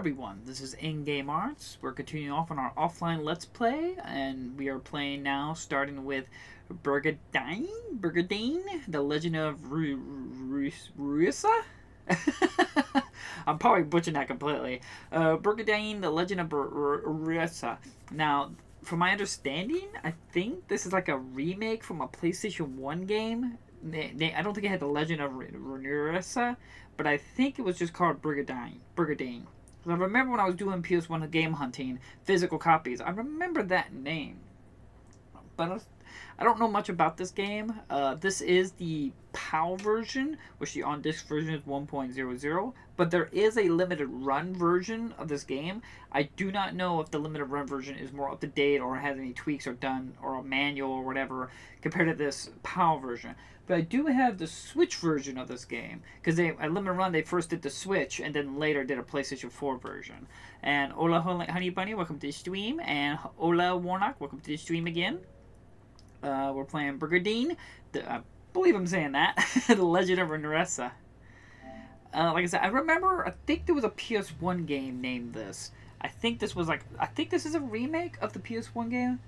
everyone, this is In-Game Arts. We're continuing off on our offline Let's Play, and we are playing now, starting with Brigandine, The Legend of Runersia? I'm probably butchering that completely. Brigandine, The Legend of Runersia. Now, from my understanding, I think this is like a remake from a PlayStation 1 game. I don't think it had The Legend of Runersia, but I think it was just called Brigandine. I remember when I was doing PS1 game hunting, physical copies, I remember that name. But I don't know much about this game. This is the PAL version, which the on-disc version is 1.00. But there is a limited run version of this game. I do not know if the limited run version is more up-to-date or has any tweaks or done, or a manual or whatever, compared to this PAL version. But I do have the Switch version of this game, because at Limited Run they first did the Switch, and then later did a PlayStation 4 version. And Ola Honey Bunny, welcome to the stream, and Ola Warnock, welcome to the stream again. We're playing Brigandine, I believe I'm saying that, The Legend of Runersia. Like I said, I think there was a PS1 game named this. I think this is a remake of the PS1 game,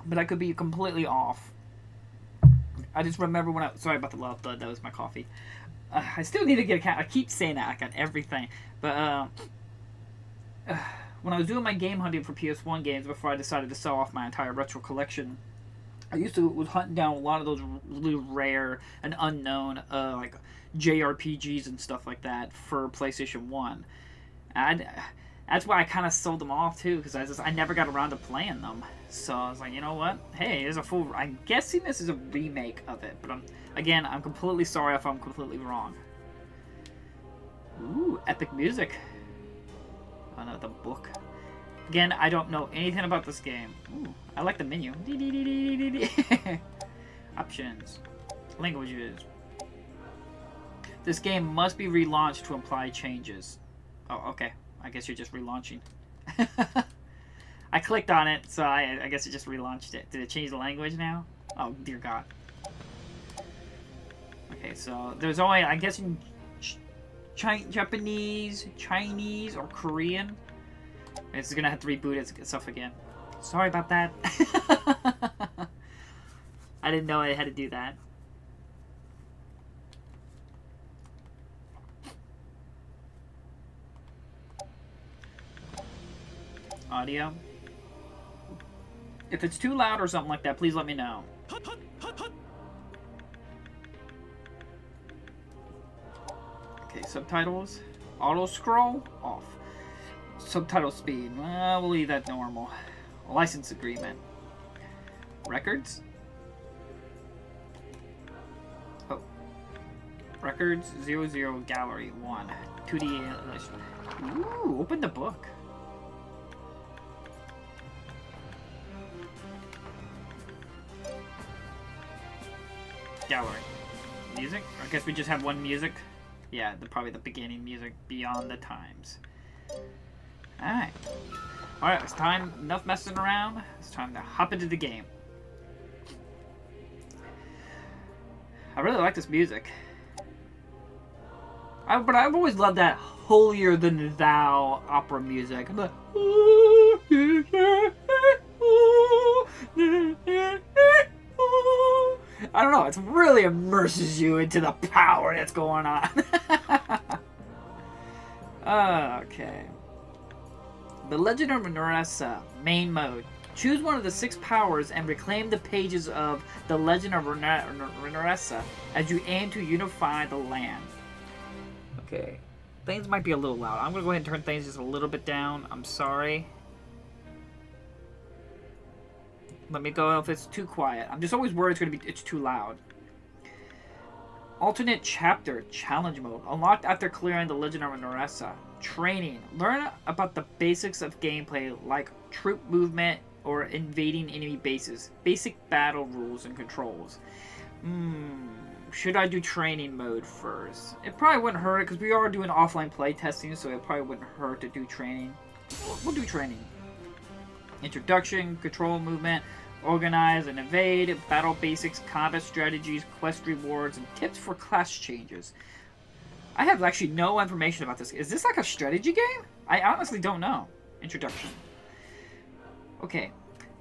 but I could be completely off. I just remember sorry about the loud thud, that was my coffee. I still need to get a cat. I keep saying that, I got everything. But, when I was doing my game hunting for PS1 games before I decided to sell off my entire retro collection, I was hunting down a lot of those really rare and unknown, like, JRPGs and stuff like that for PlayStation 1. That's why I kind of sold them off, too, because I never got around to playing them. So I was like, you know what? Hey, there's a full... I'm guessing this is a remake of it, but I'm completely sorry if I'm completely wrong. Ooh, epic music. Oh no, the book. Again, I don't know anything about this game. Ooh, I like the menu. Options. Languages. This game must be relaunched to imply changes. Oh, okay. I guess you're just relaunching. I clicked on it, so I guess it just relaunched it. Did it change the language now? Oh, dear God. Okay, so there's only, I guess, in Japanese, Chinese, or Korean. It's gonna have to reboot itself again. Sorry about that. I didn't know I had to do that. Audio. If it's too loud or something like that, please let me know. Okay, subtitles. Auto scroll off. Subtitle speed. We'll leave that normal. License agreement. Records. Oh. Records 00 gallery 1. 2D. Ooh, open the book. Gallery. Music? I guess we just have one music. Yeah, probably the beginning music, Beyond the Times. Alright. Alright, it's time. Enough messing around. It's time to hop into the game. I really like this music. But I've always loved that holier than thou opera music. I'm like, I don't know, it really immerses you into the power that's going on. Okay. The Legend of Runersia, main mode. Choose one of the 6 powers and reclaim the pages of The Legend of Runersia as you aim to unify the land. Okay. Things might be a little loud. I'm going to go ahead and turn things just a little bit down. I'm sorry. Let me go if it's too quiet. I'm just always worried it's too loud. Alternate chapter, challenge mode. Unlocked after clearing the Legend of Runersia. Training. Learn about the basics of gameplay like troop movement or invading enemy bases. Basic battle rules and controls. Should I do training mode first? It probably wouldn't hurt because we are doing offline play testing, so it probably wouldn't hurt to do training. We'll do training. Introduction, control movement, organize and evade, battle basics, combat strategies, quest rewards, and tips for class changes. I have actually no information about this. Is this like a strategy game? I honestly don't know. Introduction. Okay.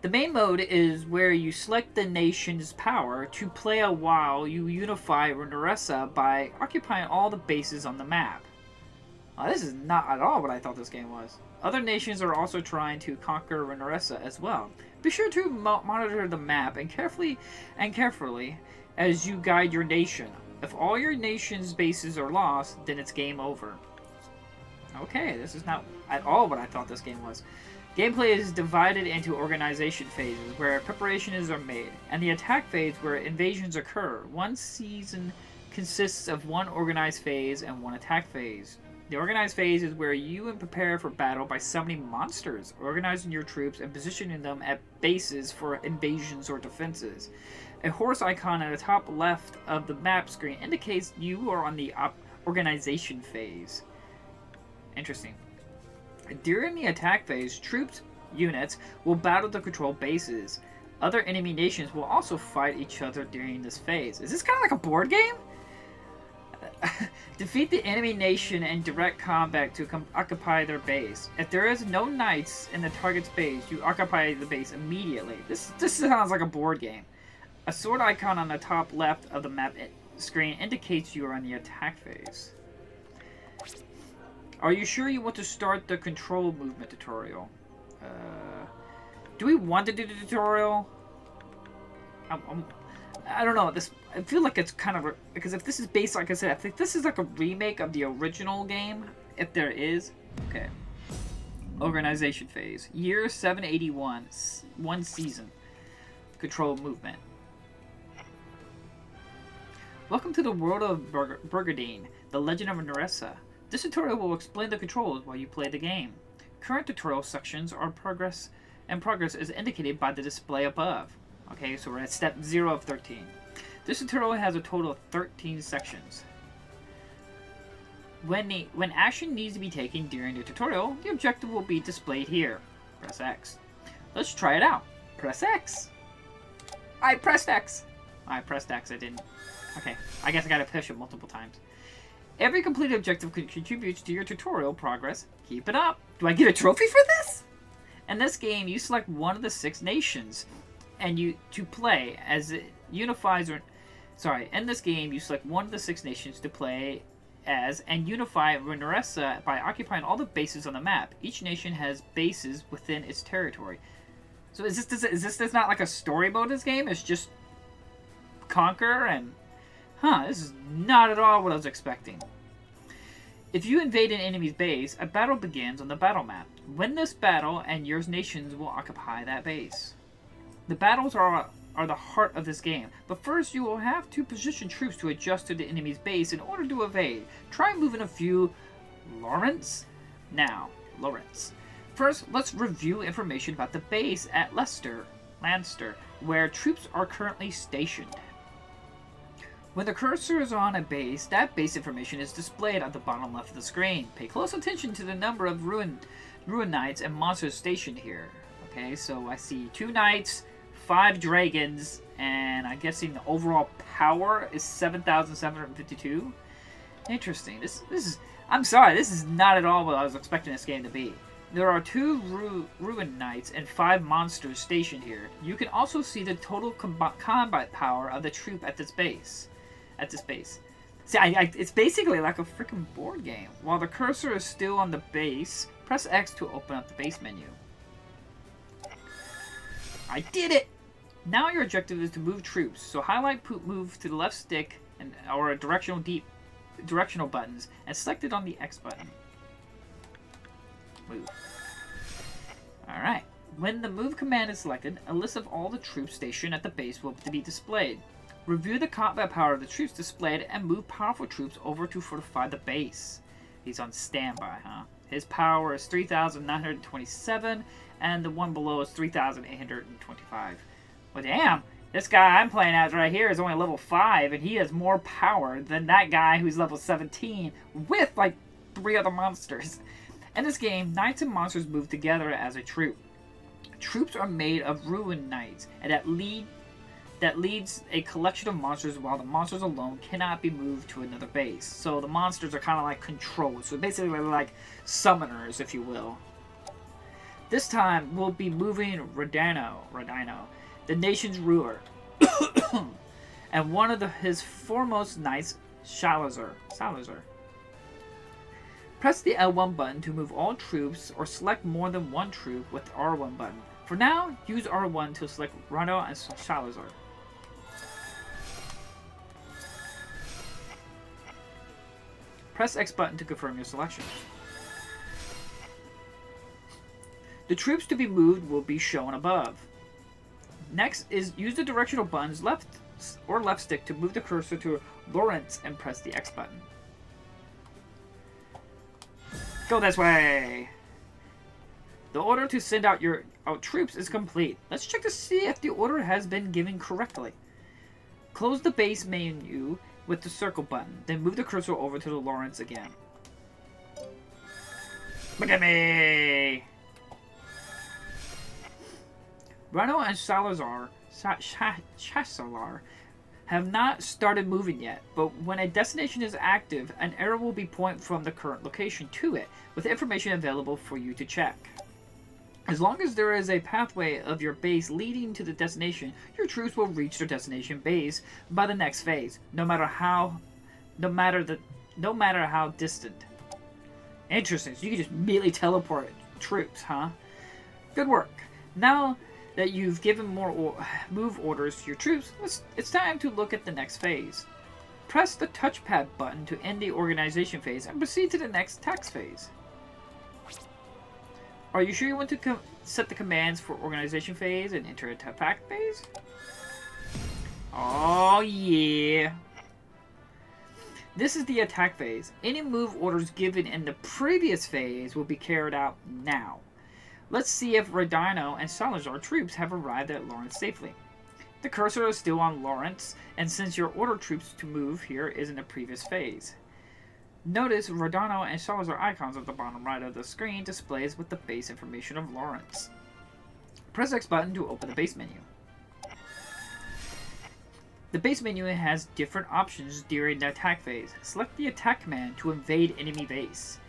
The main mode is where you select the nation's power to play a while you unify Runersia by occupying all the bases on the map. This is not at all what I thought this game was. Other nations are also trying to conquer Runersia as well. Be sure to monitor the map and carefully as you guide your nation. If all your nation's bases are lost, then it's game over. Okay, this is not at all what I thought this game was. Gameplay is divided into organization phases, where preparations are made, and the attack phase, where invasions occur. One season consists of one organized phase and one attack phase. The organized phase is where you prepare for battle by summoning monsters, organizing your troops, and positioning them at bases for invasions or defenses. A horse icon at the top left of the map screen indicates you are on the organization phase. Interesting. During the attack phase, troops, units, will battle to control bases. Other enemy nations will also fight each other during this phase. Is this kind of like a board game? Defeat the enemy nation in direct combat to occupy their base. If there is no knights in the target's base, you occupy the base immediately. This sounds like a board game. A sword icon on the top left of the map screen indicates you are on the attack phase. Are you sure you want to start the control movement tutorial? Do we want to do the tutorial? I don't know. I feel like it's kind of because if this is based, like I said, I think this is like a remake of the original game. If there is, okay. Organization phase, year 781, one season. Control movement. Welcome to the world of Brigandine, the Legend of Runersia. This tutorial will explain the controls while you play the game. Current tutorial sections are progress is indicated by the display above. Okay, so we're at step 0 of 13. This tutorial has a total of 13 sections. When action needs to be taken during the tutorial, the objective will be displayed here. Press X. Let's try it out. Press X. I pressed X. I pressed X, I didn't. Okay, I guess I gotta push it multiple times. Every completed objective contributes to your tutorial progress. Keep it up. Do I get a trophy for this? In this game, you select one of the 6 nations and to play as it unifies in this game, you select one of the 6 nations to play as and unify Runersia by occupying all the bases on the map. Each nation has bases within its territory. So is this not like a story mode? This game is just conquer and this is not at all what I was expecting. If you invade an enemy's base, a battle begins on the battle map. Win this battle, and your nations will occupy that base. The battles are the heart of this game, but first you will have to position troops to adjust to the enemy's base in order to evade. Try moving a few Lawrence. First, let's review information about the base at Lanster, where troops are currently stationed. When the cursor is on a base, that base information is displayed at the bottom left of the screen. Pay close attention to the number of ruin knights and monsters stationed here. Okay, so I see 2 knights, 5 dragons, and I'm guessing the overall power is 7,752. Interesting. This is. I'm sorry. This is not at all what I was expecting this game to be. There are 2 ruin knights and 5 monsters stationed here. You can also see the total combat power of the troop at this base. See, it's basically like a freaking board game. While the cursor is still on the base, press X to open up the base menu. I did it! Now your objective is to move troops. So highlight move to the left stick or directional buttons and select it on the X button. Move. Alright. When the move command is selected, a list of all the troops stationed at the base will be displayed. Review the combat power of the troops displayed and move powerful troops over to fortify the base. He's on standby, huh? His power is 3,927 and the one below is 3,825. Well, damn, this guy I'm playing as right here is only level 5 and he has more power than that guy who's level 17 with like 3 other monsters. In this game, knights and monsters move together as a troop. Troops are made of ruin knights and that lead that leads a collection of monsters, while the monsters alone cannot be moved to another base. So the monsters are kind of like controlled. So basically they're like summoners, if you will. This time we'll be moving Rodino, the nation's ruler, and one of his foremost knights, Salazar. Press the L1 button to move all troops, or select more than one troop with the R1 button. For now, use R1 to select Rhino and Salazar. Press X button to confirm your selection. The troops to be moved will be shown above. Next is use the directional buttons left or left stick to move the cursor to Lawrence and press the X button. Go this way! The order to send out your troops is complete. Let's check to see if the order has been given correctly. Close the base menu with the circle button, then move the cursor over to the Lawrence again. Look at me! Rhino and Salazar have not started moving yet, but when a destination is active, an arrow will be pointed from the current location to it, with information available for you to check. As long as there is a pathway of your base leading to the destination, your troops will reach their destination base by the next phase, no matter how distant. Interesting, so you can just immediately teleport troops, huh? Good work. Now that you've given more move orders to your troops, it's time to look at the next phase. Press the touchpad button to end the organization phase and proceed to the next task phase. Are you sure you want to set the commands for organization phase and enter attack phase? Oh yeah! This is the attack phase. Any move orders given in the previous phase will be carried out now. Let's see if Rodino and Salazar troops have arrived at Lawrence safely. The cursor is still on Lawrence, and since your order troops to move here is in the previous phase. Notice Rodino and Salazar icons at the bottom right of the screen displays with the base information of Lawrence. Press X button to open the base menu. The base menu has different options during the attack phase. Select the attack command to invade enemy base.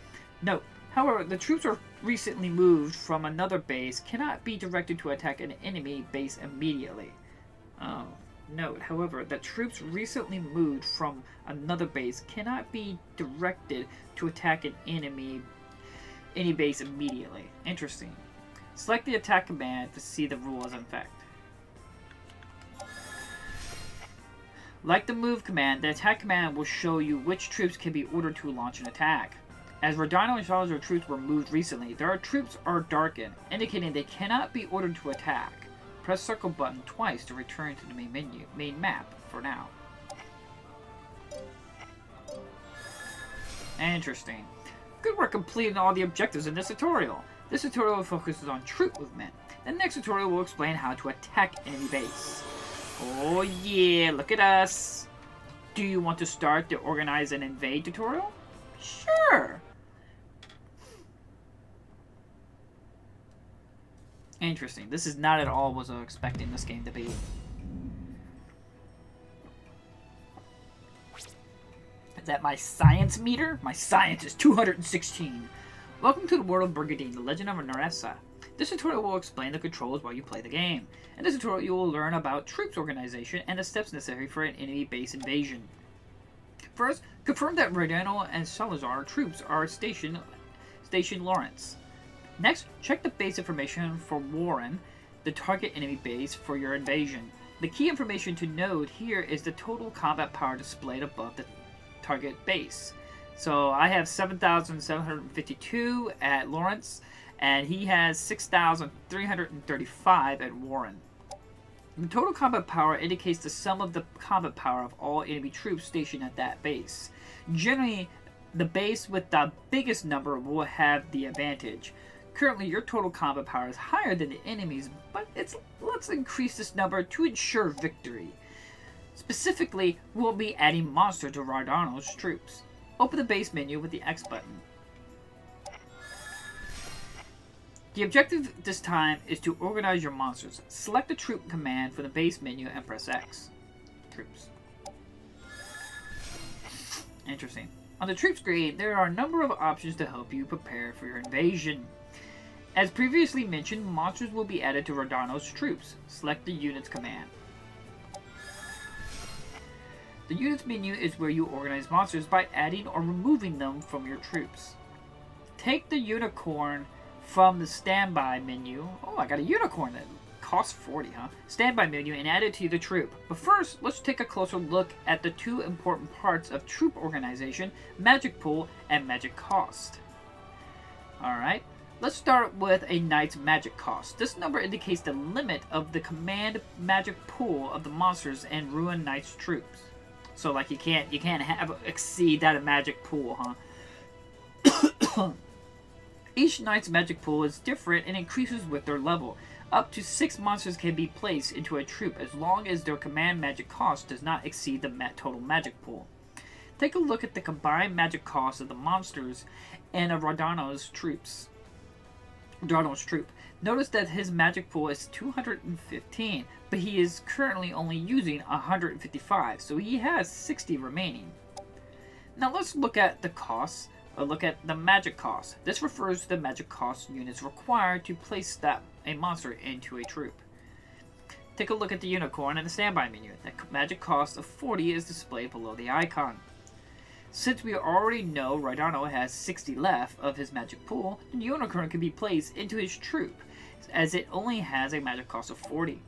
Note, however, the troops are recently moved from another base cannot be directed to attack an enemy base immediately. Note, however, that troops recently moved from another base cannot be directed to attack an enemy base immediately. Interesting. Select the attack command to see the rules in effect. Like the move command, the attack command will show you which troops can be ordered to launch an attack. As Rodino and Salazar troops were moved recently, their troops are darkened, indicating they cannot be ordered to attack. Press circle button twice to return to the main map for now. Interesting. Good work completing all the objectives in this tutorial. This tutorial focuses on troop movement. The next tutorial will explain how to attack enemy base. Oh yeah, look at us. Do you want to start the organize and invade tutorial? Sure. Interesting. This is not at all what I was expecting this game to be. Is that my science meter? My science is 216. Welcome to the world of Brigandine, the legend of Runersia. This tutorial will explain the controls while you play the game. In this tutorial, you will learn about troops organization and the steps necessary for an enemy base invasion. First, confirm that Rodino and Salazar troops are stationed Lawrence. Next, check the base information for Warren, the target enemy base for your invasion. The key information to note here is the total combat power displayed above the target base. So I have 7,752 at Lawrence, and he has 6,335 at Warren. The total combat power indicates the sum of the combat power of all enemy troops stationed at that base. Generally, the base with the biggest number will have the advantage. Currently, your total combat power is higher than the enemy's, but let's increase this number to ensure victory. Specifically, we'll be adding monsters to Rodino's troops. Open the base menu with the X button. The objective this time is to organize your monsters. Select the troop command from the base menu and press X. Troops. Interesting. On the troop screen, there are a number of options to help you prepare for your invasion. As previously mentioned, monsters will be added to Rodano's troops. Select the units command. The units menu is where you organize monsters by adding or removing them from your troops. Take the unicorn from the standby menu. Oh, I got a unicorn that costs 40, huh? Standby menu and add it to the troop. But first, let's take a closer look at the two important parts of troop organization, magic pool and magic cost. Alright, let's start with a knight's magic cost. This number indicates the limit of the command magic pool of the monsters and ruin knight's troops. So like you can't exceed that magic pool, huh? Each knight's magic pool is different and increases with their level. Up to 6 monsters can be placed into a troop as long as their command magic cost does not exceed the total magic pool. Take a look at the combined magic cost of the monsters and of Rodano's troop. Notice that his magic pool is 215, but he is currently only using 155, so he has 60 remaining. Now let's look at the costs. Look at the magic cost. This refers to the magic cost units required to place a monster into a troop. Take a look at the unicorn in the standby menu. The magic cost of 40 is displayed below the icon. Since we already know Rodano has 60 left of his magic pool, the unicorn can be placed into his troop, as it only has a magic cost of 40.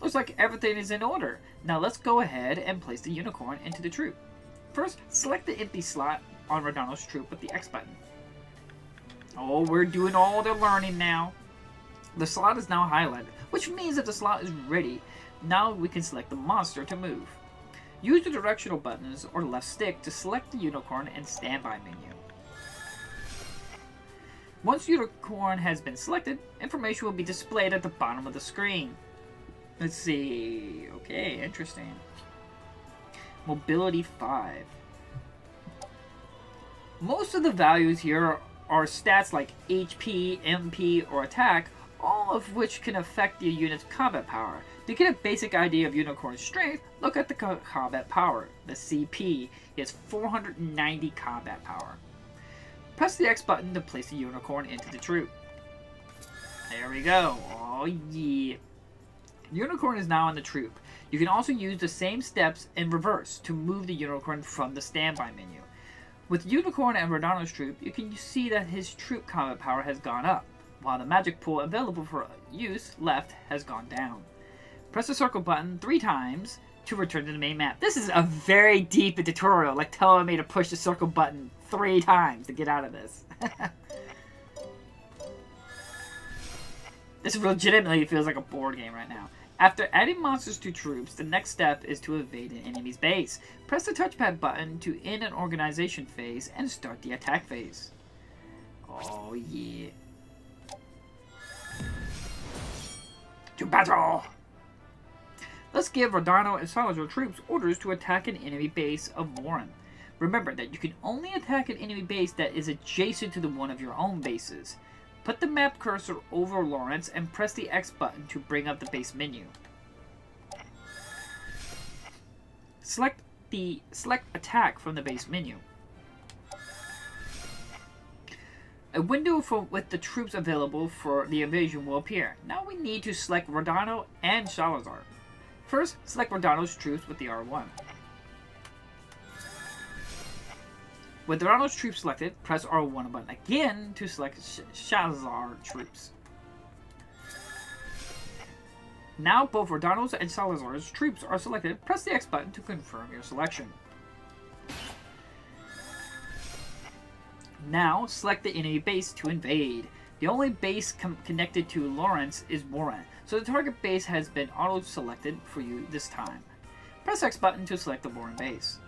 Looks like everything is in order. Now let's go ahead and place the unicorn into the troop. First, select the empty slot on Rodano's troop with the X button. Oh, we're doing all the learning now. The slot is now highlighted, which means that the slot is ready. Now we can select the monster to move. Use the directional buttons or left stick to select the unicorn and standby menu. Once unicorn has been selected, information will be displayed at the bottom of the screen. Let's see. Okay, interesting. Mobility 5. Most of the values here are stats like HP, MP, or attack, all of which can affect the unit's combat power. To get a basic idea of unicorn's strength, look at the combat power, the CP. He has 490 combat power. Press the X button to place the unicorn into the troop. There we go. Oh yeah. Unicorn is now in the troop. You can also use the same steps in reverse to move the unicorn from the standby menu. With Unicorn and Rodano's troop, you can see that his troop combat power has gone up, while the magic pool available for use left has gone down. Press the circle button 3 times to return to the main map. This is a very deep tutorial, like telling me to push the circle button 3 times to get out of this. This legitimately feels like a board game right now. After adding monsters to troops, the next step is to invade an enemy's base. Press the touchpad button to end an organization phase and start the attack phase. Oh yeah. To battle! Let's give Rodano and Salazar troops orders to attack an enemy base of Warren. Remember that you can only attack an enemy base that is adjacent to the one of your own bases. Put the map cursor over Lawrence and press the X button to bring up the base menu. Select attack from the base menu. A window with the troops available for the invasion will appear. Now we need to select Rodano and Salazar. First, select Rodano's troops with the R1. With Rodano's troops selected, press R1 button again to select Salazar troops. Now both Rodano's and Salazar's troops are selected, press the X button to confirm your selection. Now select the enemy base to invade. The only base connected to Lawrence is Warren, so the target base has been auto-selected for you this time. Press X button to select the Warren base.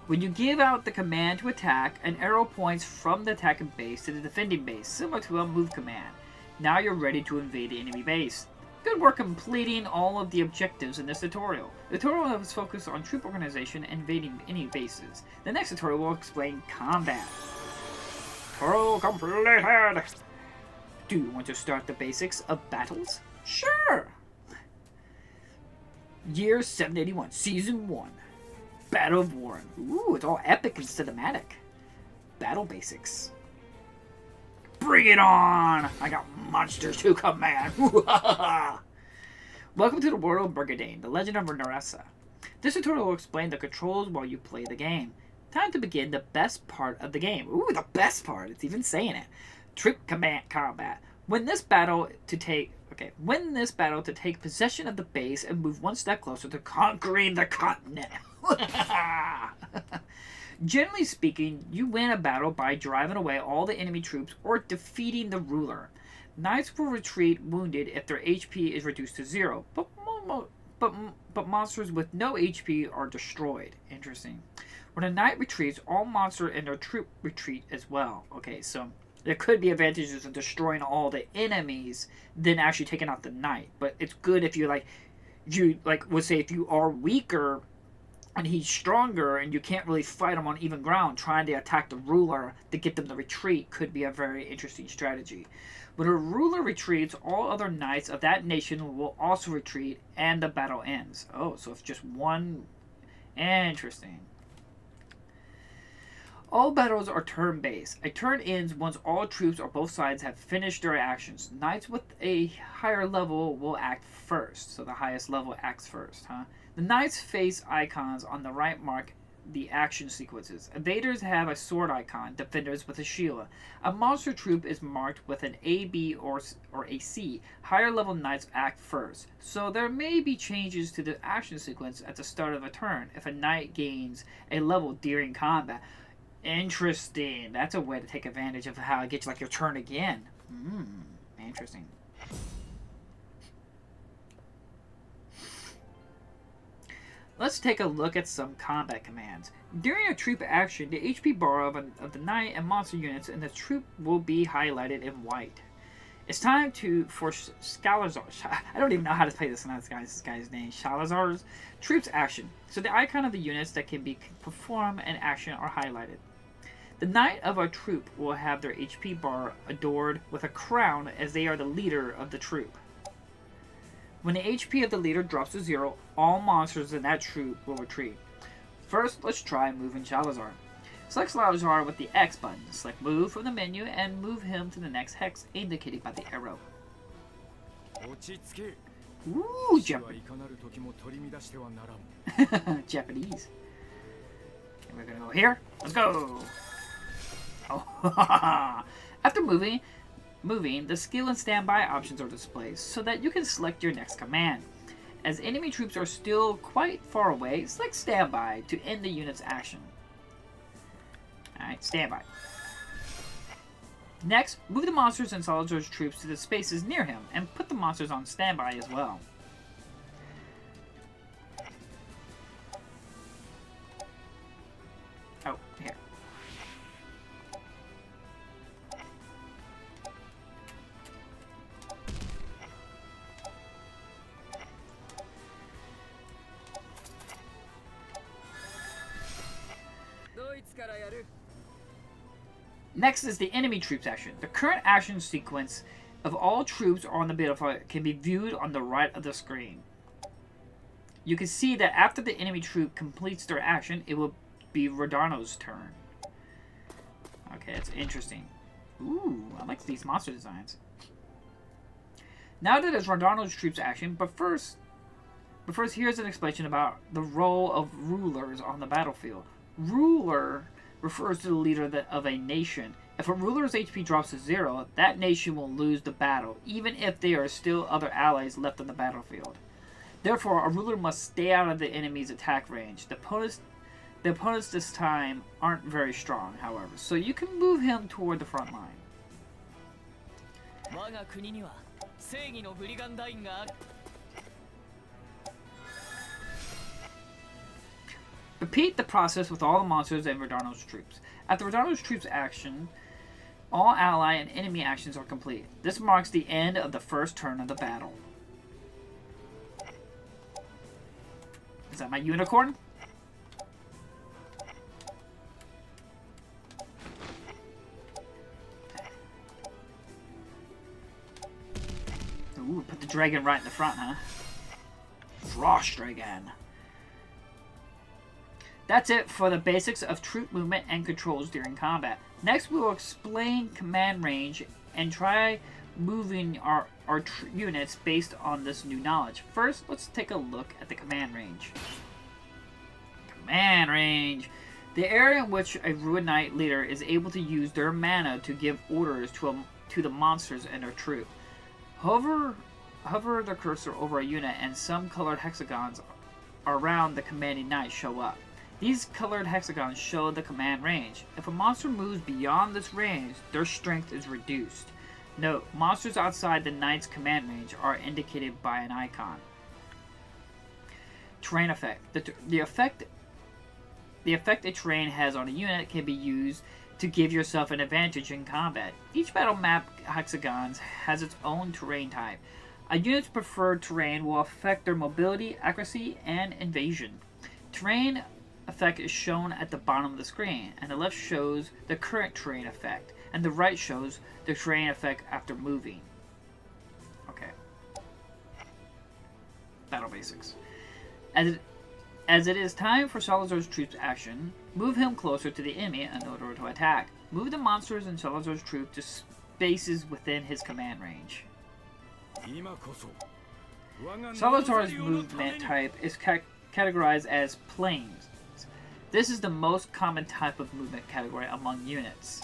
When you give out the command to attack, an arrow points from the attacking base to the defending base, similar to a move command. Now you're ready to invade the enemy base. Good work completing all of the objectives in this tutorial. The tutorial is focused on troop organization and invading enemy bases. The next tutorial will explain combat. Tutorial completed! Do you want to start the basics of battles? Sure! Year 781, Season 1. Battle of Warren. Ooh, it's all epic and cinematic. Battle basics. Bring it on! I got monsters to command. Welcome to the world of Brigandine, the legend of Runersia. This tutorial will explain the controls while you play the game. Time to begin the best part of the game. Ooh, the best part. It's even saying it. Troop command combat. Win this battle to take possession of the base and move one step closer to conquering the continent. Generally speaking, you win a battle by driving away all the enemy troops or defeating the ruler. Knights will retreat wounded if their HP is reduced to 0, but monsters with no HP are destroyed. Interesting. When a knight retreats, all monsters and their troop retreat as well. Okay, so there could be advantages of destroying all the enemies than actually taking out the knight. But it's good if you would say if you are weaker and he's stronger and you can't really fight him on even ground, trying to attack the ruler to get them to retreat could be a very interesting strategy. When a ruler retreats, all other knights of that nation will also retreat and the battle ends. Oh, so it's just one. Interesting. All battles are turn-based. A turn ends once all troops on both sides have finished their actions. Knights with a higher level will act first. So the highest level acts first, huh? The knights' face icons on the right mark the action sequences. Invaders have a sword icon, defenders with a shield. A monster troop is marked with an A, B, or a C. Higher level knights act first. So there may be changes to the action sequence at the start of a turn if a knight gains a level during combat. Interesting. That's a way to take advantage of how it gets like your turn again. Interesting. Let's take a look at some combat commands. During a troop action, the HP bar of the knight and monster units and the troop will be highlighted in white. It's time for Salazar's. I don't even know how to play this guy's name. Salazar's troops action. So the icon of the units that can be performed in action are highlighted. The knight of a troop will have their HP bar adorned with a crown as they are the leader of the troop. When the HP of the leader drops to 0, all monsters in that troop will retreat. First, let's try moving Salazar. Select Salazar with the X button. Select move from the menu and move him to the next hex indicated by the arrow. Ooh, Japanese. Okay, we're gonna go here. Let's go. Oh, after moving, the skill and standby options are displayed so that you can select your next command. As enemy troops are still quite far away, select standby to end the unit's action. Alright, standby. Next, move the monsters and Salazar's troops to the spaces near him and put the monsters on standby as well. Oh, here. Next is the enemy troops action. The current action sequence of all troops on the battlefield can be viewed on the right of the screen. You can see that after the enemy troop completes their action, it will be Rodano's turn. Okay, that's interesting. Ooh, I like these monster designs. Now that it's Rodano's troops action, but first here's an explanation about the role of rulers on the battlefield. Ruler refers to the leader of a nation. If a ruler's HP drops to 0, that nation will lose the battle, even if there are still other allies left on the battlefield. Therefore, a ruler must stay out of the enemy's attack range. The opponents this time aren't very strong, however, so you can move him toward the front line. Repeat the process with all the monsters and Rodano's troops. After Rodano's troops action, all ally and enemy actions are complete. This marks the end of the first turn of the battle. Is that my unicorn? Ooh, put the dragon right in the front, huh? Frost Dragon. That's it for the basics of troop movement and controls during combat. Next, we will explain command range and try moving our units based on this new knowledge. First, let's take a look at the command range. Command range. The area in which a Ruined Knight leader is able to use their mana to give orders to the monsters and their troop. Hover the cursor over a unit and some colored hexagons around the commanding knight show up. These colored hexagons show the command range. If a monster moves beyond this range, their strength is reduced. Note, monsters outside the knight's command range are indicated by an icon. Terrain effect. The effect a terrain has on a unit can be used to give yourself an advantage in combat. Each battle map hexagons has its own terrain type. A unit's preferred terrain will affect their mobility, accuracy, and evasion. Terrain effect is shown at the bottom of the screen, and the left shows the current terrain effect, and the right shows the terrain effect after moving. Okay. Battle basics. As it is time for Salazar's troops action, move him closer to the enemy in order to attack. Move the monsters and Salazar's troop to spaces within his command range. Salazar's movement type is categorized as planes. This is the most common type of movement category among units.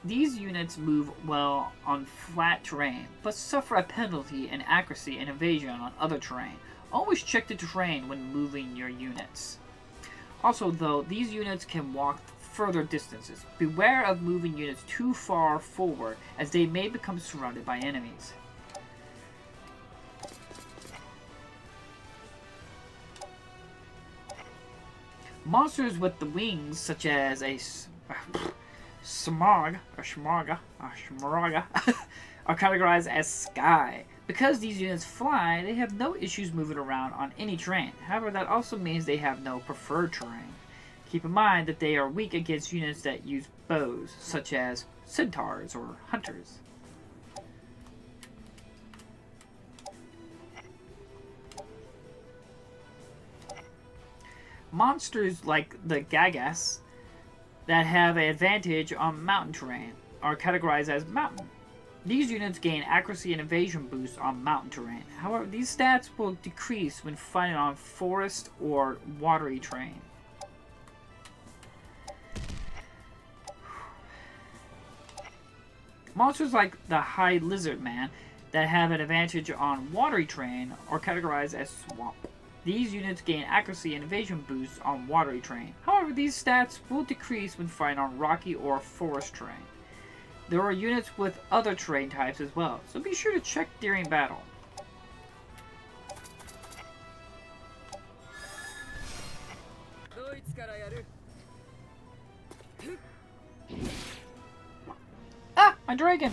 These units move well on flat terrain, but suffer a penalty in accuracy and evasion on other terrain. Always check the terrain when moving your units. Also, though, these units can walk further distances. Beware of moving units too far forward, as they may become surrounded by enemies. Monsters with the wings, such as a Shmarga, are categorized as sky. Because these units fly, they have no issues moving around on any terrain. However, that also means they have no preferred terrain. Keep in mind that they are weak against units that use bows, such as centaurs or hunters. Monsters like the Gagas that have an advantage on mountain terrain are categorized as mountain. These units gain accuracy and evasion boosts on mountain terrain. However, these stats will decrease when fighting on forest or watery terrain. Monsters like the High Lizard Man that have an advantage on watery terrain are categorized as swamp. These units gain accuracy and evasion boosts on watery terrain. However, these stats will decrease when fighting on rocky or forest terrain. There are units with other terrain types as well, so be sure to check during battle. Ah! My dragon!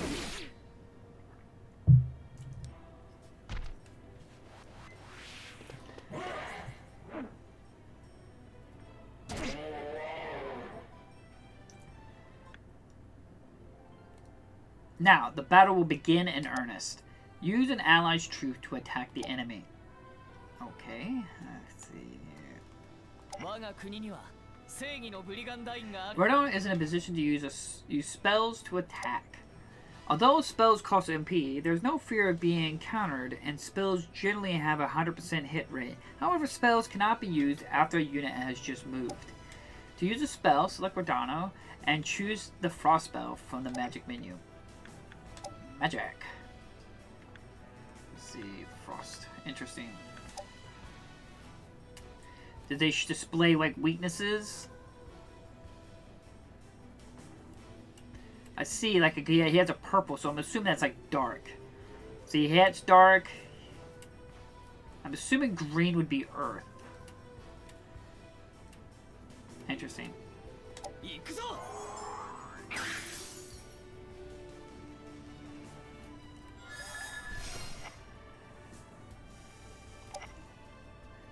Now, the battle will begin in earnest. Use an ally's troop to attack the enemy. Okay, let's see here. Brigandine is in a position to use spells to attack. Although spells cost MP, there's no fear of being countered, and spells generally have a 100% hit rate. However, spells cannot be used after a unit has just moved. To use a spell, select Brigandine and choose the Frost spell from the magic menu. Magic. Let's see, Frost. Interesting. Did they display like weaknesses? I see, like he has a purple, so I'm assuming that's like dark. See, it's dark. I'm assuming green would be earth. Interesting.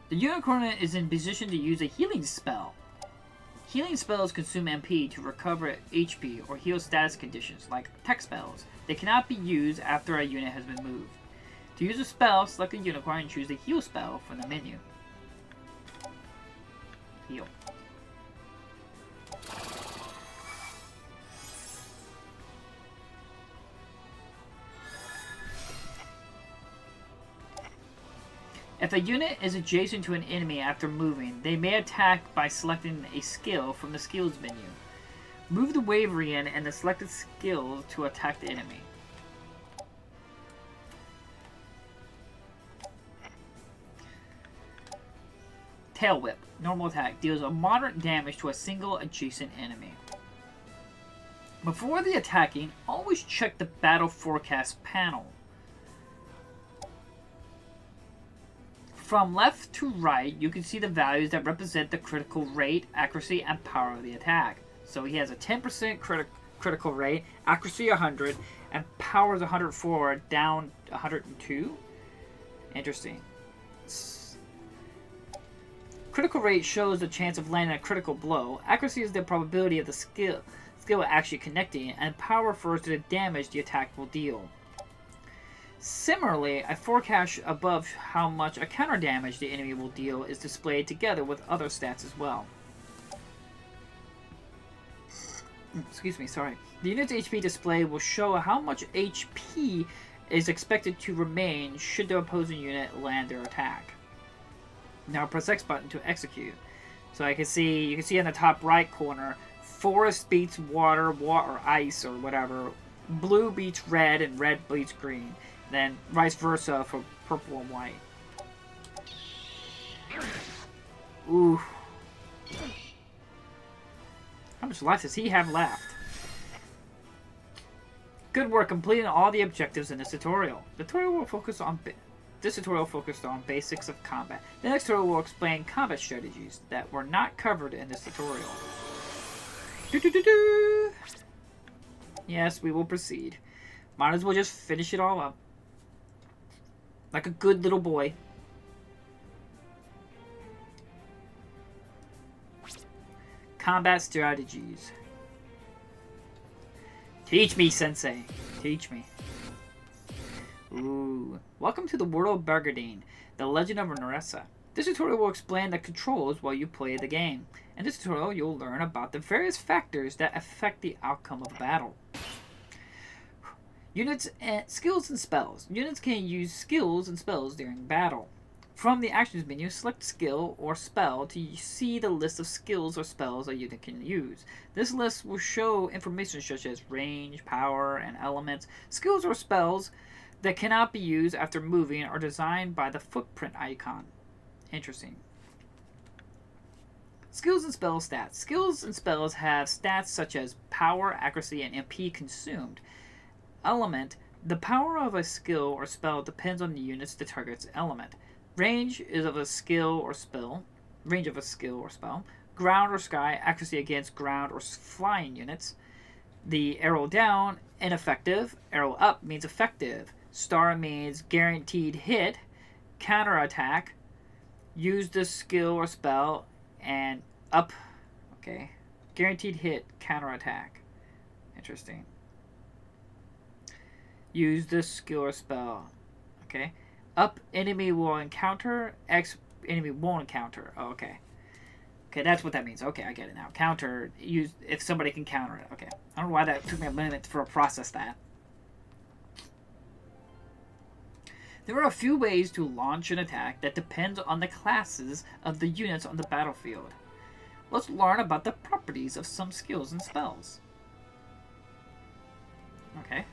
The unicorn is in position to use a healing spell. Healing spells consume MP to recover HP or heal status conditions, like tech spells. They cannot be used after a unit has been moved. To use a spell, select a unicorn and choose the heal spell from the menu. Heal. If a unit is adjacent to an enemy after moving, they may attack by selecting a skill from the skills menu. Move the Waverian and the selected skill to attack the enemy. Tail Whip, normal attack, deals a moderate damage to a single adjacent enemy. Before the attacking, always check the battle forecast panel. From left to right, you can see the values that represent the critical rate, accuracy, and power of the attack. So he has a 10% critical rate, accuracy 100, and power is 104, down 102. Interesting. Critical rate shows the chance of landing a critical blow. Accuracy is the probability of the skill actually connecting, and power refers to the damage the attack will deal. Similarly, a forecast above how much a counter damage the enemy will deal is displayed together with other stats as well. Excuse me, sorry. The unit's HP display will show how much HP is expected to remain should the opposing unit land their attack. Now press X button to execute. So you can see in the top right corner, forest beats water, or ice, or whatever. Blue beats red, and red beats green. Then vice versa for purple and white. Ooh. How much life does he have left? Good work completing all the objectives in this tutorial. This tutorial focused on basics of combat. The next tutorial will explain combat strategies that were not covered in this tutorial. Yes, we will proceed. Might as well just finish it all up. Like a good little boy. Combat strategies. Teach me, Sensei. Teach me. Ooh. Welcome to the world of Brigandine, the legend of Runersia. This tutorial will explain the controls while you play the game. In this tutorial, you'll learn about the various factors that affect the outcome of a battle. Units and skills and spells. Units can use skills and spells during battle. From the actions menu, select skill or spell to see the list of skills or spells a unit can use. This list will show information such as range, power, and elements. Skills or spells that cannot be used after moving are designed by the footprint icon. Interesting. Skills and spell stats. Skills and spells have stats such as power, accuracy, and MP consumed. Element. The power of a skill or spell depends on the units that target's element. Range is of a skill or spell. Range of a skill or spell. Ground or sky. Accuracy against ground or flying units. The arrow down, ineffective. Arrow up means effective. Star means guaranteed hit. Counter attack. Use the skill or spell and up. Okay. Guaranteed hit. Counter attack. Interesting. Use the skill or spell. Okay. Up, enemy will encounter. X, enemy won't encounter. Oh, okay. Okay, that's what that means. Okay, I get it now. Counter, use if somebody can counter it. Okay. I don't know why that took me a minute to process that. There are a few ways to launch an attack that depends on the classes of the units on the battlefield. Let's learn about the properties of some skills and spells. Okay.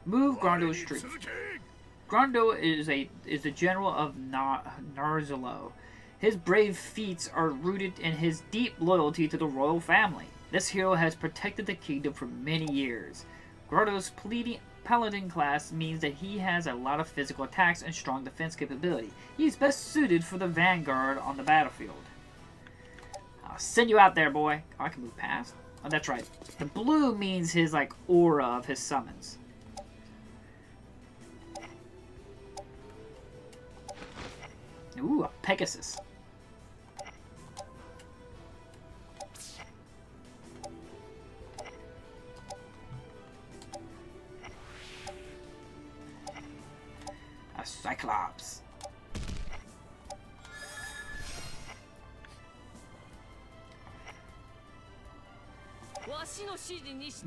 Move Grondo's troops. Grondo is the general of Narzalo. His brave feats are rooted in his deep loyalty to the royal family. This hero has protected the kingdom for many years. Grondo's paladin class means that he has a lot of physical attacks and strong defense capability. He is best suited for the vanguard on the battlefield. I'll send you out there, boy. Oh, I can move past. Oh, that's right. The blue means his, like, aura of his summons. Ooh, a Pegasus. A Cyclops.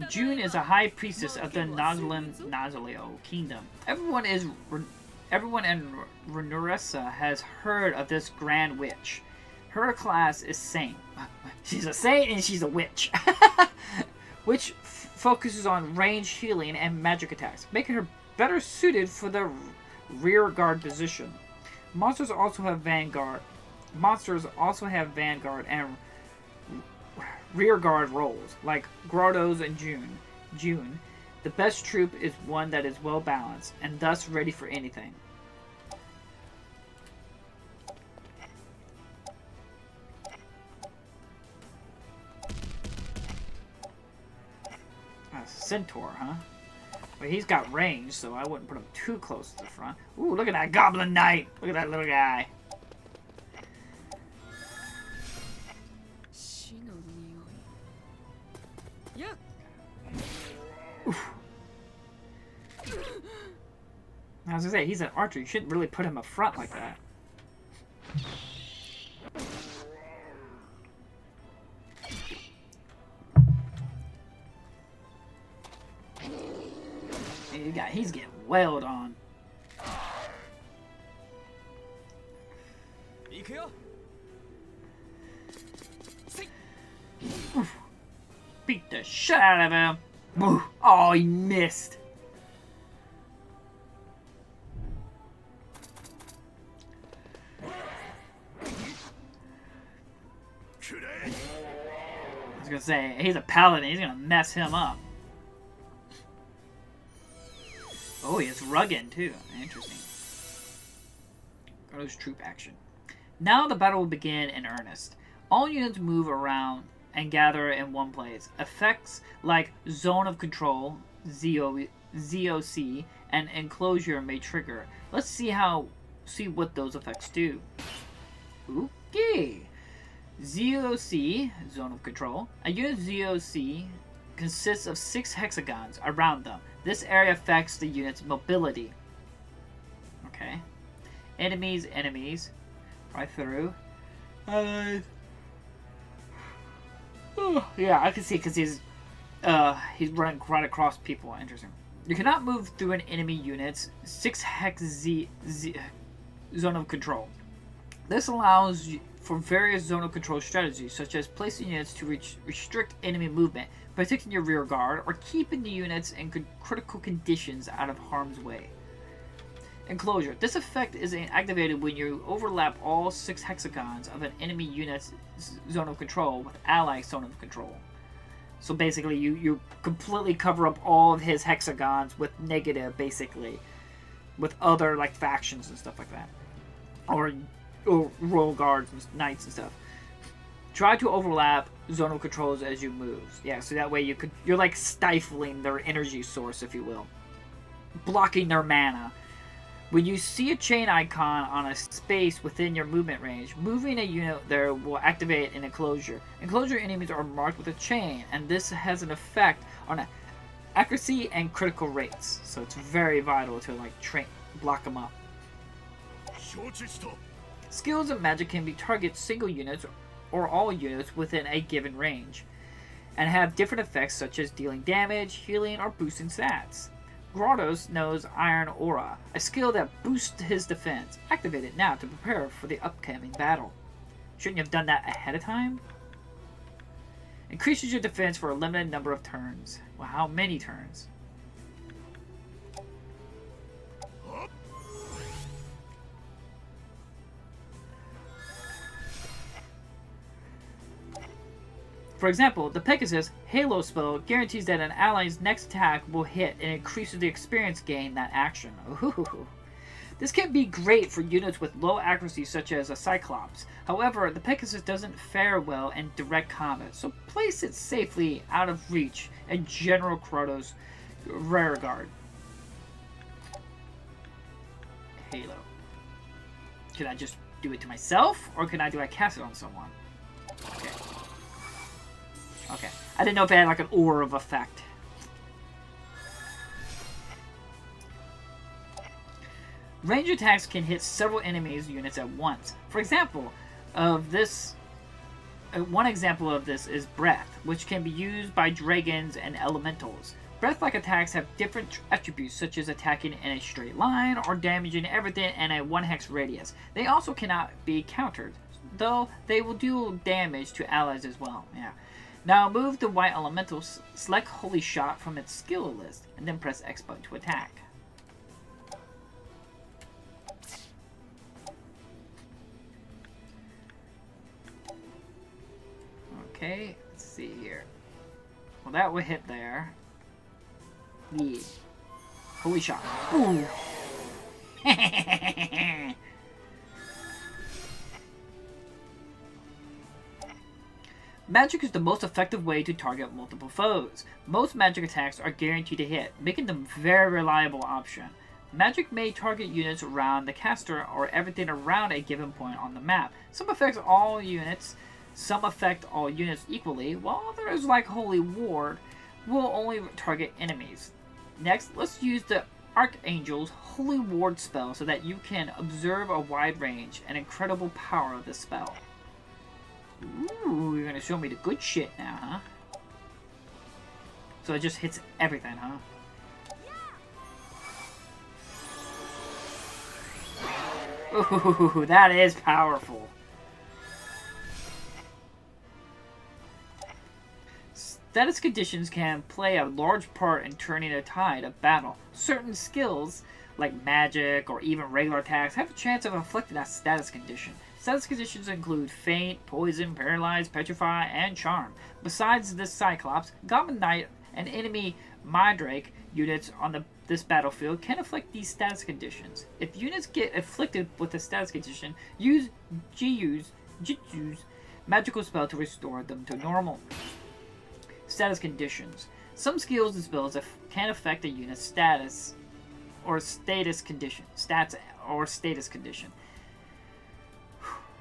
June is a high priestess of the Nazaleo kingdom. Everyone in Runersia has heard of this grand witch. Her class is saint. She's a saint and she's a witch. Which focuses on range healing and magic attacks, making her better suited for the rear guard position. Monsters also have vanguard and rear guard roles, like Grottos and June. The best troop is one that is well balanced, and thus ready for anything. Centaur, huh? Well, he's got range, so I wouldn't put him too close to the front. Ooh, look at that Goblin Knight! Look at that little guy. Oof. I was gonna say, he's an archer. You shouldn't really put him up front like that. He's getting wailed on. Oof. Beat the shit out of him. Ooh. Oh, he missed. I was gonna say, he's a paladin. He's gonna mess him up. Oh, he has Rugged too. Interesting. Goes troop action. Now the battle will begin in earnest. All units move around and gather in one place. Effects like Zone of Control, ZOC, and Enclosure may trigger. Let's see what those effects do. Okay. ZOC, Zone of Control. A unit ZOC consists of 6 hexagons around them. This area affects the unit's mobility. Okay. Enemies. Right through. Yeah, I can see because he's running right across people. Interesting. You cannot move through an enemy unit's 6 hex zone of control. This allows for various zone of control strategies, such as placing units to restrict enemy movement, protecting your rear guard, or keeping the units in critical conditions out of harm's way. Enclosure. This effect is activated when you overlap all 6 hexagons of an enemy unit's zone of control with ally zone of control. So basically, you completely cover up all of his hexagons with negative, basically, with other like factions and stuff like that, or royal guards and knights and stuff. Try to overlap zonal controls as you move. Yeah, so that way you're like stifling their energy source, if you will, blocking their mana. When you see a chain icon on a space within your movement range, moving a unit there will activate an enclosure. Enclosure enemies are marked with a chain, and this has an effect on accuracy and critical rates. So it's very vital to like block them up. Skills and magic can be target single units or all units within a given range, and have different effects such as dealing damage, healing, or boosting stats. Grottos knows Iron Aura, a skill that boosts his defense. Activate it now to prepare for the upcoming battle. Shouldn't you have done that ahead of time? Increases your defense for a limited number of turns. Well, how many turns? For example, the Pegasus Halo spell guarantees that an ally's next attack will hit and increases the experience gain that action. Ooh. This can be great for units with low accuracy such as a Cyclops. However, the Pegasus doesn't fare well in direct combat, so place it safely out of reach in General Grotto's rear guard. Halo. Can I just do it to myself, or can I cast it on someone? Okay. Okay. I didn't know if it had like an aura of effect. Range attacks can hit several enemies units at once. For example, one example of this is Breath, which can be used by dragons and elementals. Breath-like attacks have different attributes, such as attacking in a straight line or damaging everything in a 1 hex radius. They also cannot be countered, though they will do damage to allies as well. Yeah. Now move the white elemental, select Holy Shot from its skill list, and then press X button to attack. Okay, let's see here. Well, that would hit there. Yeah. Holy Shot. Ooh. Magic is the most effective way to target multiple foes. Most magic attacks are guaranteed to hit, making them a very reliable option. Magic may target units around the caster or everything around a given point on the map. Some affect all units equally, while others, like Holy Ward, will only target enemies. Next, let's use the Archangel's Holy Ward spell so that you can observe a wide range and incredible power of this spell. Ooh, you're gonna show me the good shit now, huh? So it just hits everything, huh? Ooh, that is powerful. Status conditions can play a large part in turning a tide of battle. Certain skills, like magic or even regular attacks, have a chance of inflicting a status condition. Status conditions include Faint, Poison, Paralyze, Petrify, and Charm. Besides this Cyclops, Goblin Knight and enemy Mandrake units on this battlefield can inflict these status conditions. If units get afflicted with a status condition, use Jitsu's magical spell to restore them to normal. Status conditions. Some skills and spells can affect a unit's status or status condition. Status condition.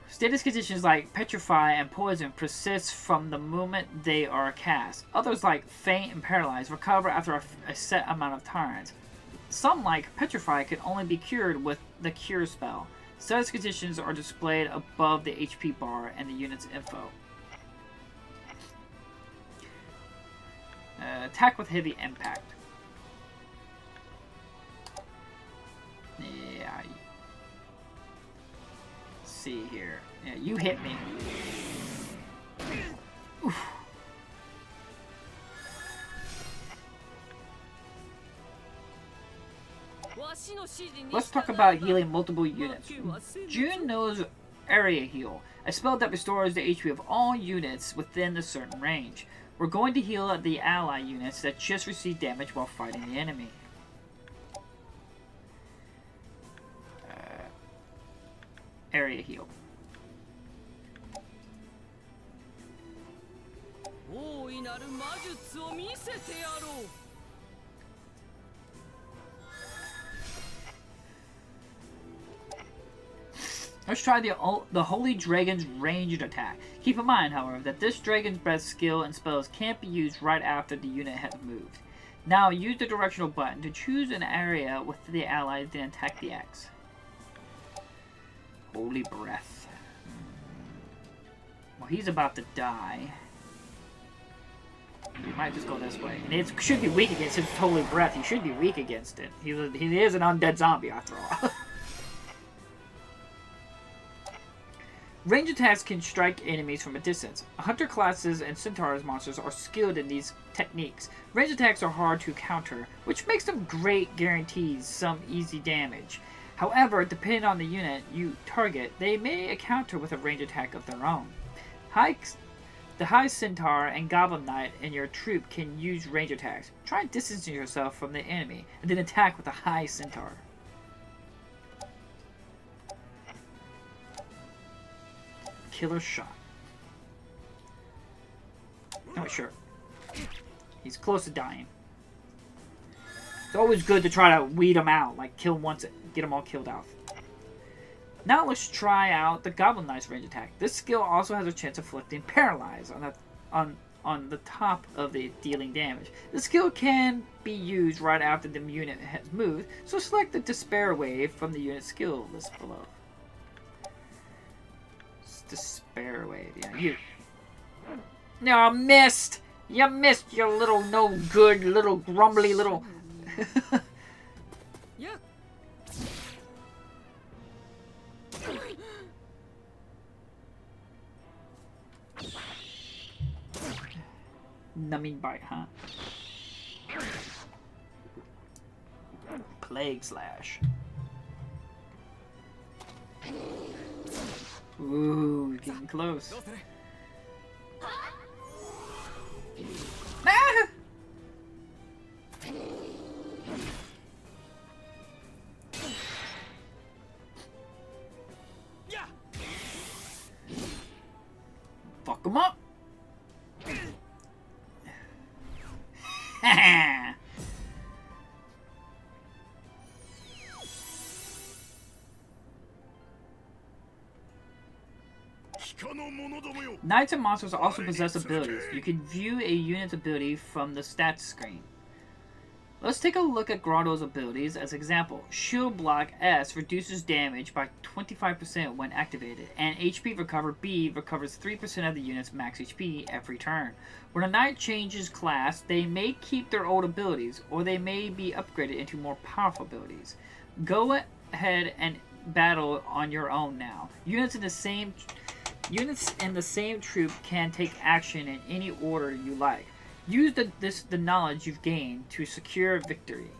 Status conditions like Petrify and Poison persist from the moment they are cast. Others, like Faint and Paralyze, recover after a set amount of turns. Some, like Petrify, can only be cured with the Cure spell. Status conditions are displayed above the HP bar and the unit's info. Attack with heavy impact. Yeah. Let's see here. Yeah, you hit me. Oof. Let's talk about healing multiple units. June knows Area Heal, a spell that restores the HP of all units within a certain range. We're going to heal the ally units that just received damage while fighting the enemy. Area Heal. Let's try the Holy Dragon's ranged attack. Keep in mind, however, that this Dragon's Breath skill and spells can't be used right after the unit has moved. Now use the directional button to choose an area with the allies, then attack the X. Holy Breath. Well, he's about to die. We might just go this way. And it should be weak against his Holy Breath. He should be weak against it. He is an undead zombie after all. Range attacks can strike enemies from a distance. Hunter classes and Centaurus monsters are skilled in these techniques. Range attacks are hard to counter, which makes them great guarantees some easy damage. However, depending on the unit you target, they may counter with a range attack of their own. The High Centaur and Goblin Knight in your troop can use range attacks. Try distancing yourself from the enemy, and then attack with the High Centaur. Killer Shot. Oh, sure. He's close to dying. It's always good to try to weed them out, like kill once, get them all killed out. Now let's try out the Goblin Knight's range attack. This skill also has a chance of inflicting Paralyze on the top of the dealing damage. The skill can be used right after the unit has moved, so select the Despair Wave from the unit skill list below. Despair Wave, yeah, you. No, I missed! You missed, you little no good, little grumbly little... Yeah. Numbing bite, huh? Plague Slash. Ooh, getting close. Ah! Fuck him up. Knights and monsters also possess abilities. You can view a unit's ability from the stats screen. Let's take a look at Grotto's abilities as example. Shield Block S reduces damage by 25% when activated, and HP Recover B recovers 3% of the unit's max HP every turn. When a knight changes class, they may keep their old abilities, or they may be upgraded into more powerful abilities. Go ahead and battle on your own now. Units in the same troop can take action in any order you like. Use the knowledge you've gained to secure victory.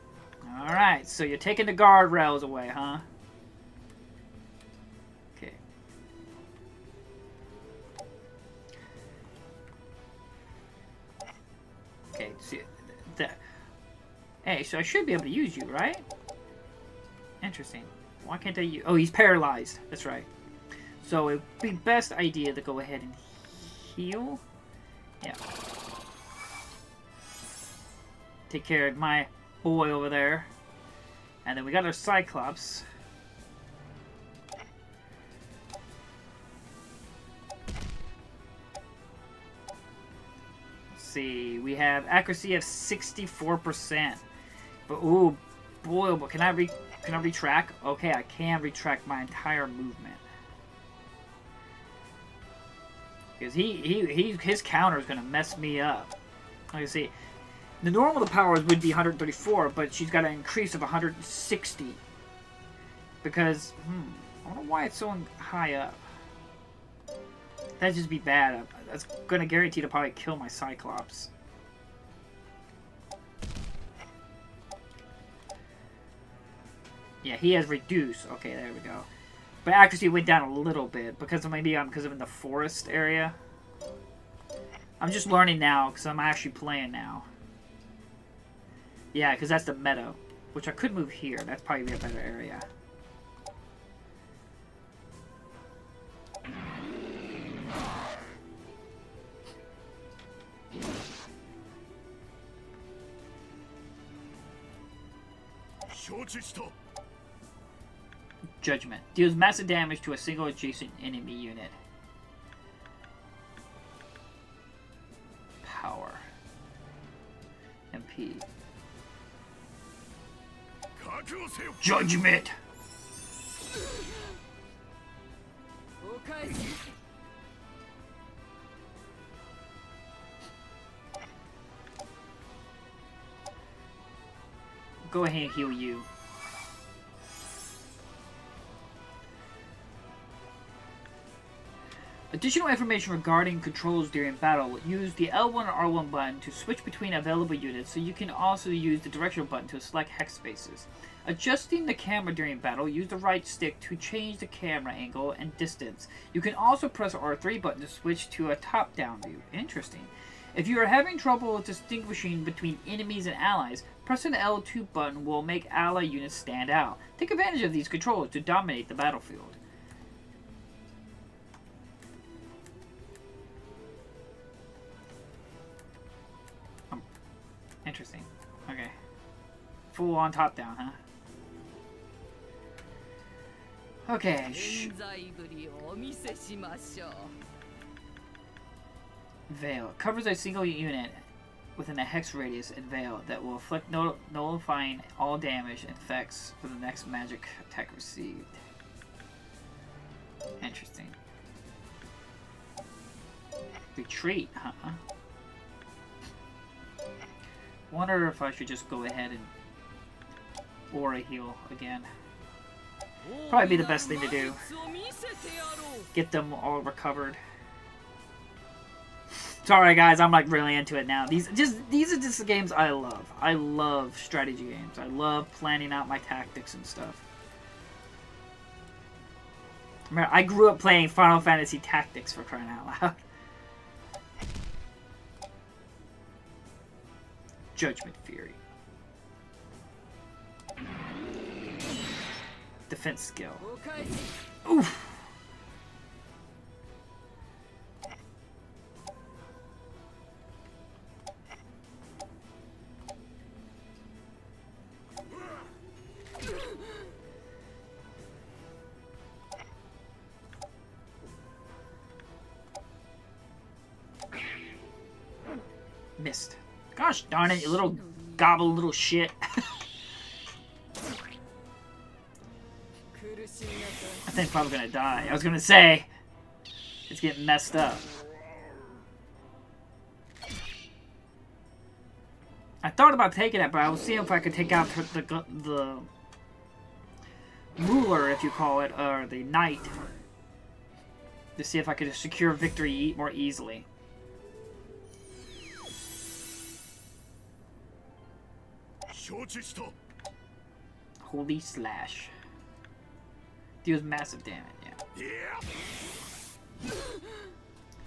Alright, so you're taking the guardrails away, huh? Okay. Okay, see that. Hey, so I should be able to use you, right? Interesting. Why can't I use... Oh, he's paralyzed. That's right. So it would be best idea to go ahead and heal. Yeah. Take care of my boy over there. And then we got our Cyclops. Let's see. We have accuracy of 64%. But ooh, boy, but can I retract? Okay, I can retract my entire movement. Because his counter is gonna mess me up. Like I see. The normal powers would be 134, but she's got an increase of 160. Because, I don't know why it's so high up. That'd just be bad. That's gonna guarantee to probably kill my Cyclops. Yeah, he has reduced. Okay, there we go. But accuracy went down a little bit because maybe because I'm in the forest area. I'm just learning now because I'm actually playing now. Yeah, because that's the meadow. Which I could move here. That's probably a better area. Judgment. Deals massive damage to a single adjacent enemy unit. Power. MP. Judgment! Go ahead and heal you. Additional information regarding controls during battle. Use the L1 or R1 button to switch between available units, so you can also use the directional button to select hex spaces. Adjusting the camera during battle, use the right stick to change the camera angle and distance. You can also press R3 button to switch to a top-down view. Interesting. If you are having trouble distinguishing between enemies and allies, pressing the L2 button will make ally units stand out. Take advantage of these controls to dominate the battlefield. Interesting. Okay. Full on top down, huh? Okay. Veil. Covers a single unit within a hex radius and Veil that will inflict nullifying all damage and effects for the next magic attack received. Interesting. Retreat, huh? Wonder if I should just go ahead and aura heal again. Probably be the best thing to do. Get them all recovered. Sorry guys, I'm like really into it now. These are just the games I love. I love strategy games. I love planning out my tactics and stuff. I grew up playing Final Fantasy Tactics, for crying out loud. Judgment Fury. Defense skill. Oof. Missed. Gosh darn it, you little gobble little shit. I think I'm probably gonna die. I was gonna say, it's getting messed up. I thought about taking it, but I was seeing if I could take out the ruler, if you call it, or the knight, to see if I could secure victory more easily. Holy slash. Deals massive damage, yeah.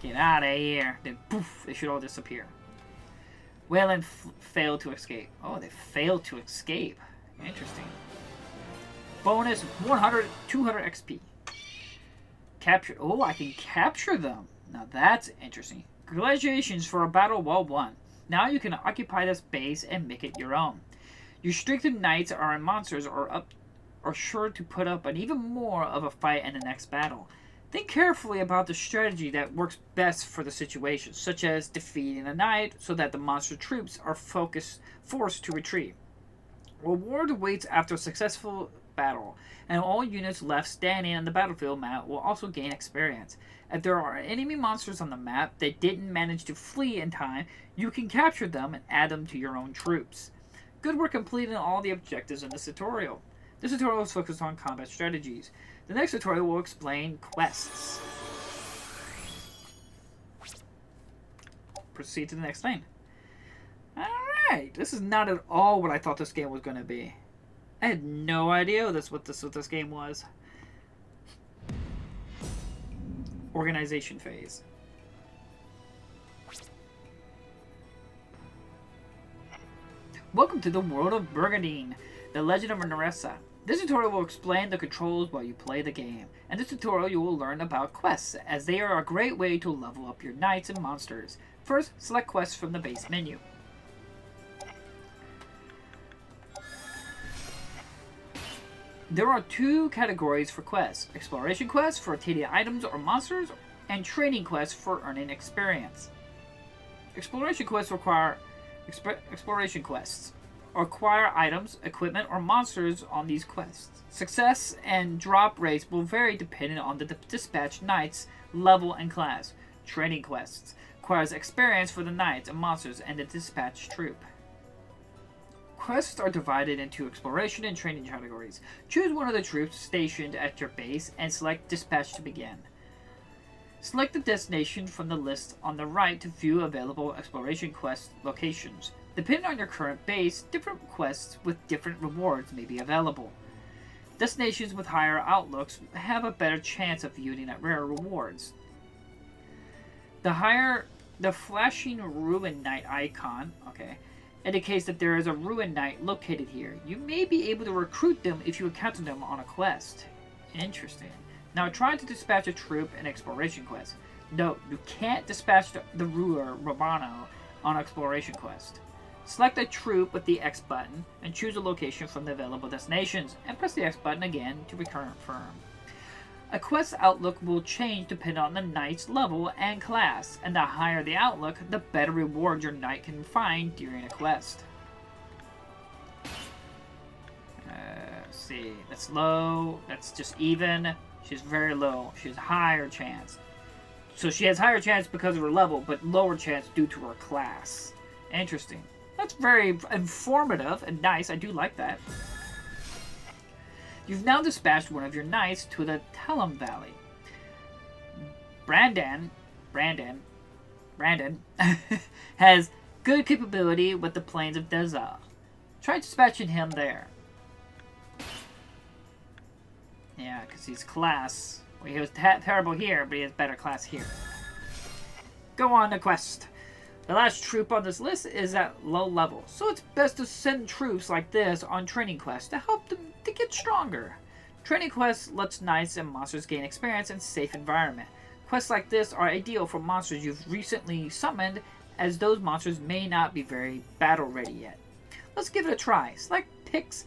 Get out of here. Then poof, they should all disappear. Wayland failed to escape. Oh, they failed to escape. Interesting. Bonus 100, 200 XP. Capture. Oh, I can capture them. Now that's interesting. Congratulations for a battle well won. Now you can occupy this base and make it your own. Your strengthened knights and monsters are sure to put up an even more of a fight in the next battle. Think carefully about the strategy that works best for the situation, such as defeating a knight so that the monster troops are forced to retreat. Reward awaits after a successful battle, and all units left standing on the battlefield map will also gain experience. If there are enemy monsters on the map that didn't manage to flee in time, you can capture them and add them to your own troops. Good work completing all the objectives in this tutorial. This tutorial is focused on combat strategies. The next tutorial will explain quests. Proceed to the next thing. Alright, this is not at all what I thought this game was going to be. I had no idea what this game was. Organization phase. Welcome to the world of Brigandine, the legend of Runersia. This tutorial will explain the controls while you play the game. In this tutorial you will learn about quests, as they are a great way to level up your knights and monsters. First, select quests from the base menu. There are two categories for quests: exploration quests for obtaining items or monsters, and training quests for earning experience. Exploration quests require acquire items, equipment, or monsters on these quests. Success and drop rates will vary depending on the dispatched knight's level and class. Training quests requires experience for the knights and monsters and the dispatched troop. Quests are divided into exploration and training categories. Choose one of the troops stationed at your base and select dispatch to begin. Select the destination from the list on the right to view available exploration quest locations. Depending on your current base, different quests with different rewards may be available. Destinations with higher outlooks have a better chance of viewing at rare rewards. The flashing Ruin Knight icon, indicates that there is a Ruin Knight located here. You may be able to recruit them if you encounter them on a quest. Interesting. Now try to dispatch a troop in exploration quest. Note, you can't dispatch the ruler Romano on exploration quest. Select a troop with the X button and choose a location from the available destinations, and press the X button again to confirm. A quest's outlook will change depending on the knight's level and class, and the higher the outlook, the better reward your knight can find during a quest. Let's see, that's low, that's just even. She's very low. She has a higher chance. So she has higher chance because of her level, but lower chance due to her class. Interesting. That's very informative and nice. I do like that. You've now dispatched one of your knights to the Telum Valley. Brandon has good capability with the plains of Deza. Try dispatching him there. Yeah, because he's class. Well, he was terrible here, but he has better class here. Go on the quest. The last troop on this list is at low level, so it's best to send troops like this on training quests to help them to get stronger. Training quests lets knights and monsters gain experience in a safe environment. Quests like this are ideal for monsters you've recently summoned, as those monsters may not be very battle ready yet. Let's give it a try. Select Pick's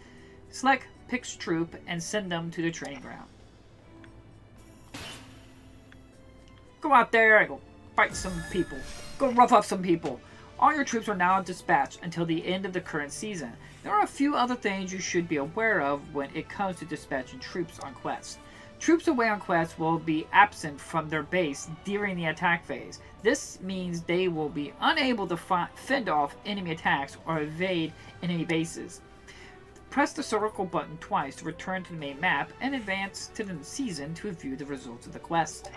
troop and send them to the training ground. Go out there and go fight some people. Go rough up some people. All your troops are now dispatched until the end of the current season. There are a few other things you should be aware of when it comes to dispatching troops on quests. Troops away on quests will be absent from their base during the attack phase. This means they will be unable to fend off enemy attacks or evade enemy bases. Press the circle button twice to return to the main map and advance to the season to view the results of the quest.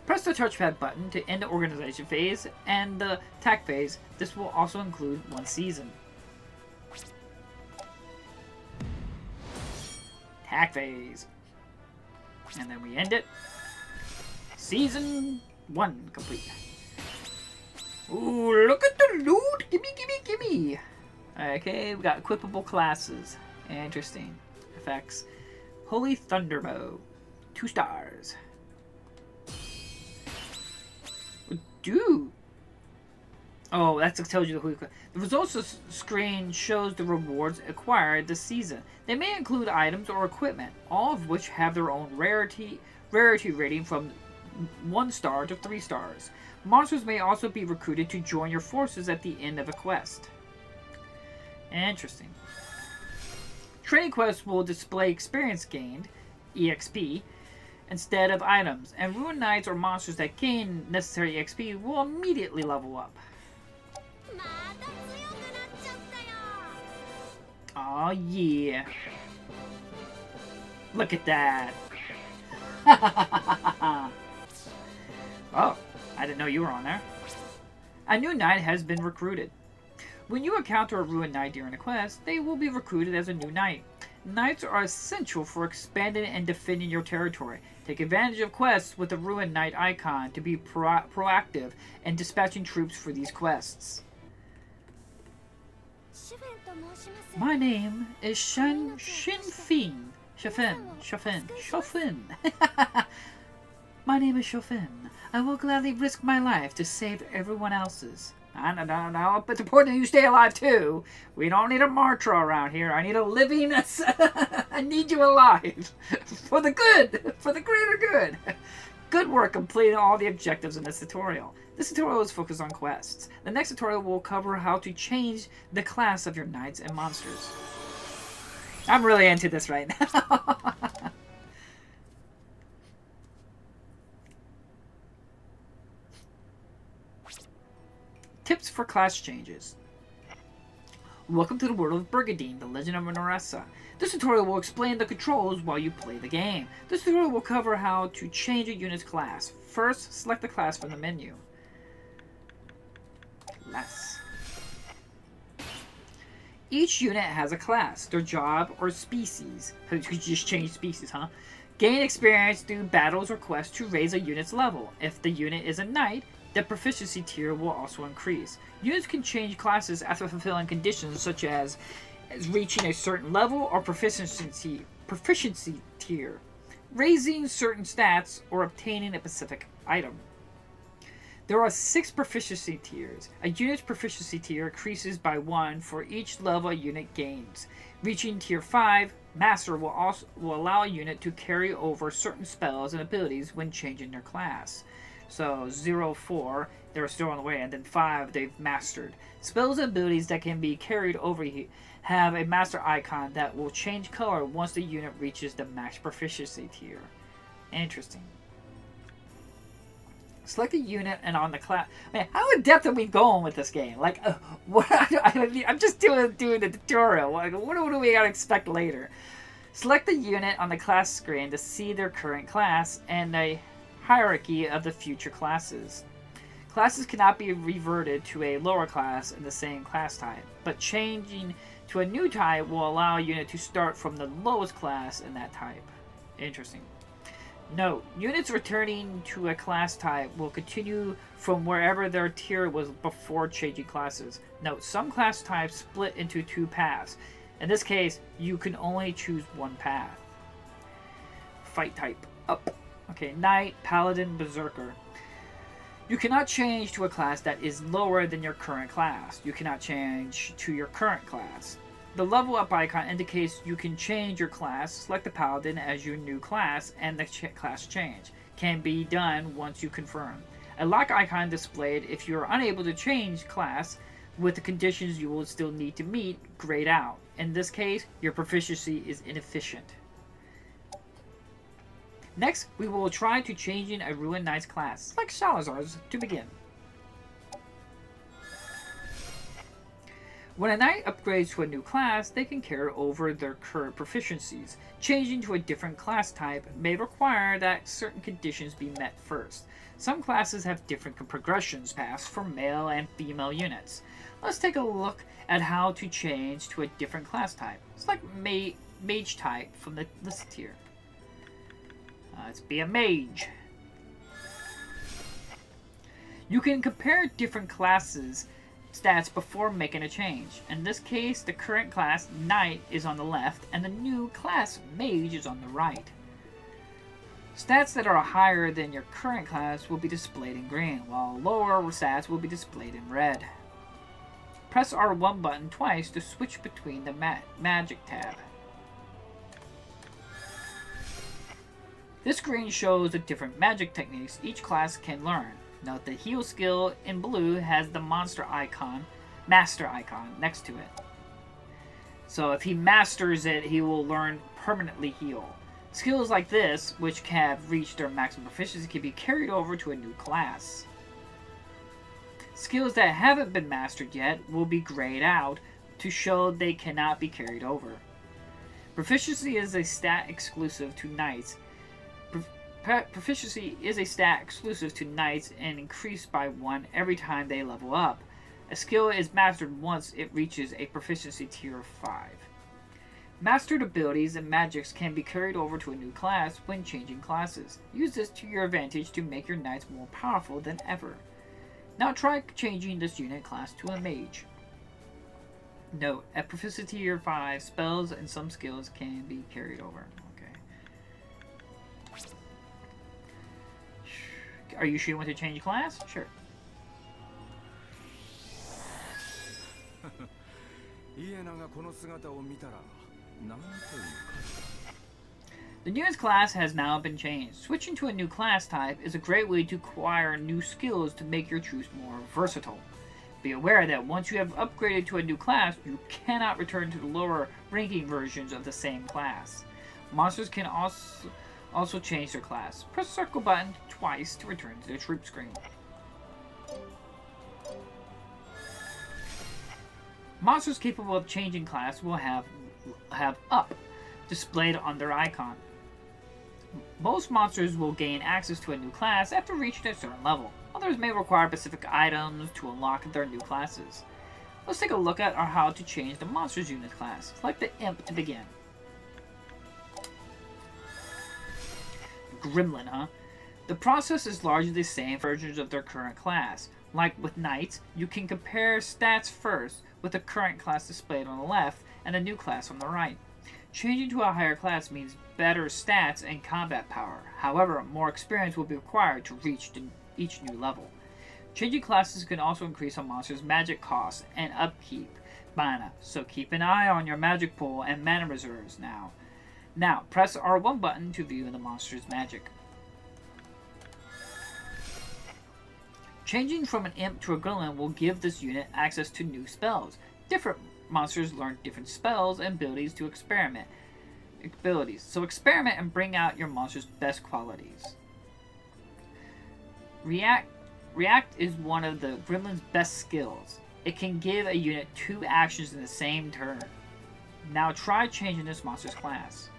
Press the touchpad button to end the organization phase and the attack phase. This will also include one season. Attack phase. And then we end it. Season 1 complete. Ooh, look at the loot! Gimme, gimme, gimme! Okay, we got equipable classes. Interesting. Effects. Holy Thunderbow. 2 stars. Dude! Oh, that tells you the results screen shows the rewards acquired this season. They may include items or equipment, all of which have their own rarity rating from 1 star to 3 stars. Monsters may also be recruited to join your forces at the end of a quest. Interesting. Training quests will display experience gained, EXP, instead of items, and Ruined Knights or monsters that gain necessary EXP will immediately level up. Oh yeah. Look at that. Oh, I didn't know you were on there. A new knight has been recruited. When you encounter a Ruined Knight during a quest, they will be recruited as a new knight. Knights are essential for expanding and defending your territory. Take advantage of quests with the Ruined Knight icon to be proactive in dispatching troops for these quests. My name is Shofin. My name is Shofin. I will gladly risk my life to save everyone else's. No, but it's important you stay alive too. We don't need a martyr around here. I need a living. I need you alive for the good, for the greater good. Good work completing all the objectives in this tutorial. This tutorial is focused on quests. The next tutorial will cover how to change the class of your knights and monsters. I'm really into this right now. Tips for class changes. Welcome to the world of Brigandine, the Legend of Runersia. This tutorial will explain the controls while you play the game. This tutorial will cover how to change a unit's class. First, select the class from the menu. Class. Each unit has a class, their job, or species. You could just change species, huh? Gain experience through battles or quests to raise a unit's level. If the unit is a knight, the proficiency tier will also increase. Units can change classes after fulfilling conditions such as reaching a certain level or proficiency tier, raising certain stats, or obtaining a specific item. There are 6 proficiency tiers. A unit's proficiency tier increases by 1 for each level a unit gains. Reaching tier 5, Master will allow a unit to carry over certain spells and abilities when changing their class. So 0, 4, they're still on the way, and then 5, they've mastered. Spells and abilities that can be carried over have a master icon that will change color once the unit reaches the max proficiency tier. Interesting. Select a unit and on the class. Man, how in depth are we going with this game? Like, what? I'm just doing the tutorial. Like, what do we gotta expect later? Select the unit on the class screen to see their current class and a hierarchy of the future classes. Classes cannot be reverted to a lower class in the same class type, but changing to a new type will allow a unit to start from the lowest class in that type. Interesting. Note, units returning to a class type will continue from wherever their tier was before changing classes. Note, some class types split into 2 paths. In this case, you can only choose one path. Fight type, up. Okay, Knight, Paladin, Berserker. You cannot change to a class that is lower than your current class. You cannot change to your current class. The level up icon indicates you can change your class. Select the Paladin as your new class, and the class change can be done once you confirm. A lock icon displayed if you are unable to change class with the conditions you will still need to meet, grayed out. In this case, your proficiency is inefficient. Next, we will try to changing a Ruined Knight's class, like Salazar's, to begin. When a knight upgrades to a new class, they can carry over their current proficiencies. Changing to a different class type may require that certain conditions be met first. Some classes have different progressions paths for male and female units. Let's take a look at how to change to a different class type. Select mage type from the list here. Let's be a mage. You can compare different classes stats before making a change. In this case, the current class, Knight, is on the left, and the new class, Mage, is on the right. Stats that are higher than your current class will be displayed in green, while lower stats will be displayed in red. Press R1 button twice to switch between the Magic tab. This screen shows the different magic techniques each class can learn. Note the heal skill in blue has the master icon next to it. So if he masters it, he will learn permanently heal. Skills like this, which have reached their maximum proficiency, can be carried over to a new class. Skills that haven't been mastered yet will be grayed out to show they cannot be carried over. Proficiency is a stat exclusive to knights. Proficiency is a stat exclusive to knights and increased by 1 every time they level up. A skill is mastered once it reaches a proficiency tier of 5. Mastered abilities and magics can be carried over to a new class when changing classes. Use this to your advantage to make your knights more powerful than ever. Now try changing this unit class to a mage. Note, at proficiency tier 5, spells and some skills can be carried over. Are you sure you want to change class? Sure. The unit's class has now been changed. Switching to a new class type is a great way to acquire new skills to make your troops more versatile. Be aware that once you have upgraded to a new class, you cannot return to the lower ranking versions of the same class. Monsters can also change their class. Press circle button twice to return to the troop screen. Monsters capable of changing class will have up displayed on their icon. Most monsters will gain access to a new class after reaching a certain level. Others may require specific items to unlock their new classes. Let's take a look at how to change the monsters unit class. Select the Imp to begin. Gremlin, huh? The process is largely the same for versions of their current class. Like with knights, you can compare stats first with the current class displayed on the left and the new class on the right. Changing to a higher class means better stats and combat power. However, more experience will be required to reach each new level. Changing classes can also increase a monster's magic cost and upkeep mana, so keep an eye on your magic pool and mana reserves now. Now, press R1 button to view the monster's magic. Changing from an imp to a gremlin will give this unit access to new spells. Different monsters learn different spells and abilities to experiment. So experiment and bring out your monster's best qualities. React is one of the gremlin's best skills. It can give a unit 2 actions in the same turn. Now try changing this monster's class.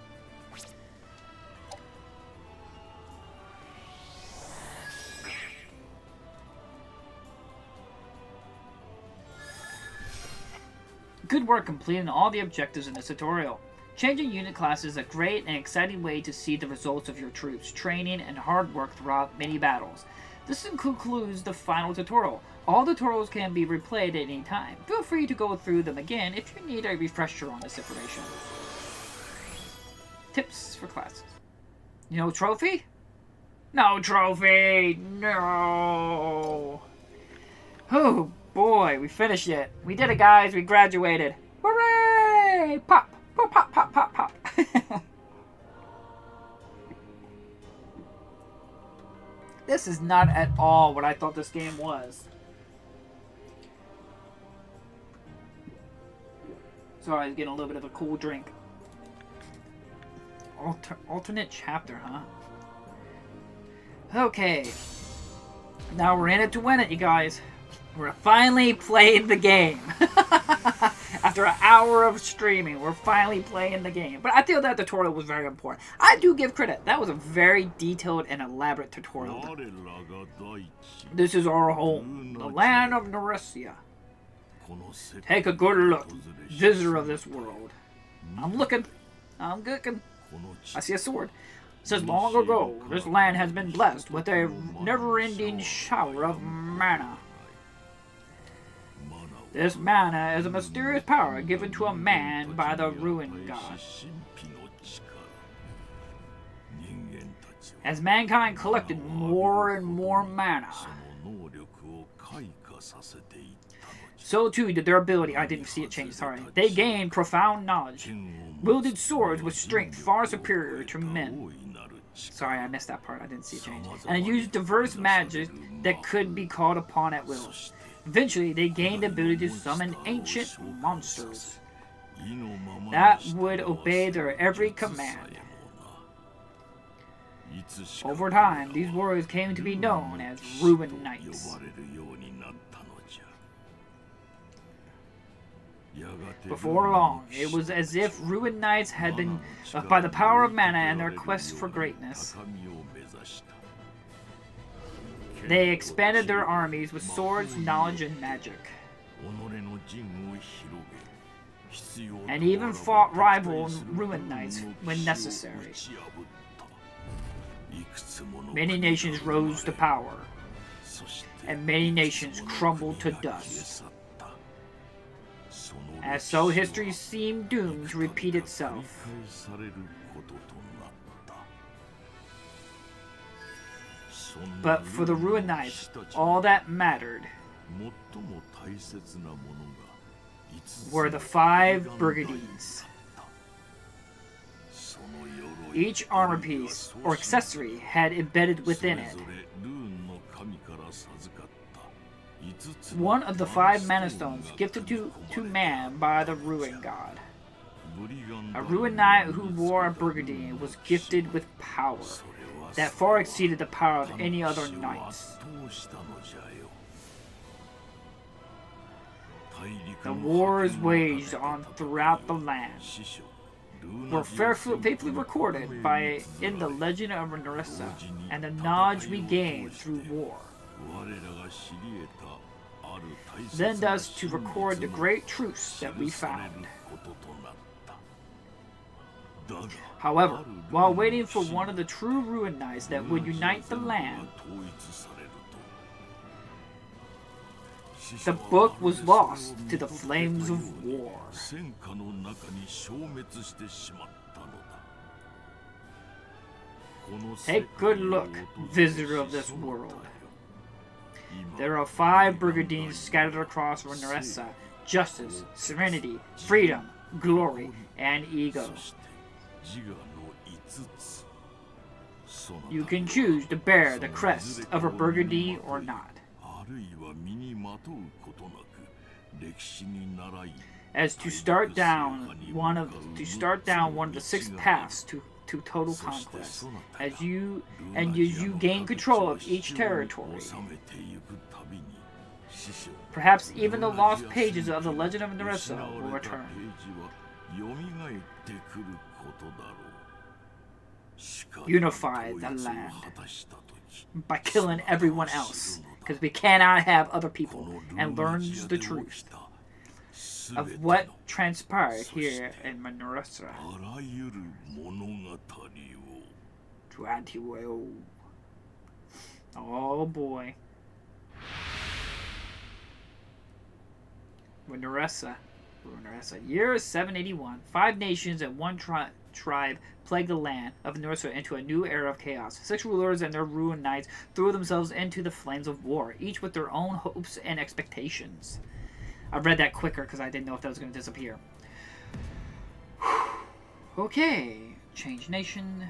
Good work completing all the objectives in this tutorial. Changing unit classes is a great and exciting way to see the results of your troops, training, and hard work throughout many battles. This concludes the final tutorial. All tutorials can be replayed at any time. Feel free to go through them again if you need a refresher on this information. Tips for classes. No trophy? No trophy! No! Oh boy, we finished it. We did it, guys. We graduated. Hooray! Pop! Pop, pop, pop, pop, pop. This is not at all what I thought this game was. Sorry, I was getting a little bit of a cool drink. Alternate chapter, huh? Okay. Now we're in it to win it, you guys. We're finally playing the game. After an hour of streaming, we're finally playing the game. But I feel that tutorial was very important. I do give credit. That was a very detailed and elaborate tutorial. This is our home, the land of Runersia. Take a good look, visitor of this world. I'm looking. I see a sword. It says long ago, this land has been blessed with a never-ending shower of mana. This mana is a mysterious power given to a man by the Ruin God. As mankind collected more and more mana, so too did their ability. I didn't see it change, sorry. They gained profound knowledge, wielded swords with strength far superior to men. Sorry, I missed that part. I didn't see it change. And used diverse magic that could be called upon at will. Eventually, they gained the ability to summon ancient monsters that would obey their every command. Over time, these warriors came to be known as Ruin Knights. Before long, it was as if Ruin Knights had been left by the power of mana and their quest for greatness. They expanded their armies with swords, knowledge, and magic. And even fought rival Ruin Knights when necessary. Many nations rose to power, and many nations crumbled to dust. As so, history seemed doomed to repeat itself. But for the Ruin Knights, all that mattered were the 5 Brigandines. Each armor piece or accessory had embedded within it one of the 5 mana stones gifted to man by the Ruin God. A Ruin Knight who wore a Brigandine was gifted with power that far exceeded the power of any other knights. The wars waged on throughout the land were faithfully recorded in the legend of Runersia, and the knowledge we gained through war lend us to record the great truths that we found. However, while waiting for one of the true Ruin Knights that would unite the land, the book was lost to the flames of war. Take good look, visitor of this world. There are 5 Brigandines scattered across Runersia: justice, serenity, freedom, glory, and ego. You can choose to bear the crest of a Brigandine or not. As to start down one of the 6 paths to total conquest. As you gain control of each territory. Perhaps even the lost pages of the Legend of Runersia will return. Unify the land by killing everyone else, because we cannot have other people, and learns the truth of what transpired here in Runersia. Oh boy. Runersia. Year 781. 5 nations and 1 tribe plagued the land of Runersia into a new era of chaos. 6 rulers and their ruined knights threw themselves into the flames of war, each with their own hopes and expectations. I read that quicker because I didn't know if that was going to disappear. Okay. Change nation.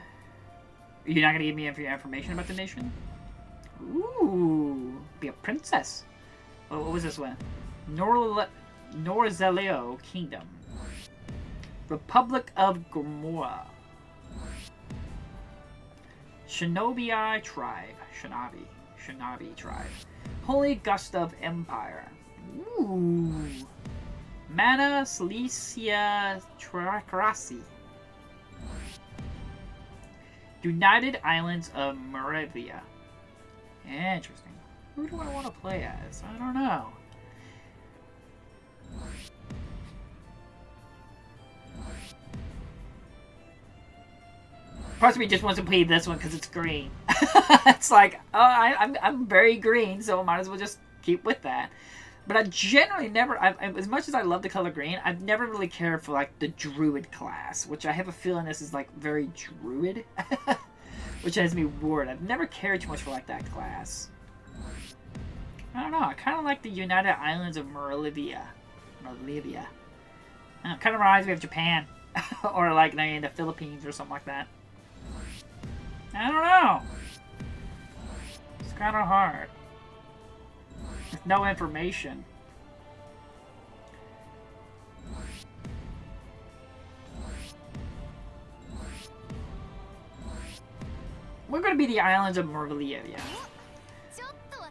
You're not going to give me any information about the nation? Ooh. Be a princess. What was this one? Norzelio Kingdom. Republic of Gomorrah. Shinobi Tribe. Shinobi Tribe. Holy Gustav Empire. Ooh. Mana Silesia Trakrasi. United Islands of Moravia. Interesting. Who do I want to play as? I don't know. Part of me just wants to play this one because it's green. It's like, oh, I'm very green, so I might as well just keep with that. But I generally never, as much as I love the color green, I've never really cared for like the druid class, which I have a feeling this is like very druid, which has me worried. I've never cared too much for like that class. I don't know. I kind of like the United Islands of Moravia. It kind of reminds me of Japan, or like the Philippines or something like that. I don't know. It's kind of hard. With no information. We're going to be the islands of Moravia.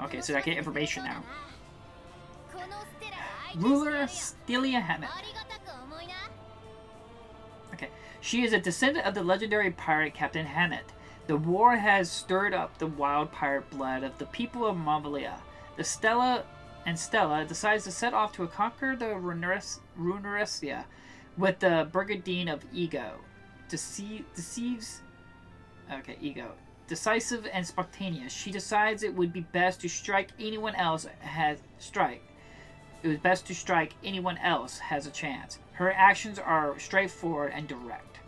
Okay, so I get information now. Ruler Stelia Hammett. Okay, she is a descendant of the legendary pirate Captain Hammett. The war has stirred up the wild pirate blood of the people of Moravia. Stella decides to set off to conquer the Runersia with the Brigandine of Ego. Ego. Decisive and spontaneous. She decides it would be best to strike anyone else has a chance. Her actions are straightforward and direct.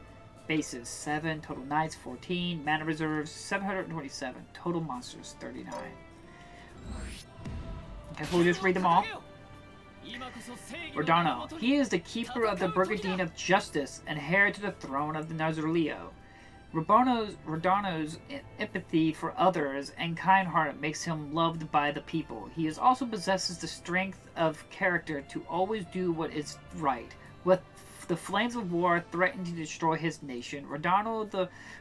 Bases 7, total knights 14, mana reserves 727, total monsters 39. Okay, we'll just read them all. Rodano. He is the keeper of the Brigandine of Justice and heir to the throne of the Nazarleo. Rodano's empathy for others and kind heart makes him loved by the people. He also possesses the strength of character to always do what is right. With the flames of war threatening to destroy his nation, Rodano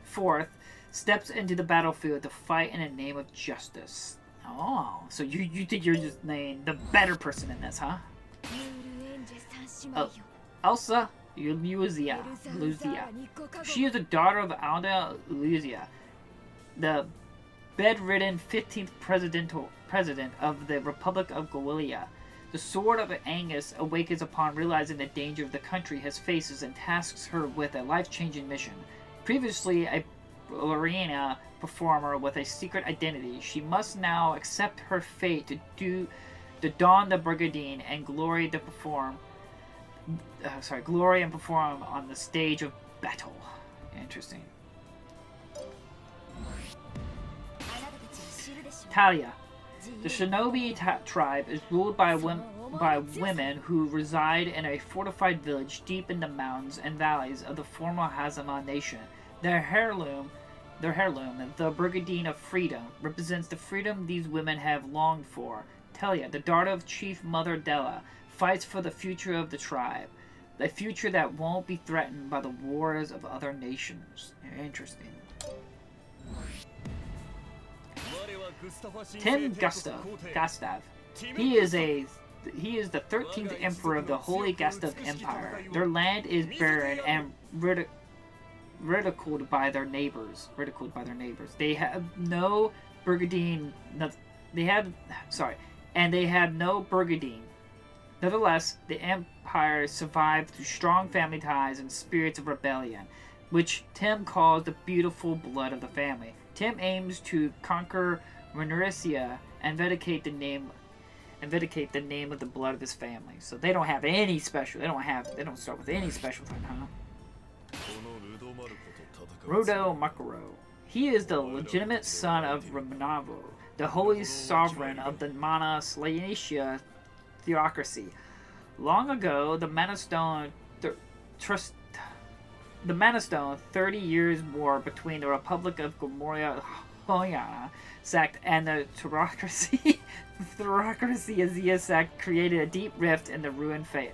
IV steps into the battlefield to fight in the name of justice. Oh, so you think you're just the better person in this, huh? Elsa Luzia. She is the daughter of Alda Luzia, the bedridden 15th president of the Republic of Galilia. The Sword of Angus awakens upon realizing the danger the country has faces and tasks her with a life-changing mission. Previously a ballerina performer with a secret identity, she must now accept her fate to don the Brigandine and glory and perform on the stage of battle. Interesting. Talia. The shinobi tribe is ruled by women who reside in a fortified village deep in the mountains and valleys of the former Hazama nation. Their heirloom, the Brigandine of Freedom, represents the freedom these women have longed for. Telia, the daughter of Chief Mother Della, fights for the future of the tribe. A future that won't be threatened by the wars of other nations. Interesting. Tim Gustav. He is the 13th emperor of the Holy Gustav Empire. Their land is barren and ridiculed by their neighbors. They have no Brigandine. They have no Brigandine. Nevertheless, the empire survived through strong family ties and spirits of rebellion, which Tim calls the beautiful blood of the family. Tim aims to conquer Runersia and vindicate the name of the blood of his family. So they don't have any special. They don't start with any special thing, huh? Rodo Makaro. He is the legitimate son of Ramanavo, the holy sovereign of the Mana Slayatia theocracy. Long ago, the Manastone 30 years war between the Republic of Gomoria Hoyana sect and the Theocracy Azia sect created a deep rift in the ruined faith.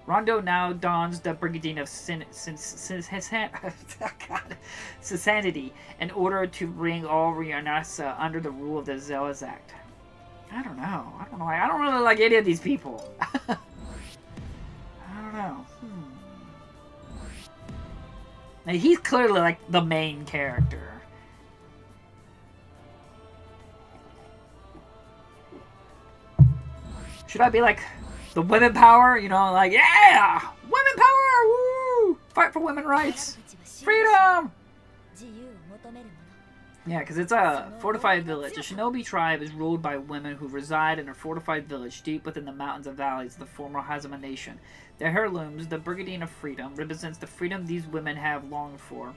Rondo now dons the Brigandine of Sanity in order to bring all Runersia under the rule of the Zealous Act. I don't know. I don't really like any of these people. I don't know. Now, he's clearly like the main character. Should I be like the women power? You know, like, yeah! Women power! Woo! Fight for women's rights! Freedom! Yeah, because it's a fortified village. A shinobi tribe is ruled by women who reside in a fortified village deep within the mountains and valleys of the former Hazama nation. Their heirlooms, the Brigandine of Freedom, represents the freedom these women have longed for.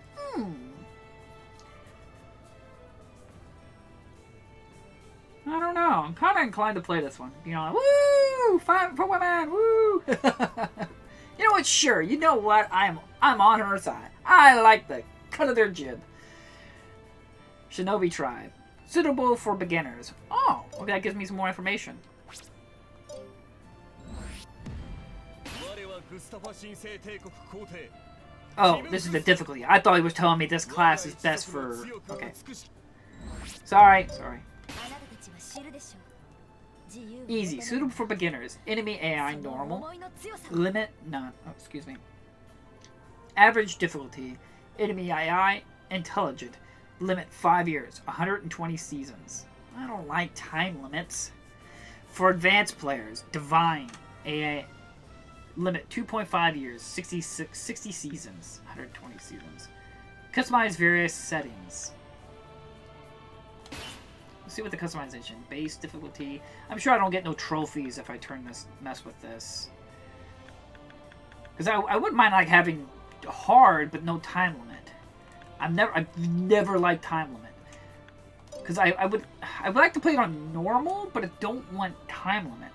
I don't know. I'm kind of inclined to play this one. You know, like, woo! Fight for women! Woo! You know what? Sure. You know what? I'm on her side. I like the cut of their jib. Shinobi tribe. Suitable for beginners. Oh, okay, that gives me some more information. Oh, this is the difficulty. I thought he was telling me this class is best for... Okay. Sorry. Easy. Suitable for beginners. Enemy AI normal. Limit none. Oh, excuse me. Average difficulty. Enemy AI intelligent. Limit 5 years. 120 seasons. I don't like time limits. For advanced players. Divine. AI limit 2.5 years. 60 seasons. 120 seasons. Customize various settings. Let's see what the customization. Base difficulty. I'm sure I don't get no trophies if I mess with this. Because I wouldn't mind like having hard but no time limit. I've never liked time limit. Because I would like to play it on normal, but I don't want time limit.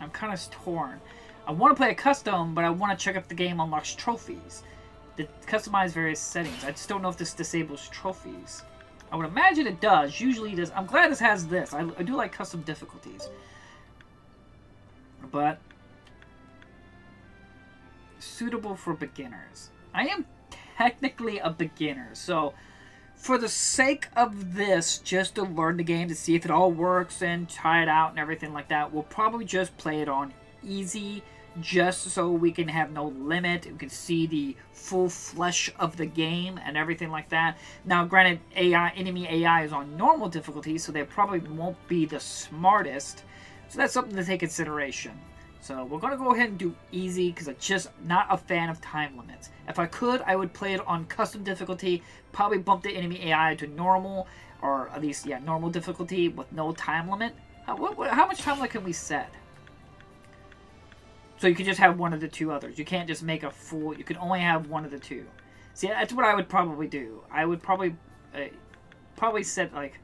I'm kind of torn. I want to play a custom, but I want to check if the game unlocks trophies. To customize various settings. I just don't know if this disables trophies. I would imagine it does. Usually it does. I'm glad this has this. I do like custom difficulties. But suitable for beginners. I am technically a beginner, so for the sake of this, just to learn the game, to see if it all works and try it out and everything like that, we'll probably just play it on easy, just so we can have no limit. We can see the full flesh of the game and everything like that. Now, granted, enemy AI is on normal difficulty, so they probably won't be the smartest, so that's something to take consideration. So we're going to go ahead and do easy because I'm just not a fan of time limits. If I could, I would play it on custom difficulty, probably bump the enemy AI to normal, or at least, yeah, normal difficulty with no time limit. How much time limit can we set? So you can just have one of the two others. You can't just make a full, you can only have one of the two. See, that's what I would probably do. I would probably set like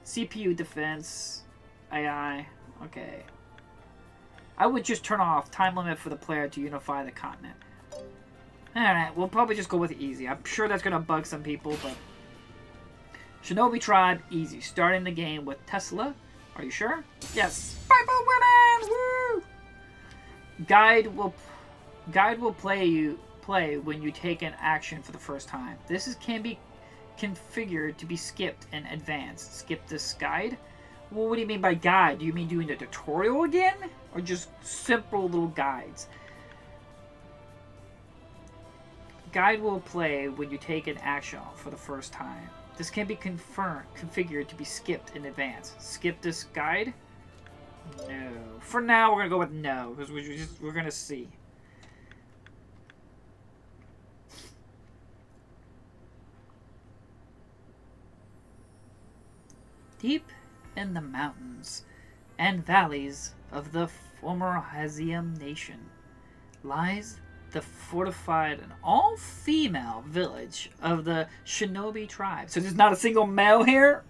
CPU defense. AI. Okay. I would just turn off time limit for the player to unify the continent. Alright, we'll probably just go with easy. I'm sure that's going to bug some people, but... Shinobi Tribe, easy. Starting the game with Tesla. Are you sure? Yes. Bible women! Woo! Guide will play when you take an action for the first time. This can be configured to be skipped in advance. Skip this guide? Well, what do you mean by guide? Do you mean doing the tutorial again? Or just simple little guides? Guide will play when you take an action for the first time. This can be configured to be skipped in advance. Skip this guide? No. For now, we're gonna go with no, because we're gonna see. Deep in the mountains and valleys of the former Hazium nation lies the fortified and all-female village of the Shinobi tribe. So there's not a single male here?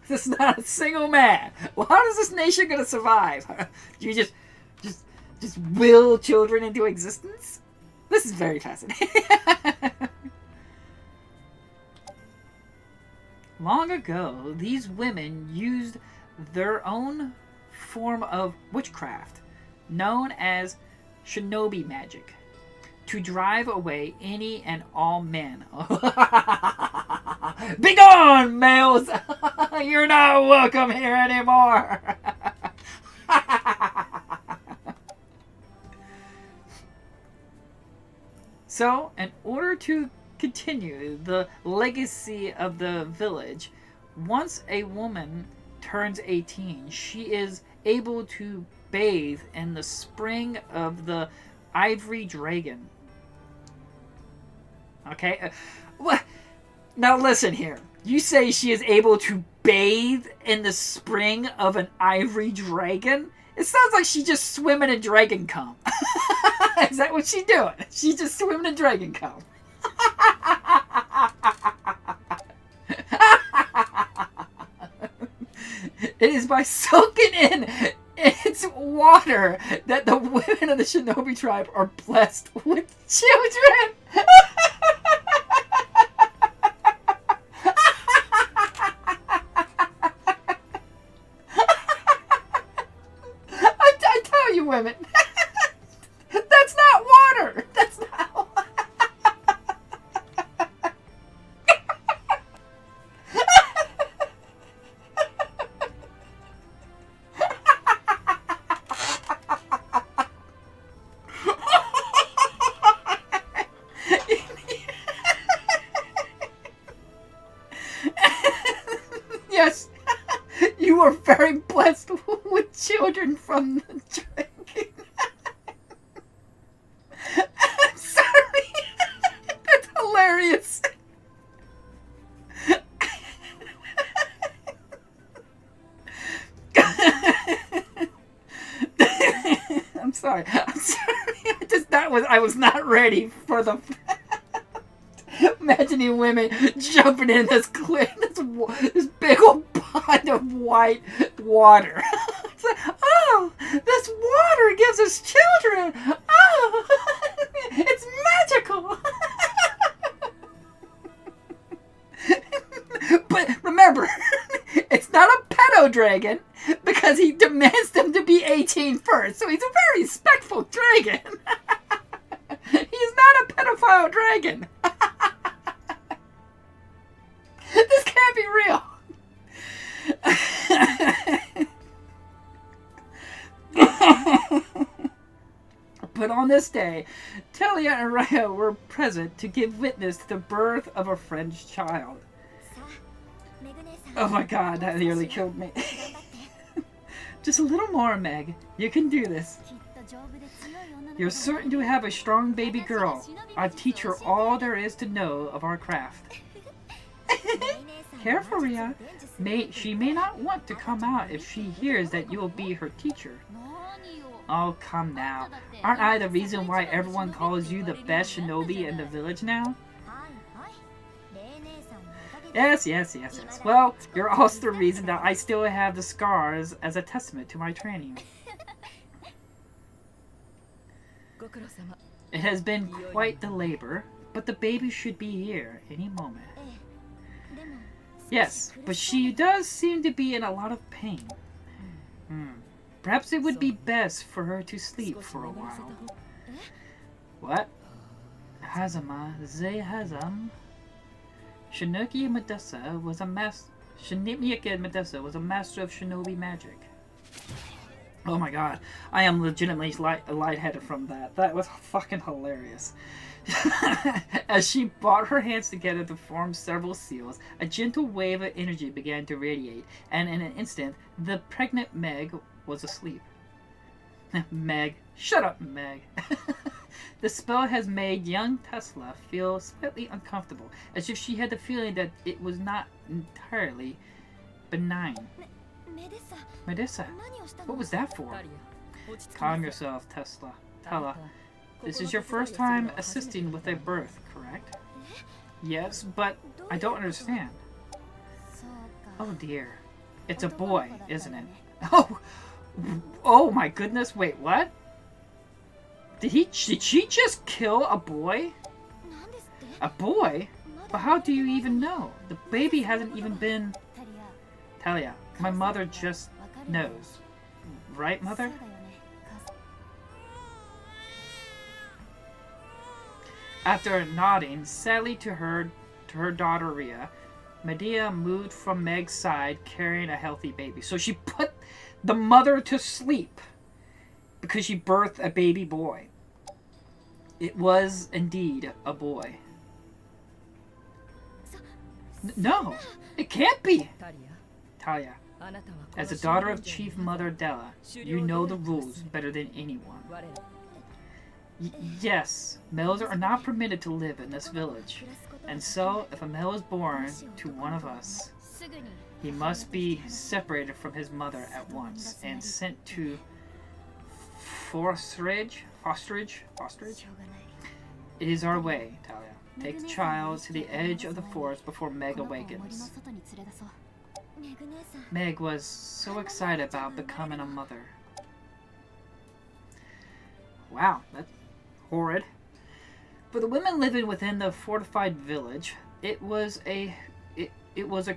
There's not a single man. Well, how is this nation gonna survive? Do you just will children into existence? This is very fascinating. Long ago, these women used their own form of witchcraft, known as shinobi magic, to drive away any and all men. Begone, males! You're not welcome here anymore! So, in order to continue the legacy of the village, once a woman turns 18, she is able to bathe in the spring of the Ivory Dragon. Okay? What? Now listen here. You say she is able to bathe in the spring of an Ivory Dragon? It sounds like she's just swimming in dragon cum. Is that what she's doing? She's just swimming in dragon cum. It is by soaking in its water that the women of the Shinobi tribe are blessed with children. I tell you, women, that's not water. That's not. Yes, you are very blessed with children from the dragon. I'm sorry. That's hilarious. I'm sorry. I was not ready for the. Imagining women jumping in this big old pond of white water. It's like, oh, this water gives us children. Oh, it's magical. But remember, it's not a pedo dragon because he demands them to be 18 first. So he's a very respectful dragon. He's not a pedophile dragon. This can't be real. But on this day, Telia and Raya were present to give witness to the birth of a friend's child. Oh my god, that nearly killed me. Just a little more, Meg. You can do this. You're certain to have a strong baby girl. I'll teach her all there is to know of our craft. Careful, Ria. She may not want to come out if she hears that you'll be her teacher. Oh, come now. Aren't I the reason why everyone calls you the best shinobi in the village now? Yes. Well, you're also the reason that I still have the scars as a testament to my training. It has been quite the labor, but the baby should be here any moment. Yes, but she does seem to be in a lot of pain. Perhaps it would be best for her to sleep for a while. What? Hazama, Ze Hazam? Shinaki Medessa was a master. Shinaki Medessa was a master of shinobi magic. Oh my god, I am legitimately lightheaded from that. That was fucking hilarious. As she brought her hands together to form several seals, a gentle wave of energy began to radiate, and in an instant, the pregnant Meg was asleep. Meg. Shut up, Meg. The spell has made young Tesla feel slightly uncomfortable, as if she had the feeling that it was not entirely benign. Medessa, what was that for? Calm yourself, Tesla. Tella, this is your first time assisting with a birth, correct? Yes, but I don't understand. Oh dear. It's a boy, isn't it? Oh my goodness, wait, what? Did she just kill a boy? A boy? But how do you even know? The baby hasn't even been... Talia, my mother just knows. Right, mother? After nodding sadly to her daughter Rhea, Medea moved from Meg's side carrying a healthy baby. So she put the mother to sleep because she birthed a baby boy. It was indeed a boy. No, it can't be. Talia, as the daughter of Chief Mother Della, you know the rules better than anyone. Yes, males are not permitted to live in this village, and so if a male is born to one of us, he must be separated from his mother at once and sent to fosterage. It is our way, Talia. Take the child to the edge of the forest before Meg awakens. Meg was so excited about becoming a mother. Wow, that's horrid. For the women living within the fortified village, it was a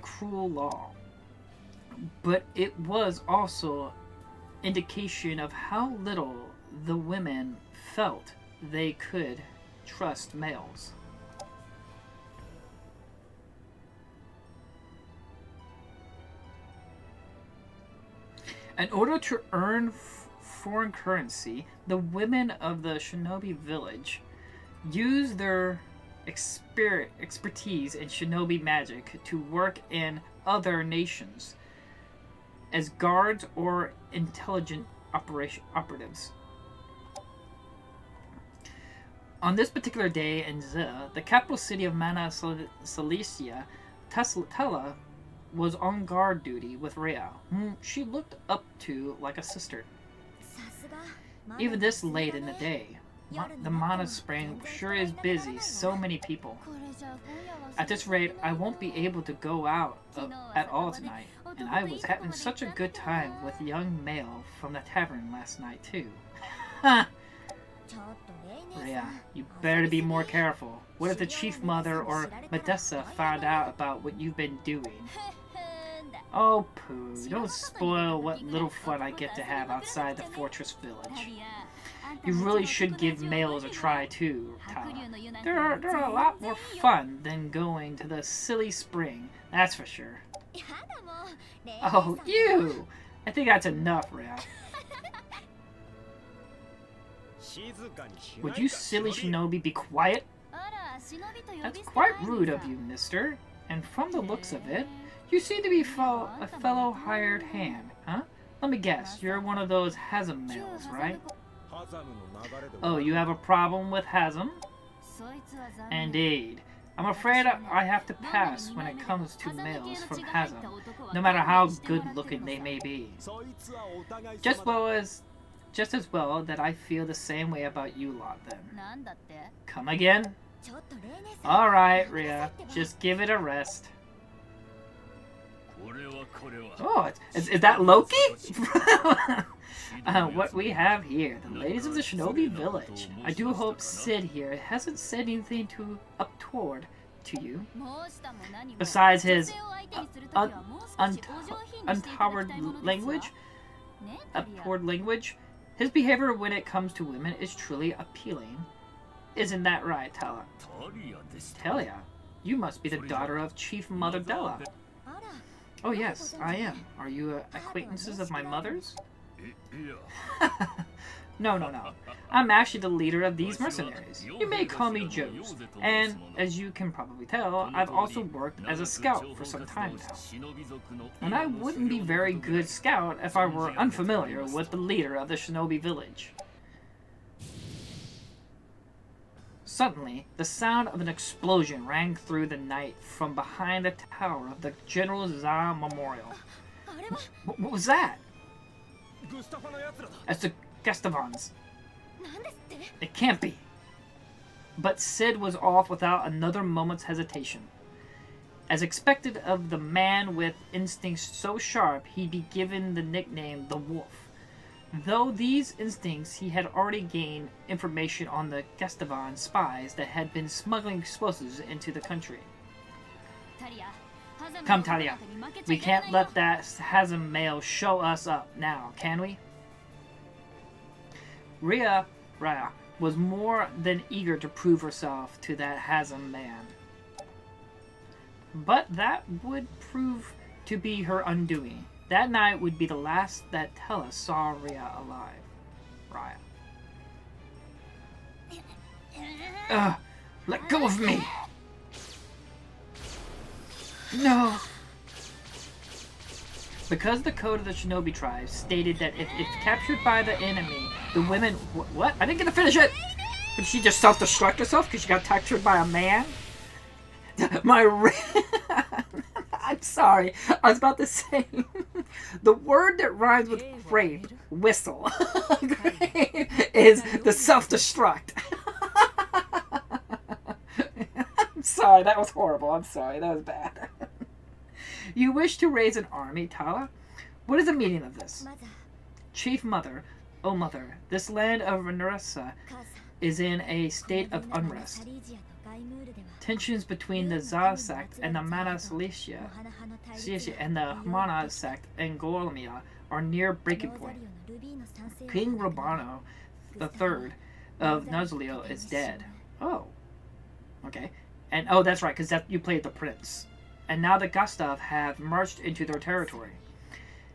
cruel law. But it was also indication of how little the women felt they could trust males. In order to earn foreign currency, the women of the shinobi village used their expertise in shinobi magic to work in other nations as guards or intelligent operatives. On this particular day in Zia, the capital city of Mana Cilicia, Tella was on guard duty with Rhea, whom she looked up to like a sister. Even this late in the day, the Mana Spring sure is busy, so many people. At this rate, I won't be able to go out at all tonight, and I was having such a good time with a young male from the tavern last night too. Ha! Rhea, you better be more careful. What if the chief mother or Medessa found out about what you've been doing? Oh, pooh, don't spoil what little fun I get to have outside the fortress village. You really should give males a try too, Tala. They're a lot more fun than going to the silly spring, that's for sure. Oh, ew! I think that's enough, Rhea. Would you silly shinobi be quiet? That's quite rude of you, mister. And from the looks of it, you seem to be a fellow hired hand, huh? Let me guess, you're one of those Hazam males, right? Oh, you have a problem with Hazam? Indeed. I'm afraid I have to pass when it comes to males from Hazam, no matter how good-looking they may be. Just as well that I feel the same way about you lot, then. Come again? Alright, Rhea, just give it a rest. Oh, is that Loki? What we have here, the ladies of the Shinobi Village. I do hope Sid here hasn't said anything too untoward to you. Besides his untoward language, his behavior when it comes to women is truly appealing. Isn't that right, Talia? Talia, you must be the daughter of Chief Mother Della. Oh yes, I am. Are you acquaintances of my mother's? No. I'm actually the leader of these mercenaries. You may call me Joes. And, as you can probably tell, I've also worked as a scout for some time now. And I wouldn't be very good scout if I were unfamiliar with the leader of the Shinobi village. Suddenly, the sound of an explosion rang through the night from behind the tower of the General Za Memorial. What was that? It's the Gustavons. It can't be. But Sid was off without another moment's hesitation. As expected of the man with instincts so sharp, he'd be given the nickname the Wolf. Though these instincts, he had already gained information on the Gustavon spies that had been smuggling explosives into the country. Come, Talia. We can't let that Hazem male show us up now, can we? Raya was more than eager to prove herself to that Hazem man. But that would prove to be her undoing. That night would be the last that Tella saw Raya alive. Raya. Let go of me! No! Because the code of the Shinobi tribe stated that if captured by the enemy, the women... What? I didn't get to finish it! Did she just self-destruct herself because she got captured by a man? I'm sorry. I was about to say... the word that rhymes with grape, whistle, is the self-destruct. I'm sorry, that was horrible. I'm sorry, that was bad. You wish to raise an army, Tala? What is the meaning of this? Chief Mother, oh Mother, this land of Runersia is in a state of unrest. Tensions between the Za sect and the Mana Cilicia and the Mana sect and Gormia are near breaking point. King Robano III of Nuzleo is dead. Oh. Okay. And oh, that's right, because you played the prince. And now the Gustav have marched into their territory.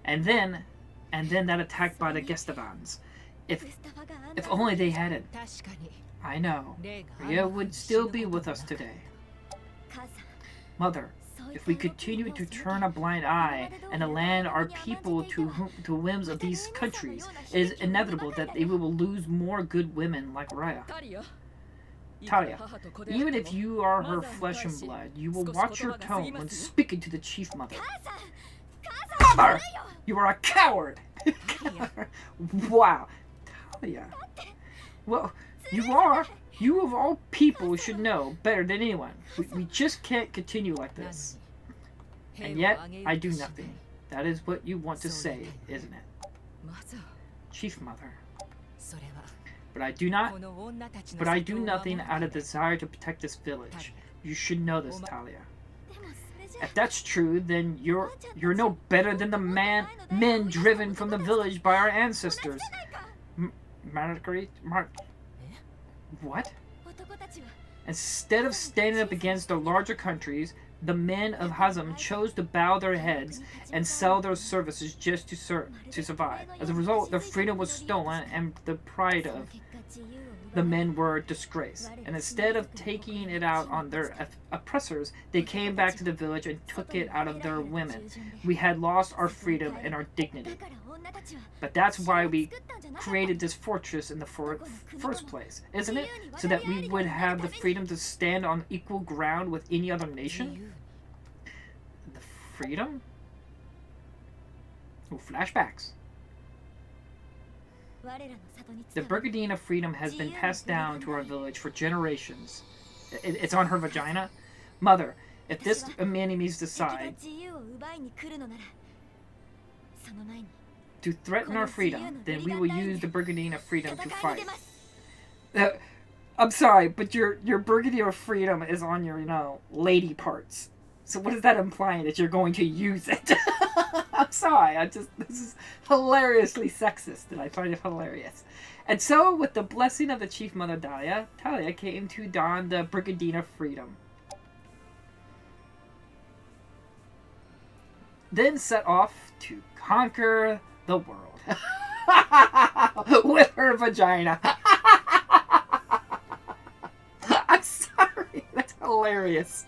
And then that attack by the Gustavans. If only they hadn't. I know. Rhea would still be with us today. Mother, if we continue to turn a blind eye and land our people to whims of these countries, it is inevitable that they will lose more good women like Raya. Talia, even if you are her flesh and blood, you will watch your tone when speaking to the Chief Mother. Mother! You are a coward! Wow. Talia. Well, you are. You of all people should know better than anyone. We just can't continue like this. And yet, I do nothing. That is what you want to say, isn't it? Chief Mother. But I do nothing out of desire to protect this village. You should know this, Talia. If that's true, then you're no better than the men driven from the village by our ancestors. What? Instead of standing up against the larger countries, the men of Hazem chose to bow their heads and sell their services just to survive. As a result, their freedom was stolen and the pride of the men were disgraced. And instead of taking it out on their oppressors, they came back to the village and took it out of their women. We had lost our freedom and our dignity. But that's why we created this fortress in the first place, isn't it? So that we would have the freedom to stand on equal ground with any other nation? The freedom? Oh, flashbacks. The Brigandine of freedom has been passed down to our village for generations. It's on her vagina? Mother, If this enemies decide to threaten our freedom, then we will use the Brigandine of Freedom to fight. I'm sorry, but your Brigandine of Freedom is on your, lady parts. So what is that implying? That you're going to use it? I'm sorry, this is hilariously sexist, and I find it hilarious. And so, with the blessing of the Chief Mother Talia came to don the Brigandine of Freedom. Then set off to conquer the world. With her vagina. I'm sorry, that's hilarious.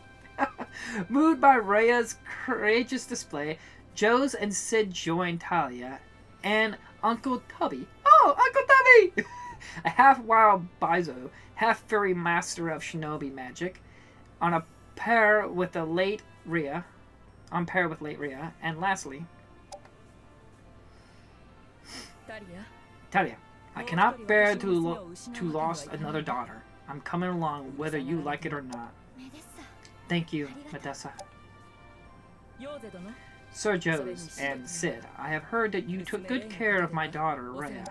Moved by Rhea's courageous display, Joes and Sid joined Talia and Uncle Tubby. Oh, Uncle Tubby! A half-wild Bizo, half-furry master of shinobi magic, on pair with late Rhea. And lastly, Talia, I cannot bear to lose another daughter. I'm coming along whether you like it or not. Thank you, Medessa. Sir Joes and Sid, I have heard that you took good care of my daughter, Rhea.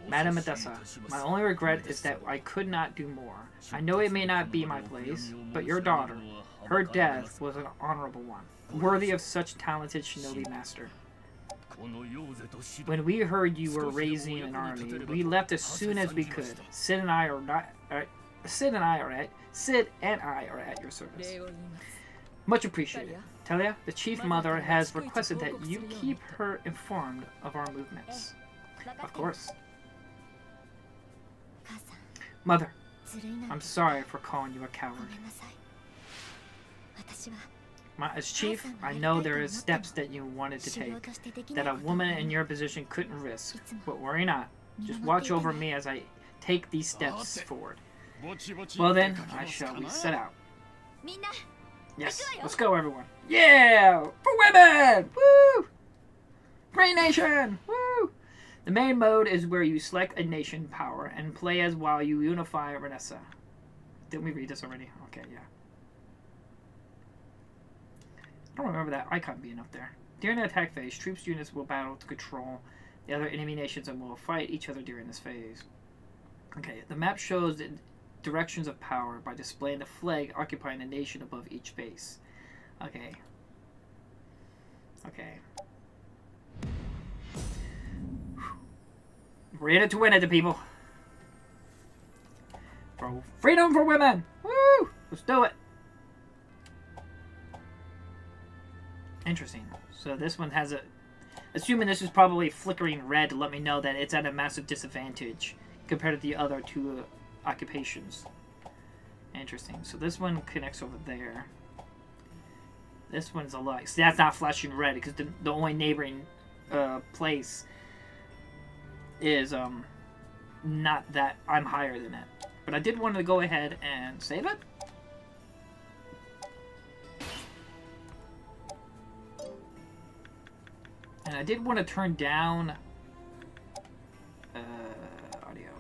Madam Medessa, my only regret is that I could not do more. I know it may not be my place, but your daughter, her death was an honorable one, worthy of such talented shinobi master. When we heard you were raising an army, we left as soon as we could. Sid and I are at your service. Much appreciated. Talia, the Chief Mother has requested that you keep her informed of our movements. Of course. Mother, I'm sorry for calling you a coward. As Chief, I know there are steps that you wanted to take, that a woman in your position couldn't risk, but worry not. Just watch over me as I take these steps forward. Well then, we set out. Yes, let's go everyone. Yeah! For women! Woo! Great nation! Woo! The main mode is where you select a nation power and play as while you unify Runersia. Didn't we read this already? Okay, yeah. I don't remember that icon being up there. During the attack phase, troops units will battle to control the other enemy nations and will fight each other during this phase. Okay, the map shows the directions of power by displaying the flag occupying a nation above each base. Okay. Okay. We're in it to win it, the people. For freedom for women! Woo! Let's do it! Interesting. So this one has a... Assuming this is probably flickering red to let me know that it's at a massive disadvantage compared to the other two occupations. Interesting. So this one connects over there. This one's a lot. See, that's not flashing red because the only neighboring place is not that I'm higher than it. But I did want to go ahead and save it. And I did want to turn down audio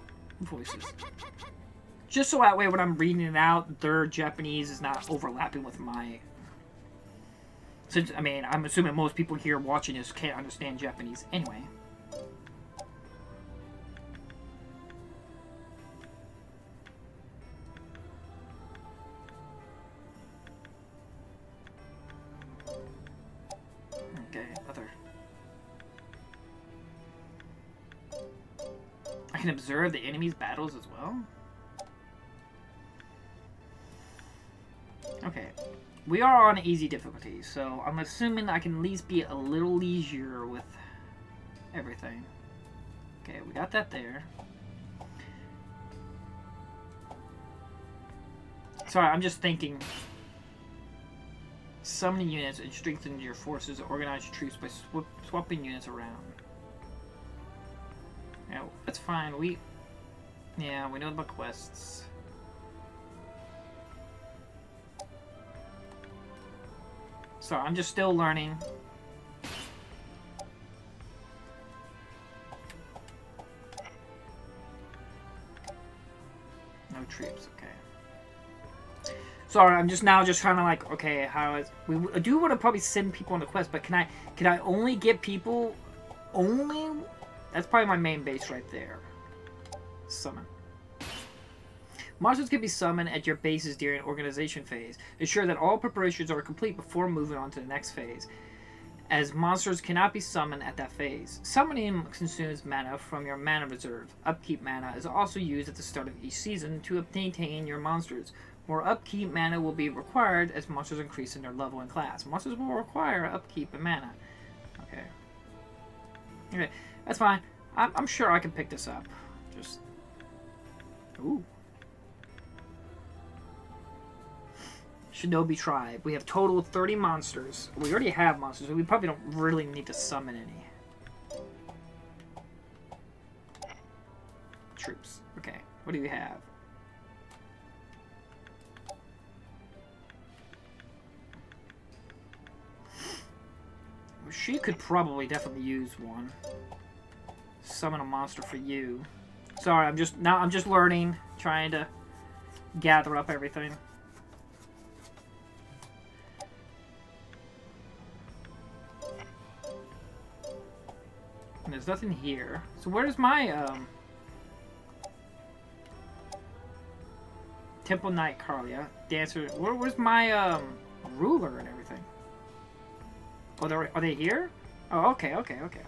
voices. Just so that way when I'm reading it out, their Japanese is not overlapping with my... Since, I mean, I'm assuming most people here watching this can't understand Japanese anyway. Okay, other... I can observe the enemy's battles as well? Okay. We are on easy difficulty, so I'm assuming I can at least be a little easier with everything. Okay, we got that there. Sorry, I'm just thinking. Summon units and strengthen your forces to organize your troops by swapping units around. Yeah, that's fine. We know about quests. So I'm just still learning. No troops, okay. Sorry, I'm just now just trying to like, okay, how is... I do want to probably send people on the quest, but can I only get people... Only... That's probably my main base right there. Summon. Monsters can be summoned at your bases during organization phase. Ensure that all preparations are complete before moving on to the next phase, as monsters cannot be summoned at that phase. Summoning consumes mana from your mana reserve. Upkeep mana is also used at the start of each season to maintain your monsters. More upkeep mana will be required as monsters increase in their level and class. Monsters will require upkeep and mana. Okay. Okay, that's fine. I'm sure I can pick this up. Just... Ooh. Shinobi Tribe. We have total of 30 monsters. We already have monsters, so we probably don't really need to summon any. Troops. Okay, what do we have? She could probably definitely use one. Summon a monster for you. Sorry, I'm just learning, trying to gather up everything. And there's nothing here. So where's my Temple Knight Carlia, Dancer? Where's my ruler and everything? Oh, are they here? Oh, okay.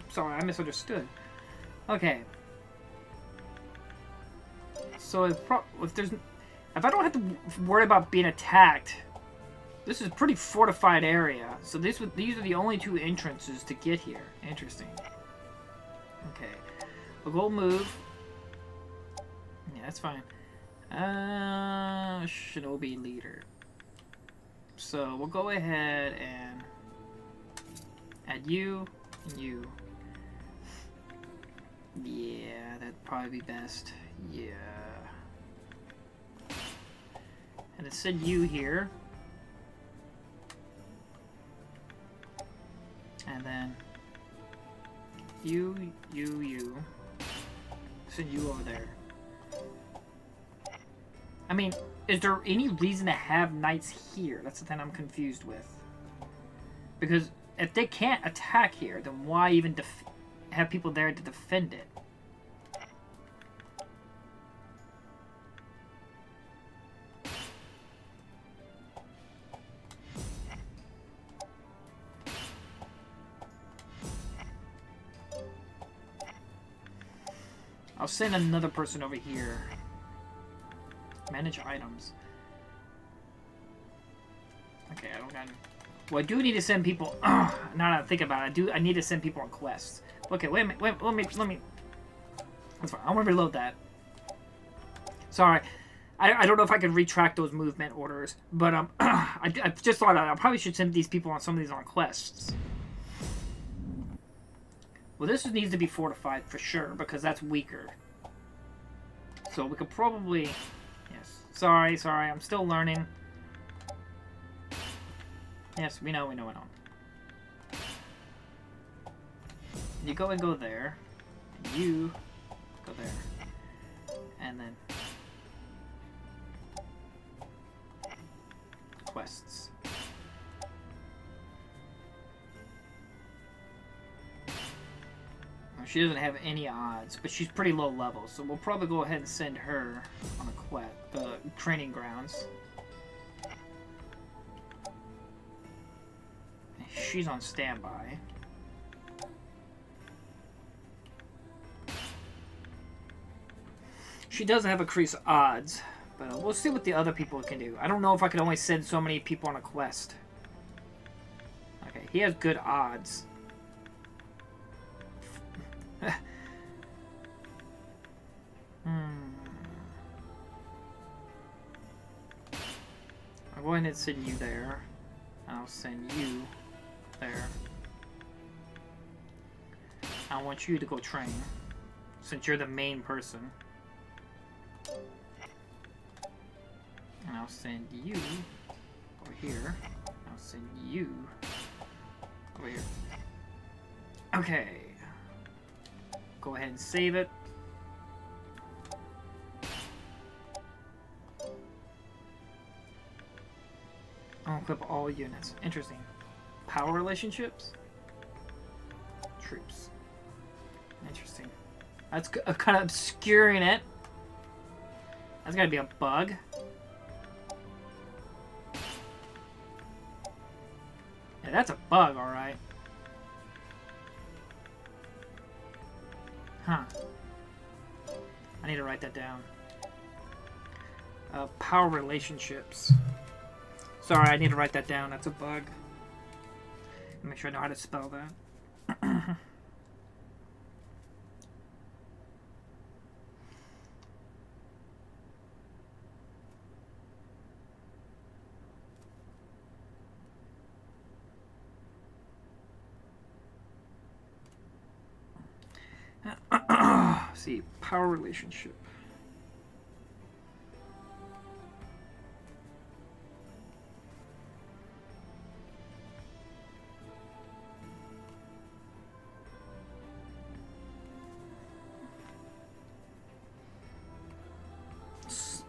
Sorry, I misunderstood. Okay. So if I don't have to worry about being attacked, this is a pretty fortified area. So these are the only two entrances to get here. Interesting. Okay, we'll go move. Yeah, that's fine. Shinobi leader. So we'll go ahead and add you and you. Yeah, that'd probably be best. Yeah. And then send you here. And then you. Send you over there. I mean, is there any reason to have knights here? That's the thing I'm confused with. Because if they can't attack here, then why even have people there to defend it? I'll send another person over here. Manage items. Okay, I don't got... Well, I do need to send people... now that I think about it, I need to send people on quests. Okay, wait a minute. Let me... That's fine. I want to reload that. Sorry. I don't know if I can retract those movement orders, but I just thought I probably should send these people on some of these on quests. Well, this needs to be fortified for sure, because that's weaker. So we could probably... Yes. Sorry, I'm still learning. Yes, we know. You go there. And you go there. And then... Quests. She doesn't have any odds, but she's pretty low level, so we'll probably go ahead and send her on a quest, the training grounds. She's on standby. She doesn't have increased odds, but we'll see what the other people can do. I don't know if I can only send so many people on a quest. Okay, he has good odds. I'll go ahead and send you there. I'll send you there. I want you to go train, since you're the main person. And I'll send you over here. I'll send you over here. Okay. Go ahead and save it. Unequip all units. Interesting. Power relationships? Troops. Interesting. That's kind of obscuring it. That's gotta be a bug. Yeah, that's a bug, alright. Huh. I need to write that down. Power relationships. Sorry, I need to write that down. That's a bug. Make sure I know how to spell that. See, power relationship.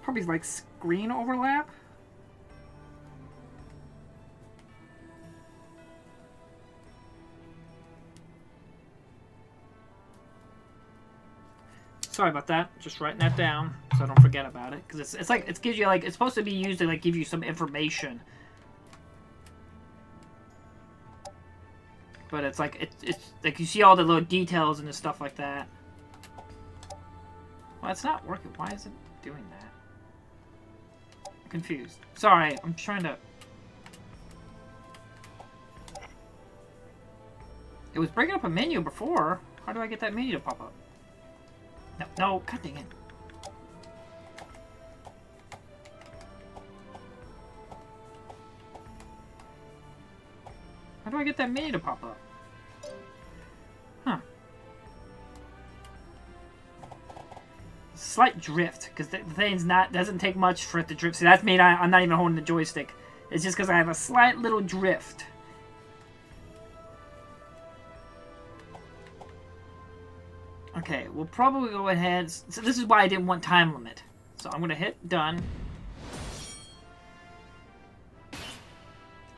Probably like screen overlap. Sorry about that. Just writing that down so I don't forget about it. Because it's like it gives you like it's supposed to be used to like give you some information. But it's like it's like you see all the little details and stuff like that. Well, it's not working. Why is it doing that? I'm confused. Sorry, I'm trying to. It was bringing up a menu before. How do I get that menu to pop up? No, no, god dang it. How do I get that menu to pop up? Huh. Slight drift, because the thing's doesn't take much for it to drift. See, that's me. I'm not even holding the joystick. It's just because I have a slight little drift. Okay, we'll probably go ahead. So this is why I didn't want time limit. So I'm going to hit done.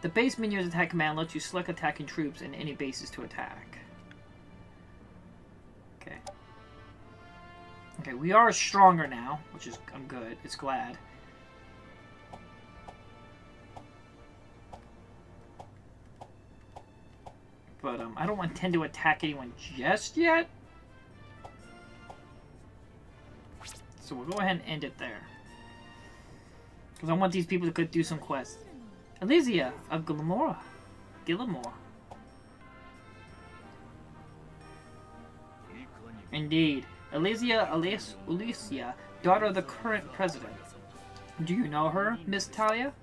The base menu's attack command lets you select attacking troops in any bases to attack. Okay. Okay, we are stronger now, which is I'm good. It's glad. But I don't intend to attack anyone just yet. So we'll go ahead and end it there. Because I want these people to go do some quests. Elysia of Gilmore. Indeed. Elysia, daughter of the current president. Do you know her, Miss Talia?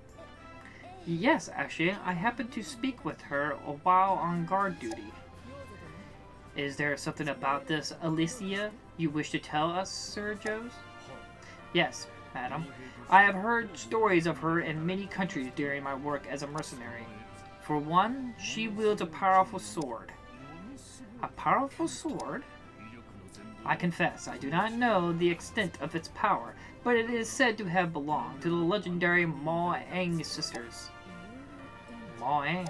Yes, actually. I happened to speak with her while on guard duty. Is there something about this Elysia you wish to tell us, Sir Joes? Yes, madam. I have heard stories of her in many countries during my work as a mercenary. For one, she wields a powerful sword. A powerful sword? I confess, I do not know the extent of its power, but it is said to have belonged to the legendary Ma-Eng sisters. Ma-Eng?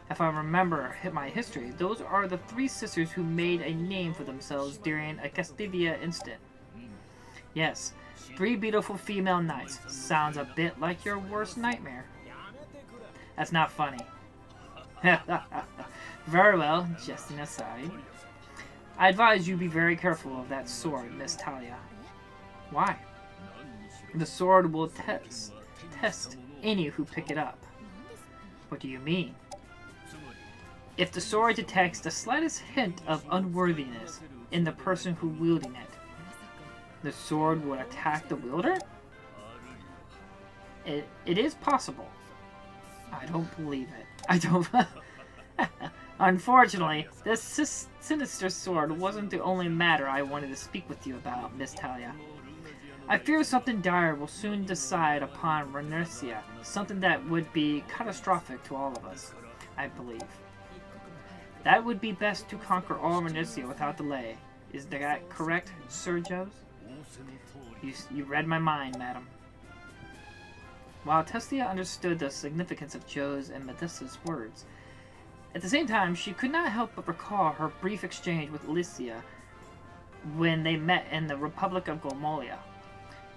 If I remember my history, those are the three sisters who made a name for themselves during a Castivia incident. Yes, 3 beautiful female knights. Sounds a bit like your worst nightmare. That's not funny. Very well, just an aside. I advise you be very careful of that sword, Miss Talia. Why? The sword will test any who pick it up. What do you mean? If the sword detects the slightest hint of unworthiness in the person who wielding it, the sword would attack the wielder? It is possible. I don't believe it. I don't... Unfortunately, this sinister sword wasn't the only matter I wanted to speak with you about, Miss Talia. I fear something dire will soon decide upon Runersia, something that would be catastrophic to all of us, I believe. That would be best to conquer all Runersia without delay. Is that correct, Sir Joes? You read my mind, madam. while Tessia understood the significance of Joe's and Melissa's words. At the same time, she could not help but recall her brief exchange with Alicia when they met in the Republic of Golmolia.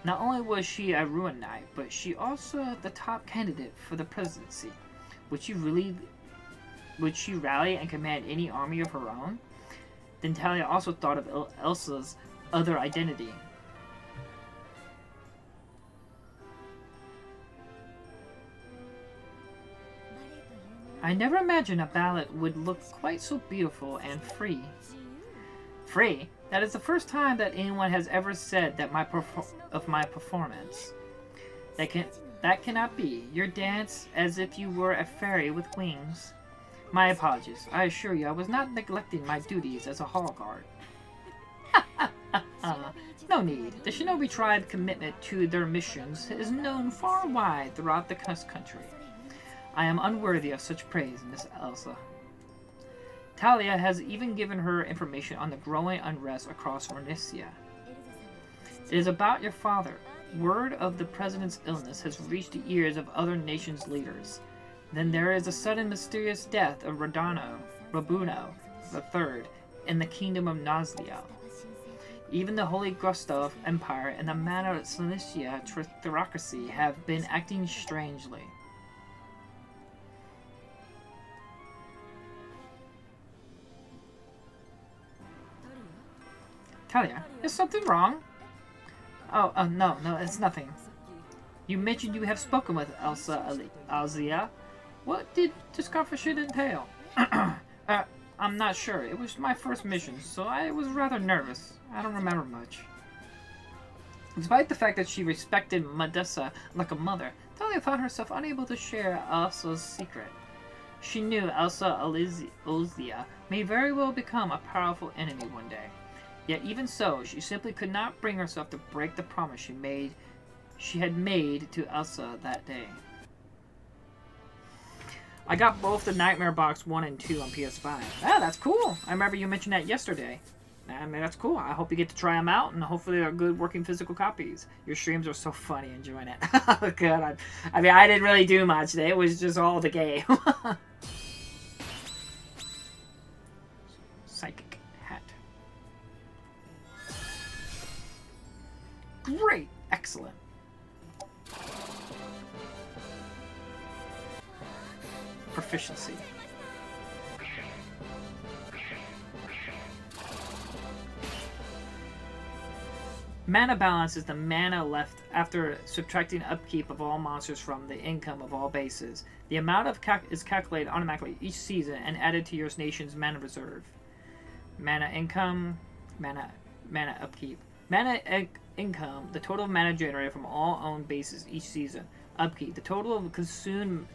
Not only was she a Ruin Knight, but she also the top candidate for the presidency. Would she rally and command any army of her own? Then Talia also thought of Elsa's other identity. I never imagined a ballad would look quite so beautiful and free. Free? That is the first time that anyone has ever said that of my performance. That cannot be. Your dance as if you were a fairy with wings. My apologies. I assure you I was not neglecting my duties as a hall guard. No need. The Shinobi tribe commitment to their missions is known far and wide throughout the country. I am unworthy of such praise, Miss Elsa. Talia has even given her information on the growing unrest across Runersia. It is about your father. Word of the president's illness has reached the ears of other nations' leaders. Then there is a sudden mysterious death of Rabuno III in the kingdom of Nazlia. Even the Holy Gustav Empire and the Mana Silesia theocracy have been acting strangely. Talia, is something wrong? Oh, no, it's nothing. You mentioned you have spoken with Alzia. What did this conversation entail? I'm not sure. It was my first mission, so I was rather nervous. I don't remember much. Despite the fact that she respected Medusa like a mother, Talia found herself unable to share Elsa's secret. She knew Elsa Alzia may very well become a powerful enemy one day. Yet even so, she simply could not bring herself to break the promise she had made to Elsa that day. I got both the Nightmare Box 1 and 2 on PS5. Ah, that's cool. I remember you mentioned that yesterday. I mean, that's cool. I hope you get to try them out, and hopefully they're good working physical copies. Your streams are so funny, enjoying it. Oh, God. I mean, I didn't really do much today. It was just all the game. Psychic hat. Great. Excellent. Proficiency. Mana balance is the mana left after subtracting upkeep of all monsters from the income of all bases. The amount is calculated automatically each season and added to your nation's mana reserve. Mana income, mana upkeep. Mana income, the total of mana generated from all owned bases each season. Upkeep, the total of consumed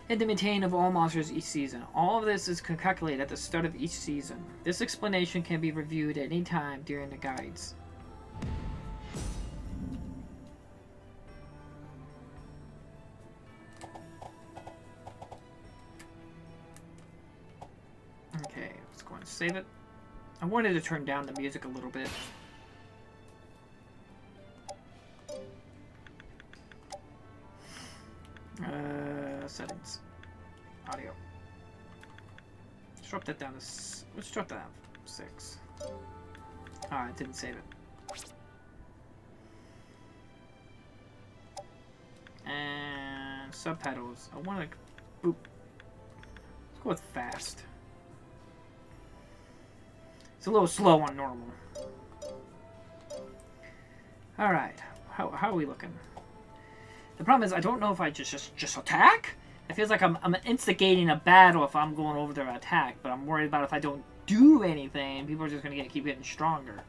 and the maintain of all monsters each season. All of this is calculated at the start of each season. This explanation can be reviewed at any time during the guides. Okay, let's go and save it. I wanted to turn down the music a little bit. Settings. Audio. Let's drop that down to... Let's drop that down to 6. Alright, didn't save it. And subtitles. I want to... Boop. Let's go with fast. It's a little slow on normal. Alright. How are we looking? The problem is I don't know if I just attack. It feels like I'm instigating a battle if I'm going over their attack, but I'm worried about if I don't do anything, people are just going to keep getting stronger.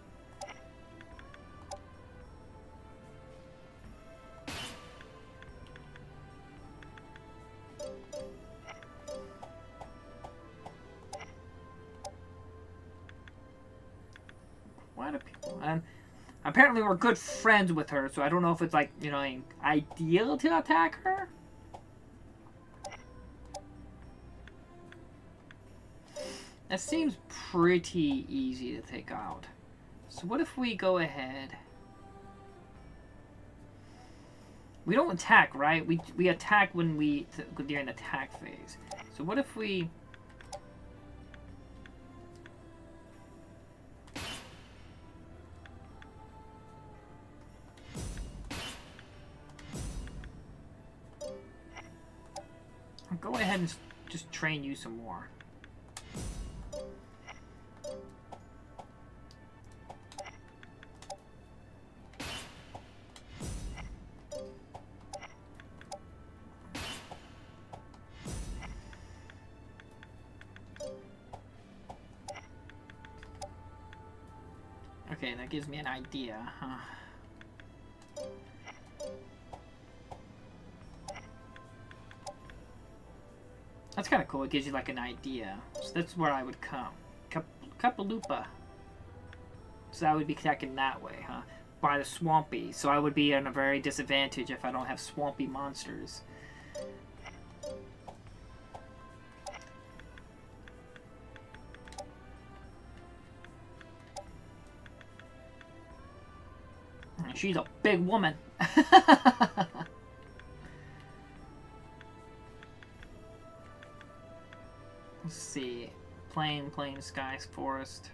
Why do people... And apparently we're good friends with her, so I don't know if it's like, you know, ideal to attack her. That seems pretty easy to take out. So what if we go ahead We don't attack, right? We attack when during the attack phase. So what if we... I'll go ahead and just train you some more. Okay, that gives me an idea, huh? That's kind of cool. It gives you like an idea. So that's where I would come. Kapalupa. So I would be attacking that way, huh? By the swampy. So I would be in a very disadvantage if I don't have swampy monsters. She's a big woman. Let's see. Plain, skies, forest.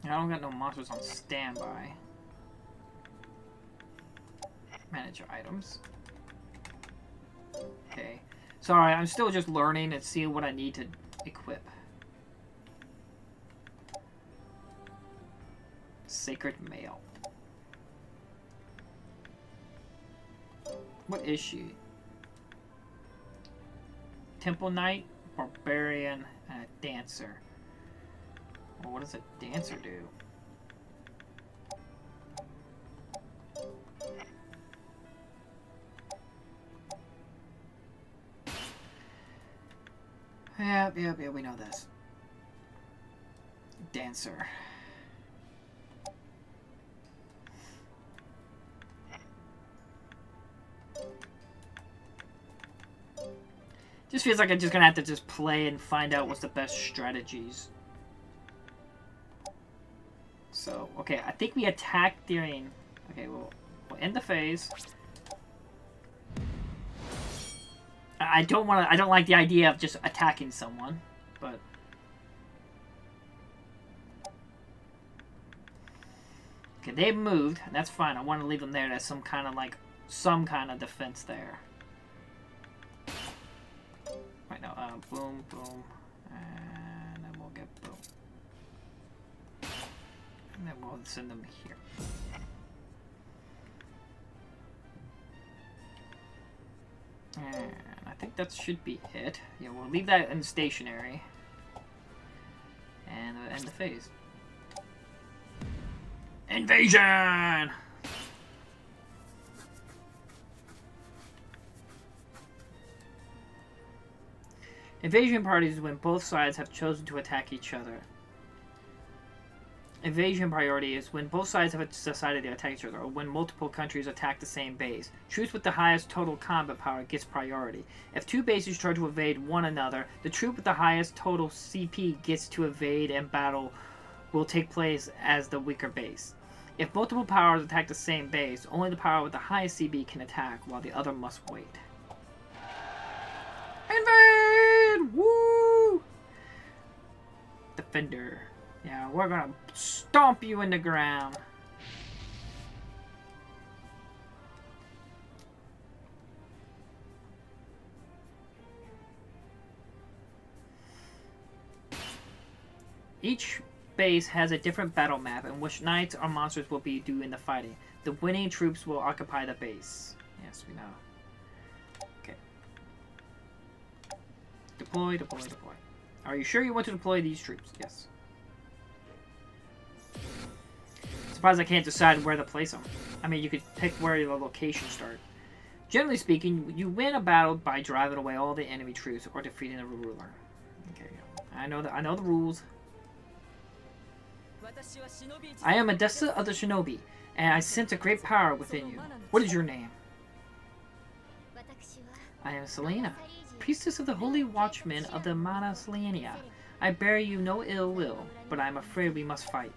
I don't got no monsters on standby. Manage your items. Okay. Sorry, I'm still just learning and seeing what I need to equip. Sacred Mail. What is she? Temple Knight, Barbarian, and a Dancer. Well, what does a Dancer do? Yeah, we know this. Dancer. Just feels like I'm just gonna have to just play and find out what's the best strategies. So, okay, I think we attack during... Okay, we'll end the phase. I don't like the idea of just attacking someone, but... Okay, they've moved, and that's fine. I want to leave them there. There's some kind of defense there. Right now, boom, boom, and then we'll get boom. And then we'll send them here. And I think that should be it. Yeah, we'll leave that in stationary. And end the phase. Invasion! Invasion parties is when both sides have chosen to attack each other. Invasion priority is when both sides have decided to attack each other, or when multiple countries attack the same base. Troops with the highest total combat power gets priority. If two bases try to evade one another, the troop with the highest total CP gets to evade, and battle will take place as the weaker base. If multiple powers attack the same base, only the power with the highest CP can attack, while the other must wait. Invade! Woo! Defender. Yeah, we're gonna stomp you in the ground. Each base has a different battle map in which knights or monsters will be doing the fighting. The winning troops will occupy the base. Yes, we know. Okay. Deploy, deploy, deploy. Are you sure you want to deploy these troops? Yes. Surprised I can't decide where to place them. I mean, you could pick where your location start. Generally speaking, you win a battle by driving away all the enemy troops or defeating the ruler. Okay, I know the rules. I am Odessa of the Shinobi, and I sense a great power within you. What is your name? I am Selena, priestess of the Holy Watchmen of the Mana Selenia. I bear you no ill will, but I am afraid we must fight.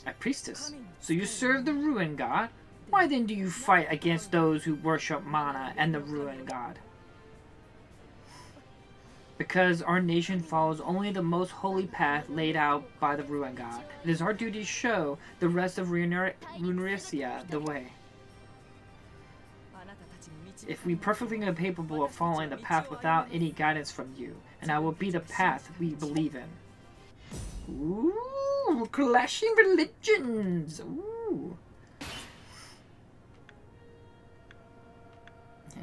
A priestess. So you serve the ruin god? Why then do you fight against those who worship mana and the ruin god? Because our nation follows only the most holy path laid out by the ruin god. It is our duty to show the rest of Runersia the way. If we perfectly are capable of following the path without any guidance from you, and I will be the path we believe in. Ooh, clashing religions. Ooh. Yeah.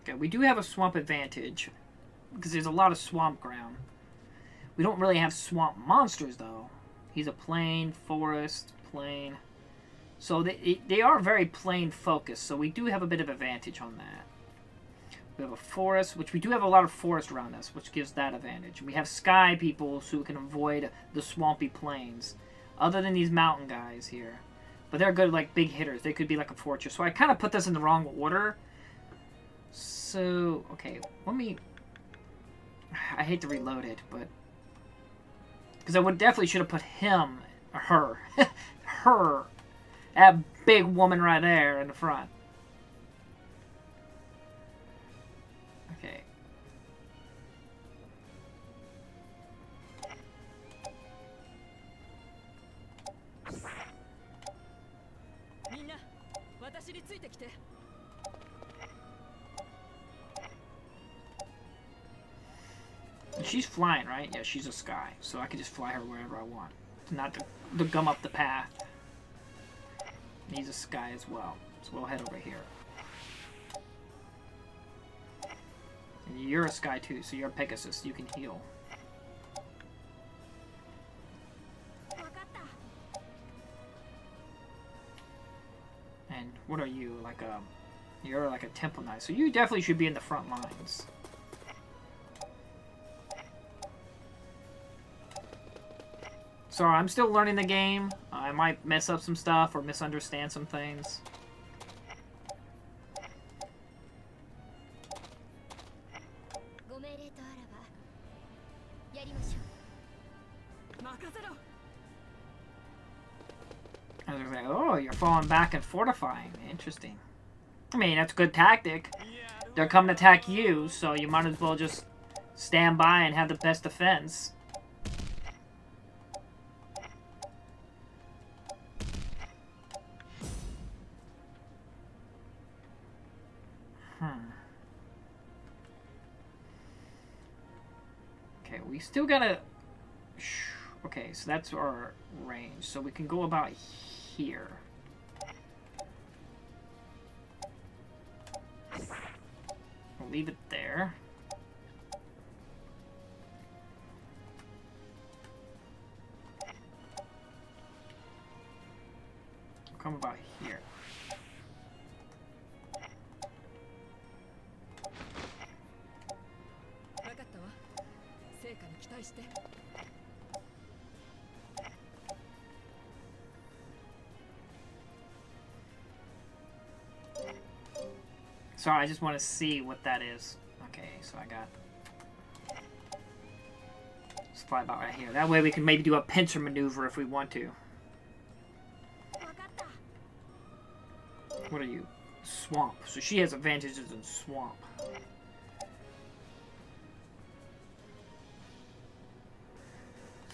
Okay, we do have a swamp advantage because there's a lot of swamp ground. We don't really have swamp monsters though. He's a plain, forest, plain. So they are very plain focused, so we do have a bit of advantage on that. We have a forest, which we do have a lot of forest around us, which gives that advantage. We have sky people who can avoid the swampy plains, other than these mountain guys here. But they're good, like, big hitters. They could be like a fortress. So I kind of put this in the wrong order. So, okay, let me... I hate to reload it, but... Because I would definitely should have put him, or her, her, that big woman right there in the front. Okay. She's flying, right? Yeah, she's a sky, so I can just fly her wherever I want. Not to gum up the path. And he's a sky as well, so we'll head over here. And you're a sky too, so you're a Pegasus. You can heal. And what are you? Like a... You're like a Temple Knight, so you definitely should be in the front lines. Sorry, I'm still learning the game. I might mess up some stuff or misunderstand some things. I was like, oh, you're falling back and fortifying. Interesting. I mean, that's a good tactic. They're coming to attack you, so you might as well just stand by and have the best defense. Okay, we still gotta... Okay, so that's our range. So we can go about here. We'll leave it there. We'll come about here. Sorry, I just want to see what that is. Okay, so I got... Let's fly about right here. That way we can maybe do a pincer maneuver if we want to. What are you? Swamp. So she has advantages in swamp.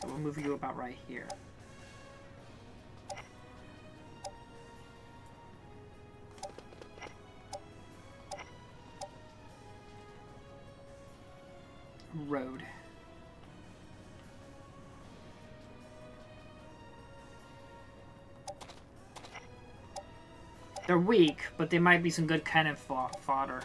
So we'll move you about right here. Road. They're weak, but they might be some good cannon fodder.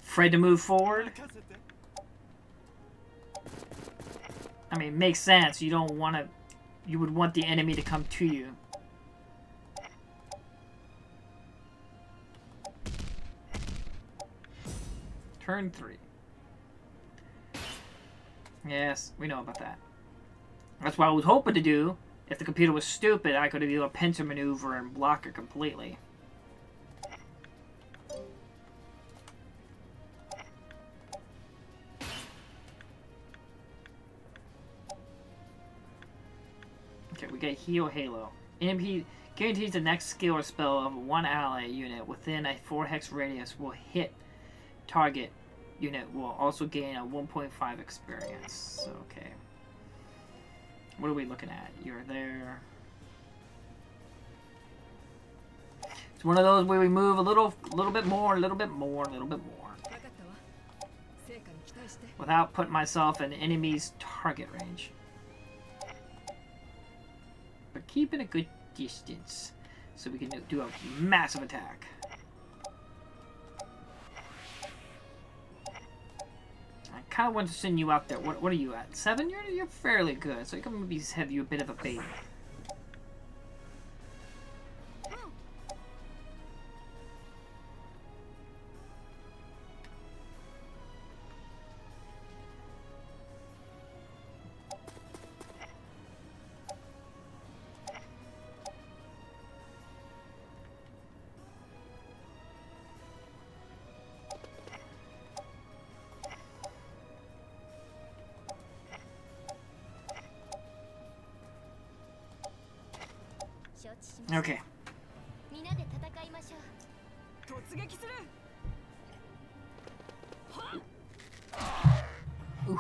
Afraid to move forward? I mean, it makes sense. You don't want to... You would want the enemy to come to you. Turn 3. Yes, we know about that. That's what I was hoping to do. If the computer was stupid, I could do a pincer maneuver and block her completely. Okay, we get Heal Halo. MP guarantees the next skill or spell of one ally unit within a 4-hex radius will hit target unit will also gain a 1.5 experience. So, okay. What are we looking at? You're there. It's one of those where we move a little bit more, a little bit more, a little bit more. Without putting myself in the enemy's target range. But keeping a good distance so we can do a massive attack. I kind of want to send you out there. What are you at? 7? You're fairly good, so I can maybe have you a bit of a bait. Okay. Ooh.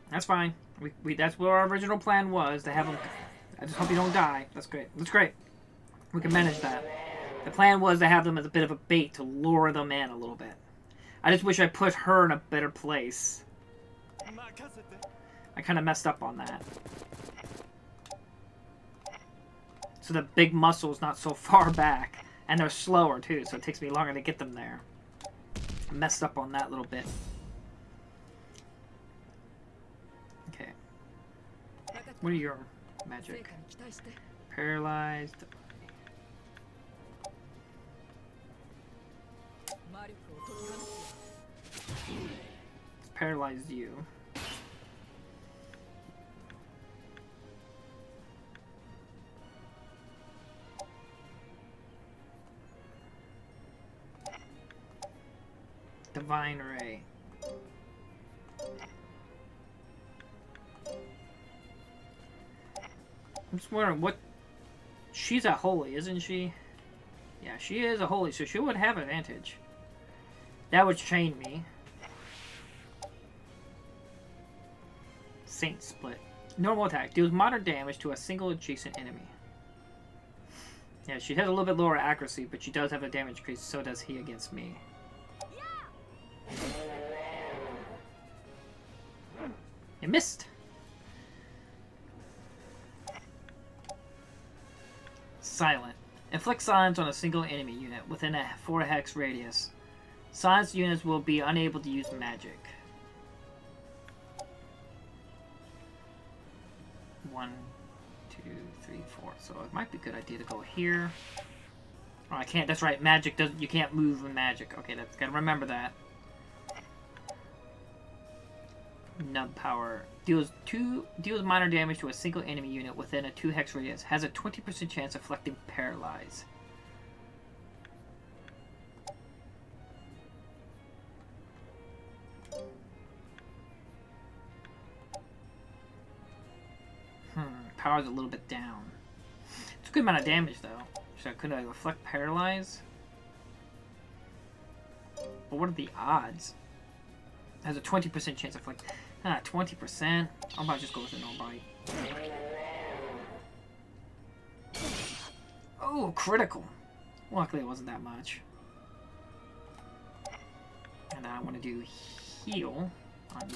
That's fine. That's what our original plan was, to have them. I just hope you don't die. That's great. That's great. We can manage that. The plan was to have them as a bit of a bait to lure them in a little bit. I just wish I put her in a better place. I kind of messed up on that. So the big muscle's not so far back. And they're slower too, so it takes me longer to get them there. I messed up on that little bit. Okay. What are your magic? Paralyzed. It's paralyzed you. Divine Ray. I'm just wondering what... She's a holy, isn't she? Yeah, she is a holy, so she would have advantage. That would chain me. Saint Split. Normal attack. Deals moderate damage to a single adjacent enemy. Yeah, she has a little bit lower accuracy, but she does have a damage increase, so does he against me. You missed! Silent. Inflict silence on a single enemy unit within a 4-hex radius. Silenced units will be unable to use magic. 1, 2, 3, 4. So it might be a good idea to go here. Oh, I can't. That's right. Magic doesn't. You can't move with magic. Okay, that's gotta remember that. Nub power deals minor damage to a single enemy unit within a 2-hex radius. Has a 20% chance of inflicting paralyze. Power's a little bit down. It's a good amount of damage though. So could I reflect paralyze? But what are the odds? Has a 20% chance of like 20%. I might just go with a no bite. Oh, critical. Luckily it wasn't that much. And now I want to do heal on you.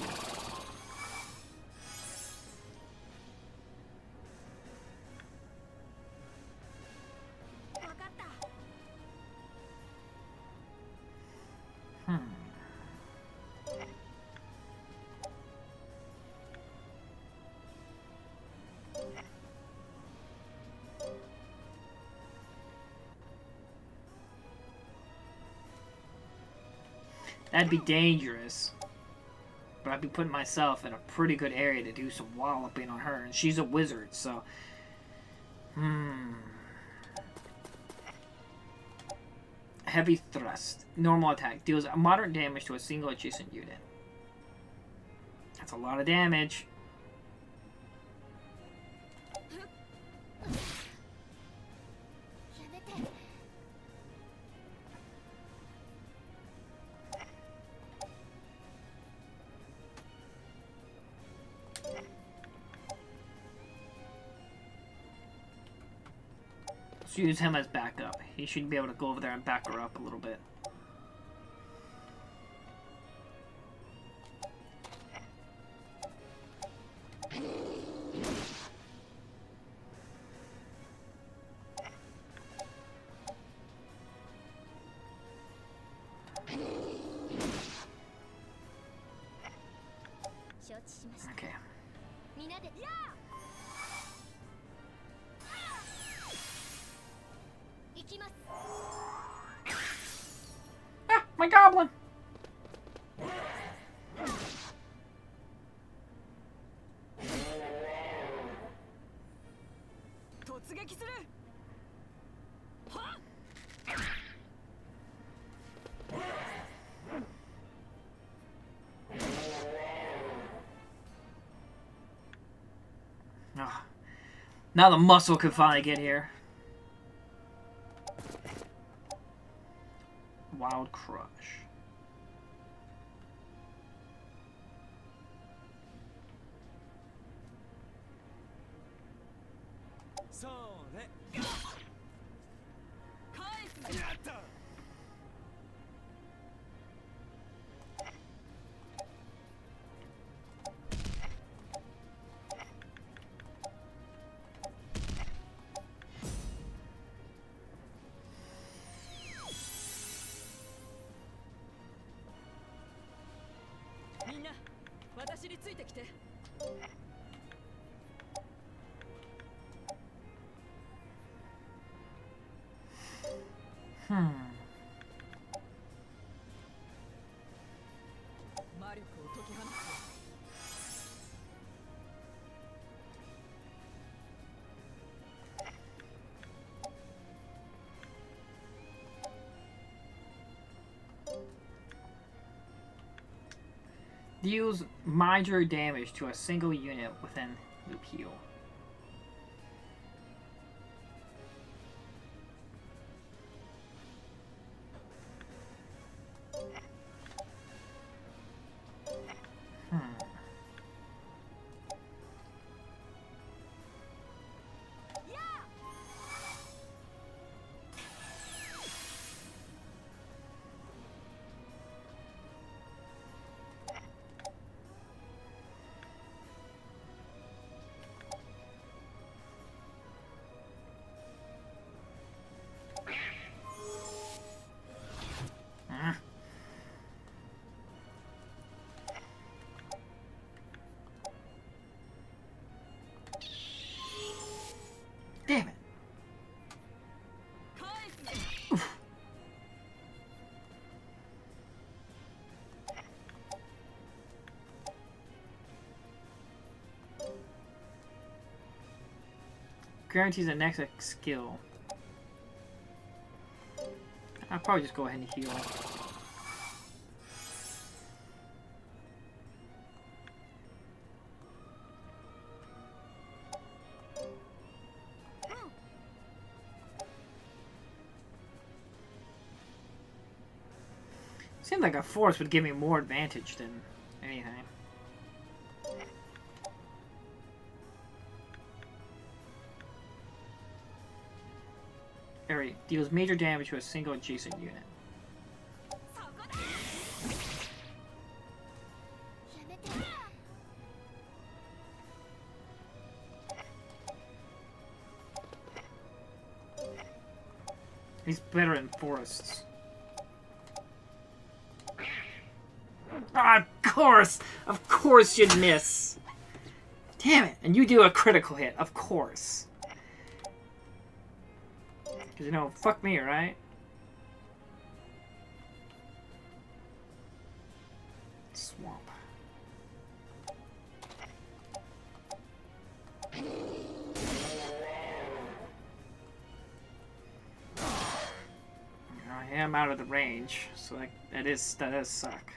That'd be dangerous. But I'd be putting myself in a pretty good area to do some walloping on her. And she's a wizard, so... Heavy thrust. Normal attack. Deals moderate damage to a single adjacent unit. That's a lot of damage. Let's use him as backup. He should be able to go over there and back her up a little bit. Okay. Ah, my goblin! Oh. Now the muscle can finally get here. Wild Crush. Deals major damage to a single unit within loop heal. Damn it. Oof. Guarantees the next skill. I'll probably just go ahead and heal. Seems like a force would give me more advantage than anything. Area deals major damage to a single adjacent unit. He's better in forests. Ah, of course you'd miss. Damn it, and you do a critical hit, of course. Because, you know, fuck me, right? swamp. I am out of the range, so that does suck.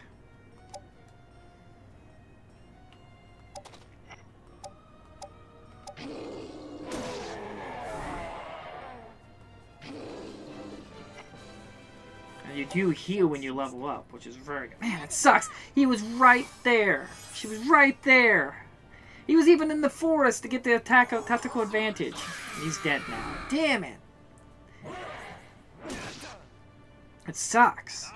And you do heal when you level up, which is very good. Man, it sucks. He was right there. She was right there. He was even in the forest to get the tactical advantage. He's dead now. Damn it. It sucks.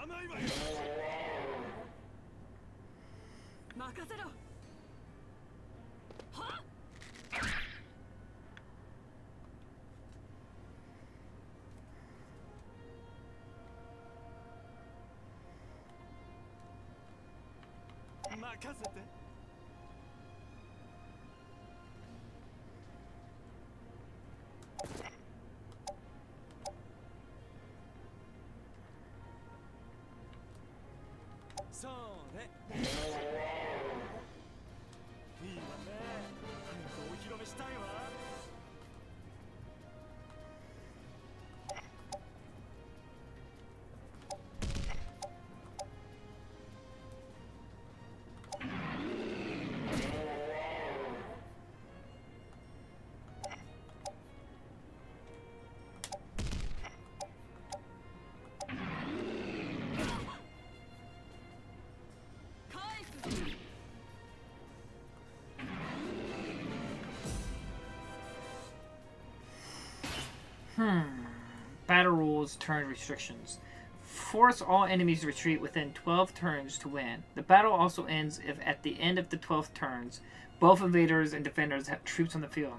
Battle rules, turn restrictions. Force all enemies to retreat within 12 turns to win. The battle also ends if at the end of the 12th turns, both invaders and defenders have troops on the field.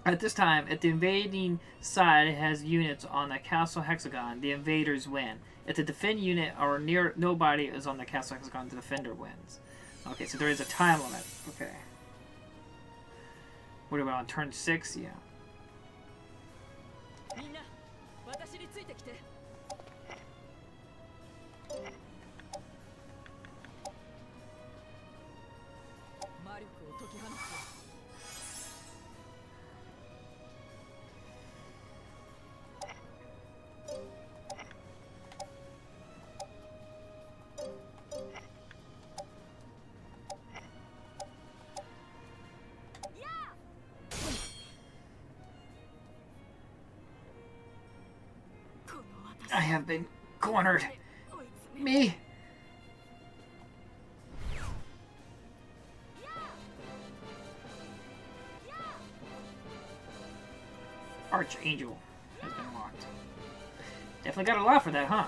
At this time, if the invading side has units on the castle hexagon, the invaders win. If the defend unit or near nobody is on the castle hexagon, the defender wins. Okay, so there is a time limit. Okay. What are we on? Turn 6? Yeah. I have been cornered. Me. Archangel has been locked. Definitely got a lot for that, huh?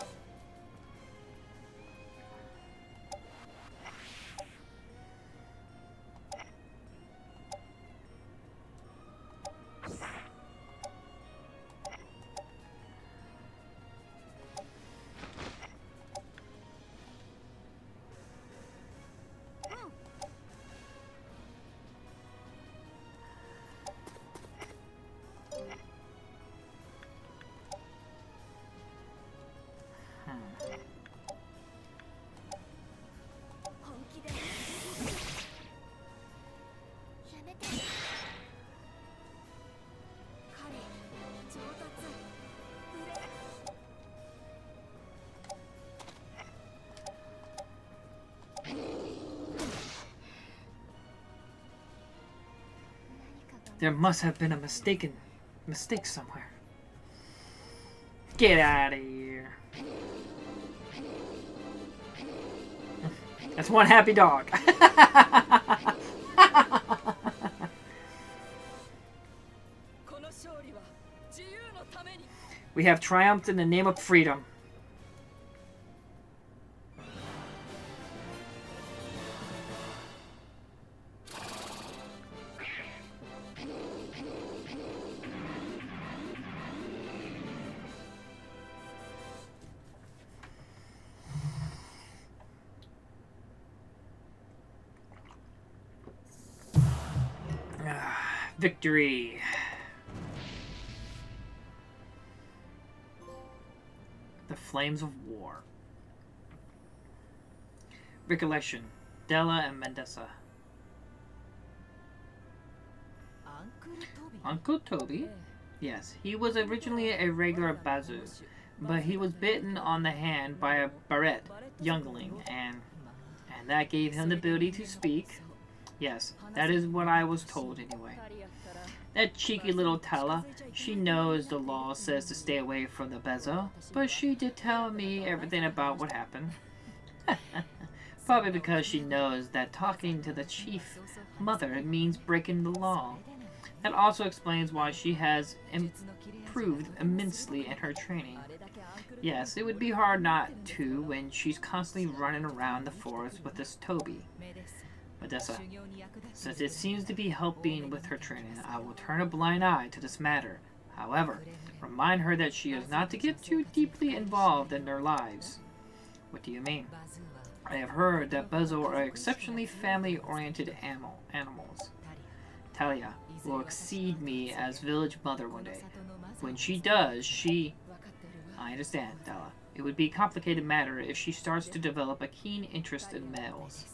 There must have been a mistake somewhere. Get out of here. That's one happy dog. We have triumphed in the name of freedom. Victory. The Flames of War. Recollection. Della and Mendesa. Uncle Toby? Yes, he was originally a regular Bazoo, but he was bitten on the hand by a Barrett youngling, and that gave him the ability to speak. Yes, that is what I was told anyway. That cheeky little Tala, she knows the law says to stay away from the Bezo, but she did tell me everything about what happened. Probably because she knows that talking to the chief mother means breaking the law. That also explains why she has improved immensely in her training. Yes, it would be hard not to when she's constantly running around the forest with this Toby. Medessa, since it seems to be helping with her training, I will turn a blind eye to this matter. However, remind her that she is not to get too deeply involved in their lives. What do you mean? I have heard that Bezo are exceptionally family-oriented animals. Talia will exceed me as village mother one day. When she does, I understand, Della. It would be a complicated matter if she starts to develop a keen interest in males.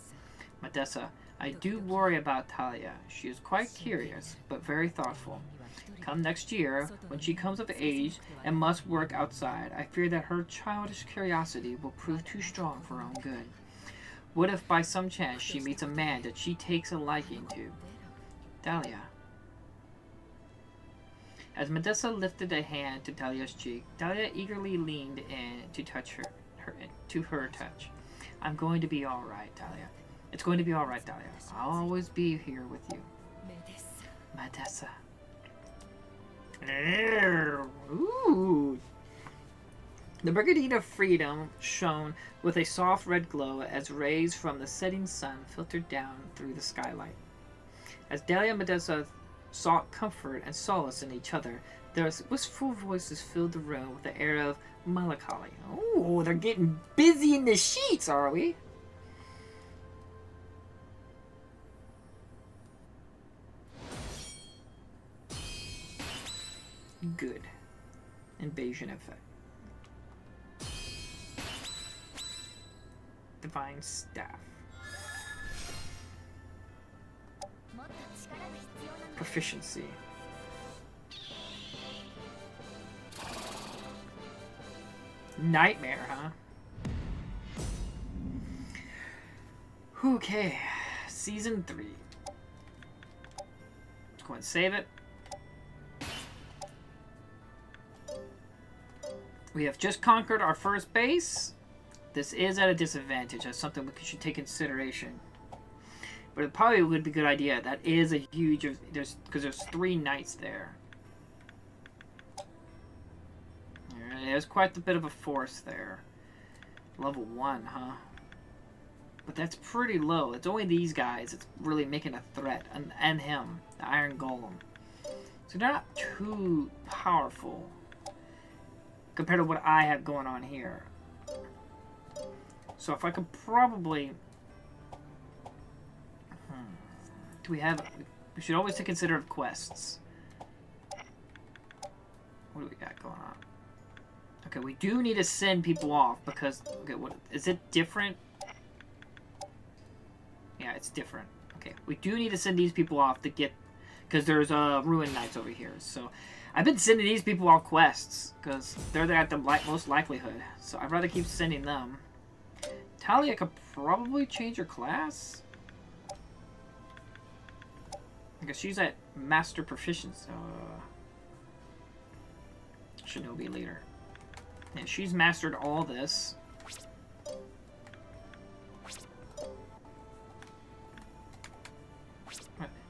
Medessa, I do worry about Talia. She is quite curious, but very thoughtful. Come next year, when she comes of age and must work outside, I fear that her childish curiosity will prove too strong for her own good. What if by some chance she meets a man that she takes a liking to? Dahlia. As Medessa lifted a hand to Dahlia's cheek, Dahlia eagerly leaned in to touch her touch. I'm going to be all right, Dahlia. It's going to be all right, Dahlia. I'll always be here with you. Medessa. Ooh. The Brigandine of Freedom shone with a soft red glow as rays from the setting sun filtered down through the skylight. As Dahlia and Medessa sought comfort and solace in each other, their wistful voices filled the room with the air of melancholy. Oh, they're getting busy in the sheets, are we? Good. Invasion effect. Divine Staff. Proficiency. Nightmare, huh? Okay. Season 3. Let's go and save it. We have just conquered our first base. This is at a disadvantage. That's something we should take consideration. But it probably would be a good idea. That is a huge... Because there's 3 knights there. There's quite a bit of a force there. Level 1, huh? But that's pretty low. It's only these guys that's really making a threat. And him. The Iron Golem. So they're not too powerful. Compared to what I have going on here. So if I could probably... Do we have... We should always consider quests. What do we got going on? Okay, we do need to send people off because... Okay, what... Is it different? Yeah, it's different. Okay, we do need to send these people off to get... Because there's Ruin Knights over here, so... I've been sending these people off quests because they're at the most likelihood. So I'd rather keep sending them. Talia could probably change her class. Because she's at Master Proficiency. Shinobi Leader. And she's mastered all this.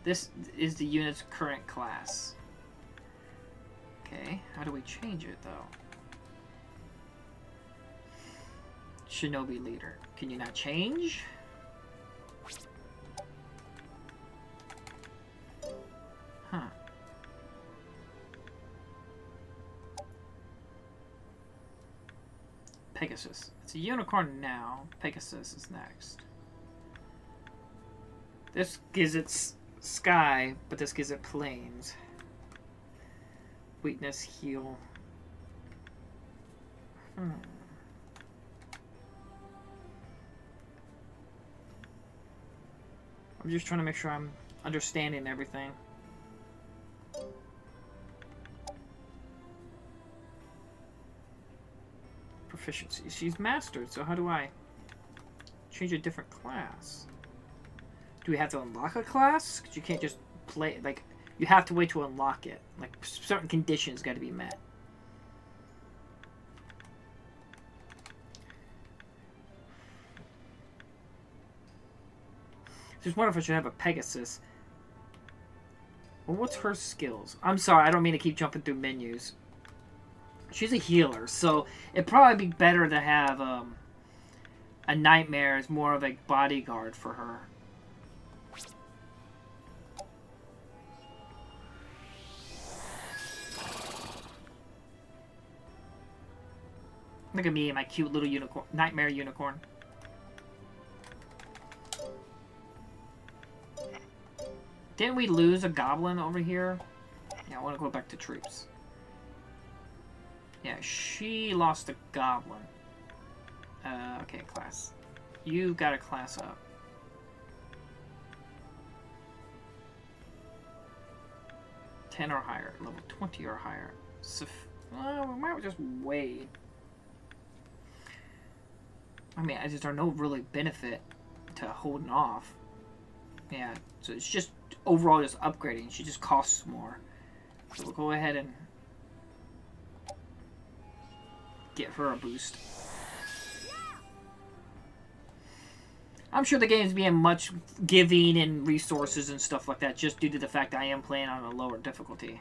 This is the unit's current class. Okay, how do we change it, though? Shinobi Leader. Can you not change? Huh. Pegasus. It's a unicorn now. Pegasus is next. This gives it sky, but this gives it plains. Weakness, heal. I'm just trying to make sure I'm understanding everything. Proficiency. She's mastered, so how do I change a different class? Do we have to unlock a class? Because you can't just play, like, you have to wait to unlock it. Like, certain conditions got to be met. Just wonder if I should have a Pegasus. Well, what's her skills? I'm sorry, I don't mean to keep jumping through menus. She's a healer, so it'd probably be better to have a Nightmare as more of a bodyguard for her. Look at me and my cute little unicorn, Nightmare unicorn. Didn't we lose a goblin over here? Yeah, I want to go back to troops. Yeah, she lost a goblin. Okay, class. You got a class up. $10 or higher. Level 20 or higher. So, we might just wait. I mean, there's no really benefit to holding off. Yeah, so it's just overall just upgrading. She just costs more. So we'll go ahead and get her a boost. I'm sure the game's being much giving and resources and stuff like that just due to the fact I am playing on a lower difficulty.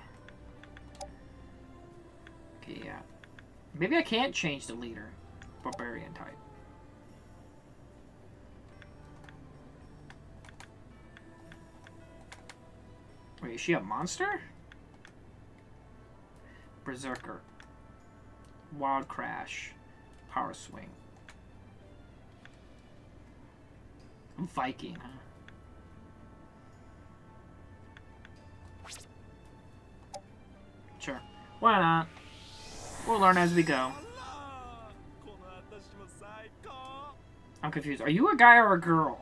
Okay, yeah. Maybe I can't change the leader. Barbarian type. Wait, is she a monster? Berserker. Wild Crash. Power Swing. Viking, huh? Sure. Why not? We'll learn as we go. I'm confused. Are you a guy or a girl?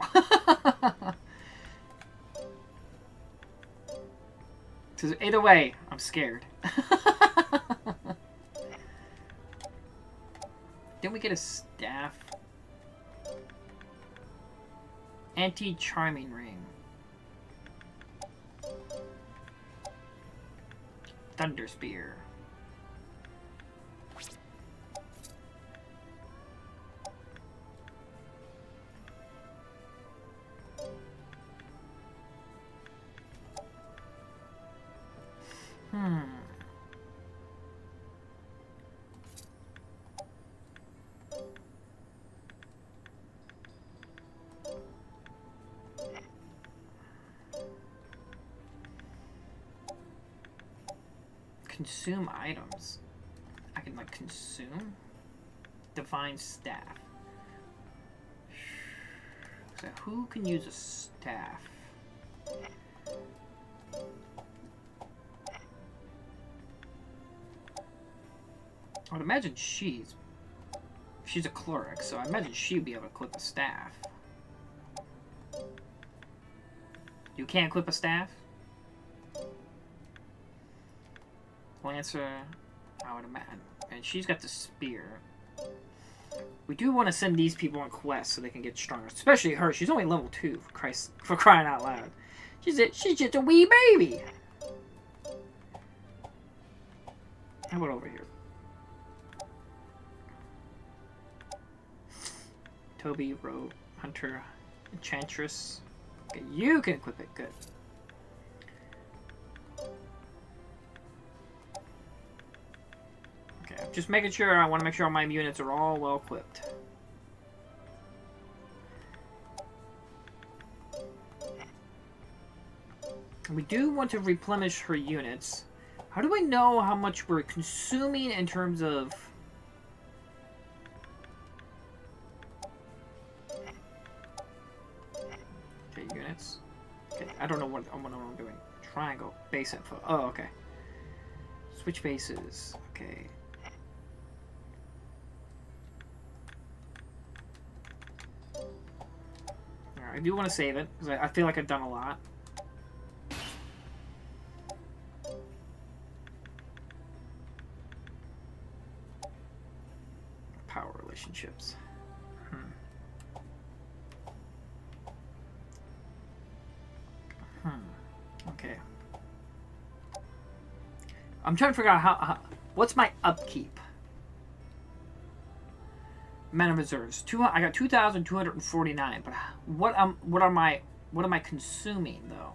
Because either way, I'm scared. Didn't we get a staff? Anti-charming ring. Thunder spear. Consume items. I can, like, consume? Divine staff. So who can use a staff? I would imagine she's a cleric, so I imagine she'd be able to equip a staff. You can't equip a staff? Lancer, I would imagine. And she's got the spear. We do want to send these people on quests so they can get stronger. Especially her. She's only level 2, for Christ, for crying out loud. She's just a wee baby. How about over here? Toby, Rogue, Hunter, Enchantress. Okay, you can equip it. Good. Okay, just making sure. I want to make sure all my units are all well equipped. And we do want to replenish her units. How do I know how much we're consuming in terms of... Okay, units. Okay, I don't know what I'm doing. Triangle. Base info. Oh, okay. Switch bases. Okay. I do want to save it, because I feel like I've done a lot. Power relationships. Okay. I'm trying to figure out how what's my upkeep? Mana reserves. I got 2,249, but what am I consuming though?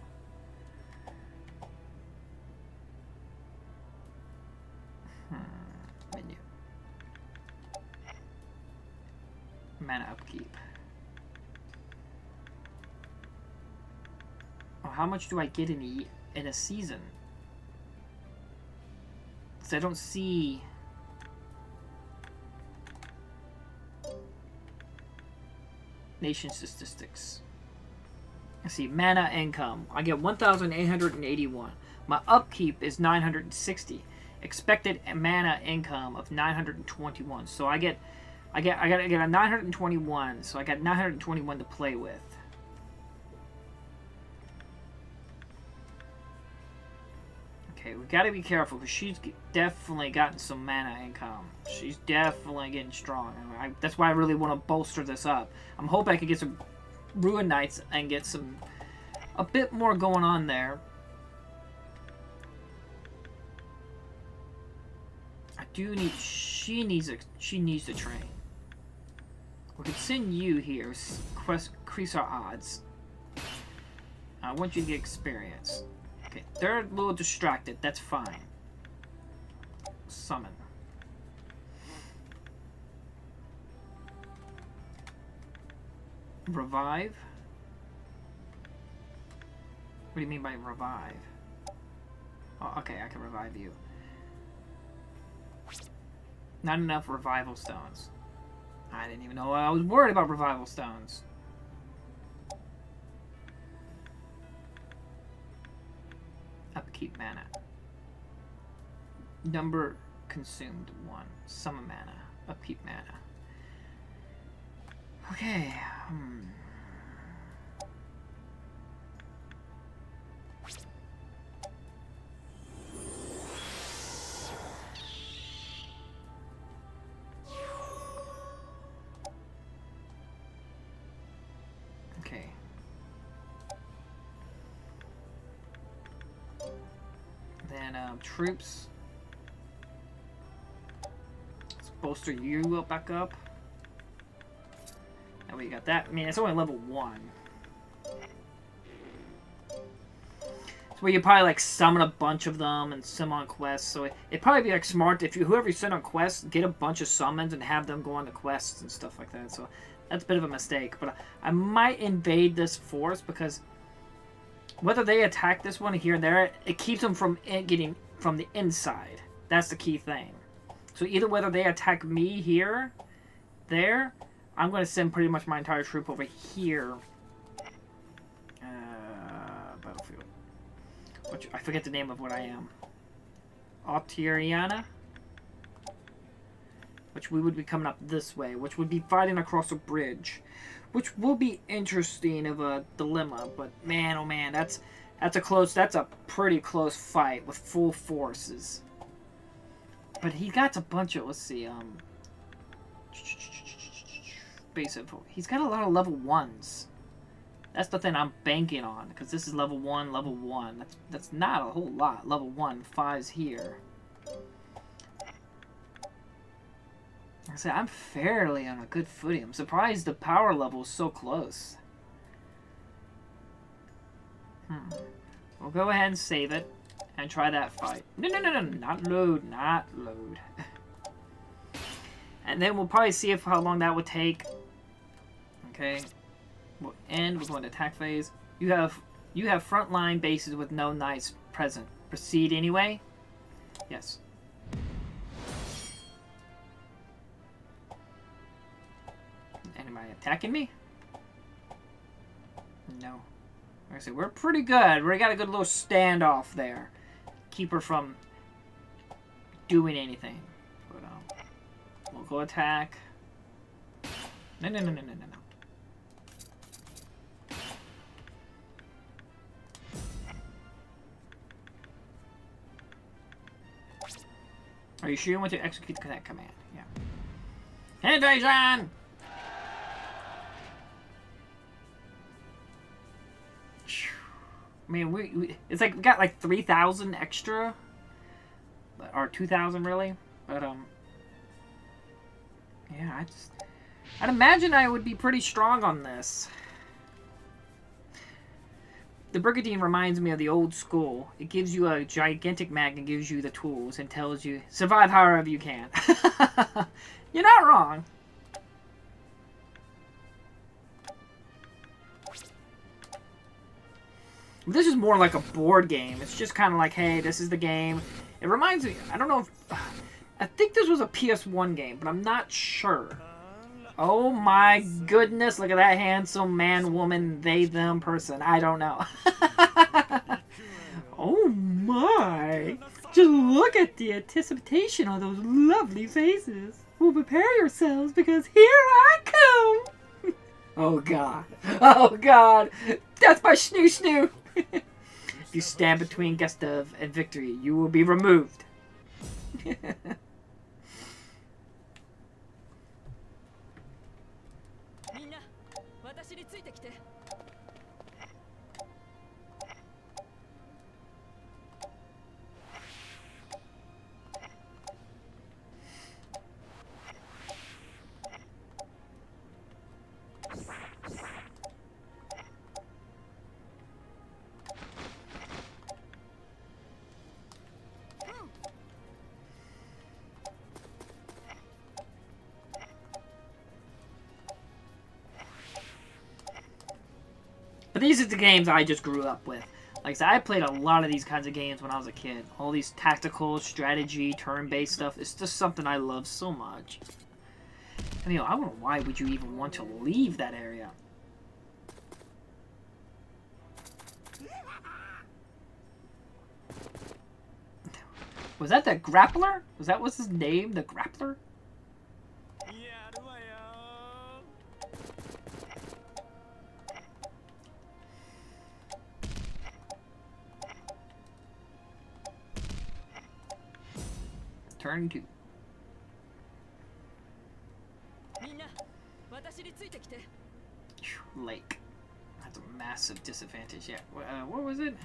Menu. Mana upkeep. Oh, how much do I get in a season? Because I don't see. Nation statistics. I see mana income. I get 1,881. My upkeep is 960. Expected mana income of 921. So I get a 921. So I got 921 to play with. Okay, we gotta be careful because she's definitely gotten some mana income. She's definitely getting strong. That's why I really want to bolster this up. I'm hoping I can get some Ruin Knights and get a bit more going on there. I do need. She needs to train. We could send you here. Increase our odds. I want you to get experience. Okay, they're a little distracted. That's fine. Summon. Revive? What do you mean by revive? Oh, okay, I can revive you. Not enough revival stones. I didn't even know I was worried about revival stones. Upkeep mana. Number consumed 1. Summon mana. Upkeep mana. Okay. Okay. Then troops. Let's bolster you up back up. And we got that. I mean, it's only level 1. So where you probably like summon a bunch of them and send them on quests. So it'd probably be like smart if whoever you send on quests, get a bunch of summons and have them go on the quests and stuff like that. So that's a bit of a mistake. But I might invade this forest because whether they attack this one here and there, it keeps them from getting from the inside. That's the key thing. So either whether they attack me here, there, I'm going to send pretty much my entire troop over here. Battlefield. Which, I forget the name of what I am. Autiriana? Which we would be coming up this way. Which would be fighting across a bridge. Which will be interesting of a dilemma. But man, oh man, that's a pretty close fight with full forces. But he got a bunch of, let's see, base info. He's got a lot of level 1s. That's the thing I'm banking on, because this is level 1, level 1. That's not a whole lot. Level 1, 5's here. Like I said, I'm fairly on a good footing. I'm surprised the power level is so close. We'll go ahead and save it and try that fight. No, not load, not load. And then we'll probably see how long that would take. Okay. We'll end. We're going to attack phase. You have frontline bases with no knights present. Proceed anyway? Yes. Anybody attacking me? No. Like I said, we're pretty good. We got a good little standoff there. Keep her from doing anything. But, we'll go attack. No. Are you sure you want to execute that command? Yeah. Penetration! I mean, it's like we got like 3,000 extra, or 2,000 really. But yeah, I'd imagine I would be pretty strong on this. The Brigandine reminds me of the old school. It gives you a gigantic mag and gives you the tools and tells you survive however you can. You're not wrong. This is more like a board game. It's just kind of like, hey, this is the game. It reminds me, I don't know if... I think this was a PS1 game, but I'm not sure. Oh my goodness, look at that handsome man, woman, they, them person. I don't know. Oh my. Just look at the anticipation on those lovely faces. Well, prepare yourselves because here I come. Oh god. Oh god. That's my snoo snoo. If you stand between Gustav and victory, you will be removed. But these are the games I just grew up with. Like I said, I played a lot of these kinds of games when I was a kid. All these tactical, strategy, turn-based stuff. It's just something I love so much. I mean, I don't know why would you even want to leave that area. Was that the grappler? Was that what's his name? The grappler? Turn 2. Lake. That's a massive disadvantage. Yeah. What was it?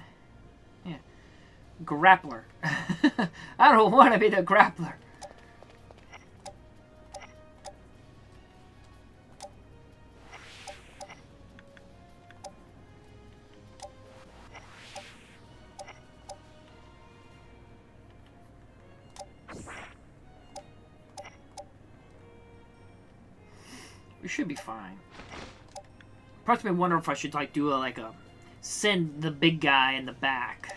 Yeah. Grappler. I don't want to be the grappler. We should be fine. Possibly wonder if I should like do a send the big guy in the back.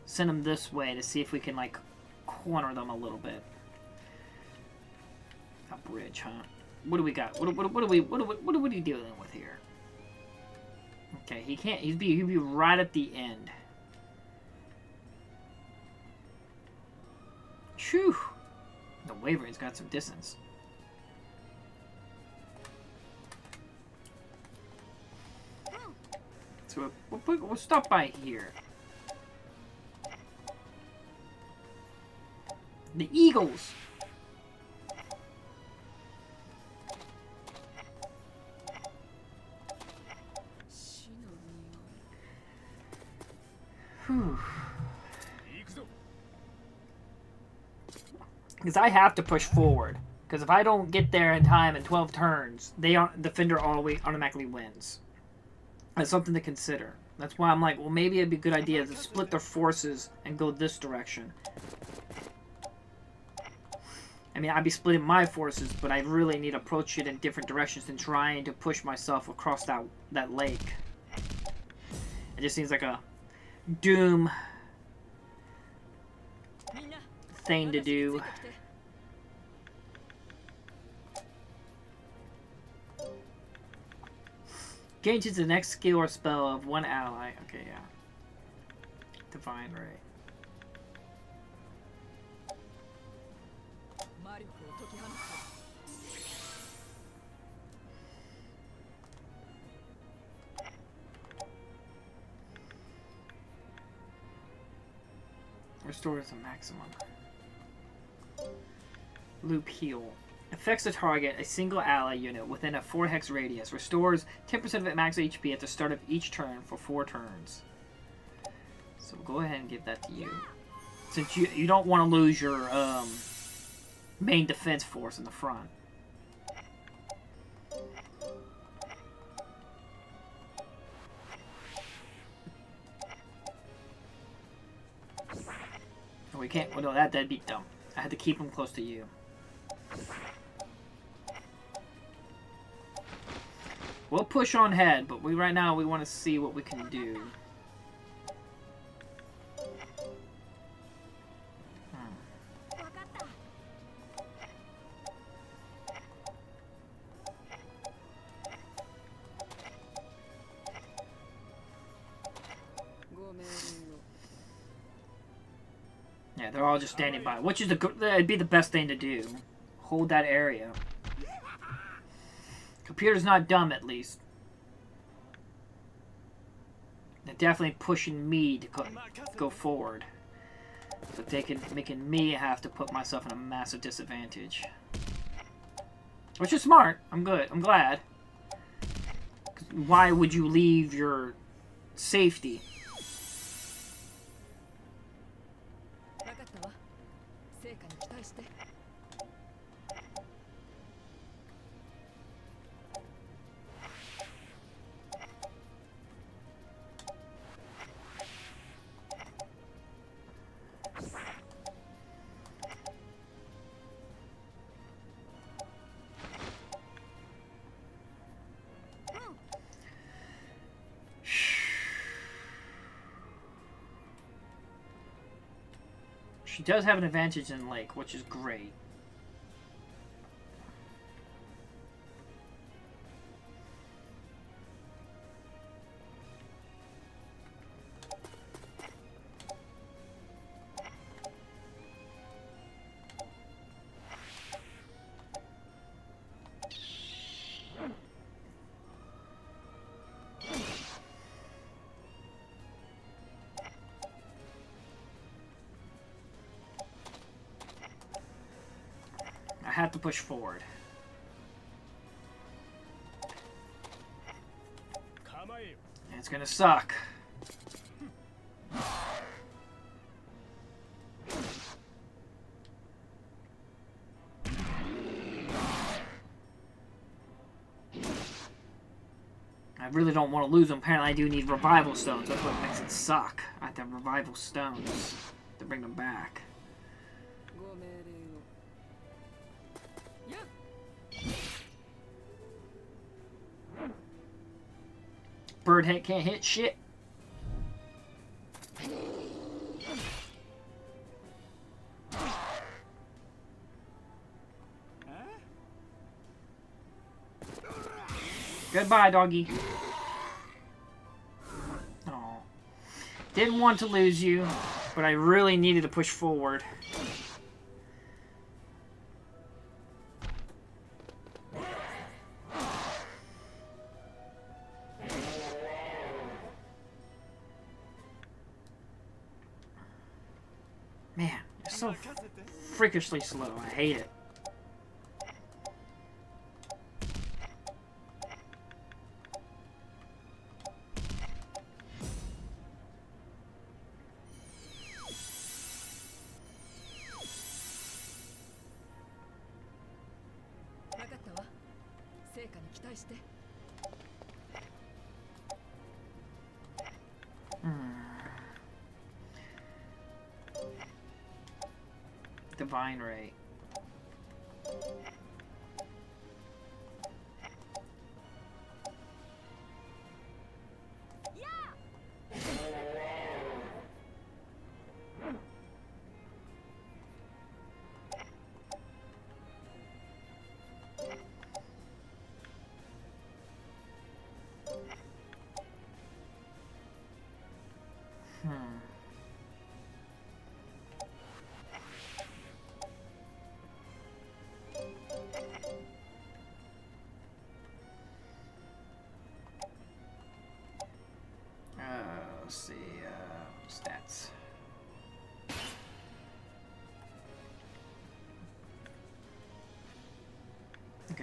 Send him this way to see if we can like corner them a little bit. A bridge, huh? What do we got? What are we dealing with here? Okay, he can't. He'd be right at the end. Phew. The Wyvern's got some distance. So we'll stop by here. The Eagles. Whew. Because I have to push forward. Because if I don't get there in time in 12 turns, the defender always automatically wins. That's something to consider. That's why I'm like, well, maybe it'd be a good idea to split their forces and go this direction. I mean, I'd be splitting my forces, but I really need to approach it in different directions than trying to push myself across that lake. It just seems like a doom thing to do. Gauges the next skill or spell of one ally. Okay, yeah. Divine Ray. Restores the maximum. Loop heal. Affects the target, a single ally unit within a 4-hex radius. Restores 10% of its max HP at the start of each turn for 4 turns. So go ahead and give that to you. Since you don't want to lose your main defense force in the front. Oh, we can't. Well, no, that'd be dumb. I had to keep him close to you. We'll push on ahead, but right now we want to see what we can do. Yeah, they're all just standing by, which is it'd be the best thing to do. Hold that area. Computer's not dumb, at least. They're definitely pushing me to go forward, but making me have to put myself in a massive disadvantage. Which is smart. I'm good. I'm glad. 'Cause why would you leave your safety? She does have an advantage in Lake, which is great. I have to push forward. And it's gonna suck. I really don't want to lose them. Apparently I do need revival stones. That's what makes it suck. I have to have revival stones to bring them back. Bird hit can't hit shit. Goodbye, doggy. Oh. Didn't want to lose you, but I really needed to push forward. Man, you're so freakishly slow. I hate it. Divine Ray.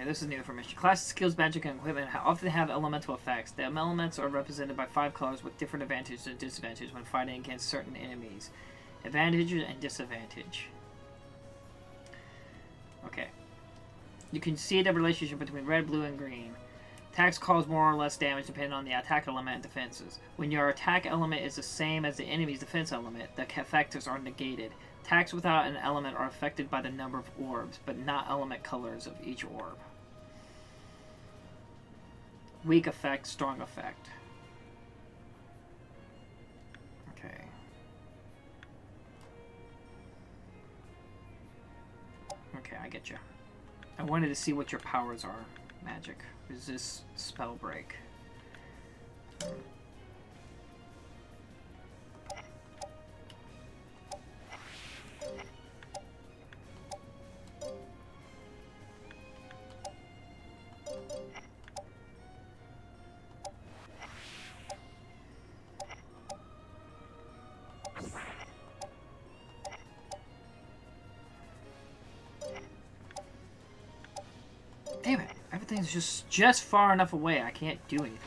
Okay, this is new information. Classes, skills, magic, and equipment often have elemental effects. The elements are represented by 5 colors with different advantages and disadvantages when fighting against certain enemies. Advantage and disadvantage. Okay. You can see the relationship between red, blue, and green. Attacks cause more or less damage depending on the attack element and defenses. When your attack element is the same as the enemy's defense element, the effects are negated. Attacks without an element are affected by the number of orbs, but not element colors of each orb. Weak effect, strong effect. Okay. Okay, I get you. I wanted to see what your powers are. Magic. Resist, spell break. Damn it. Everything's just far enough away. I can't do anything.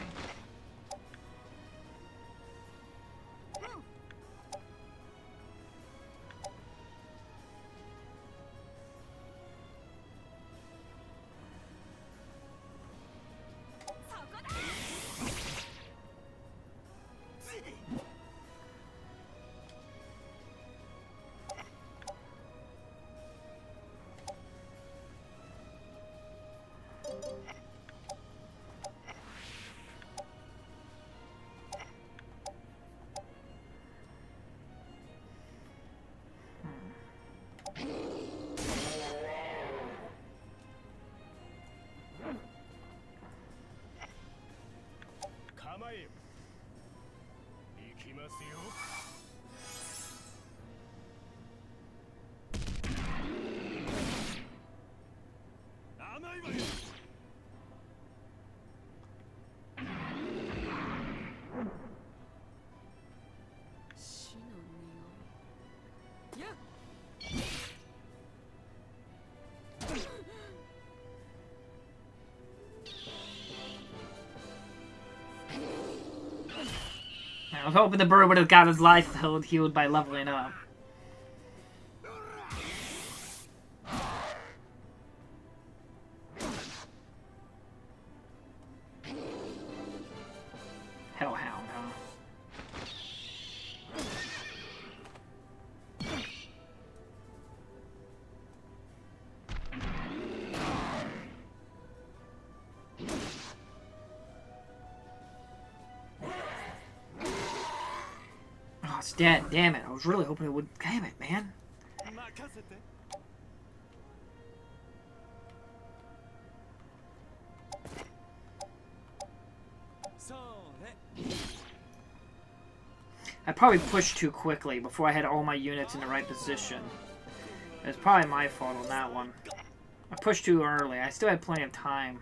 I was hoping the bird would have got his life healed by leveling up. Hellhound, huh? Oh, it's dead. Damn it. I was really hoping it would. Damn it, man. I probably pushed too quickly before I had all my units in the right position. It's probably my fault on that one. I pushed too early. I still had plenty of time.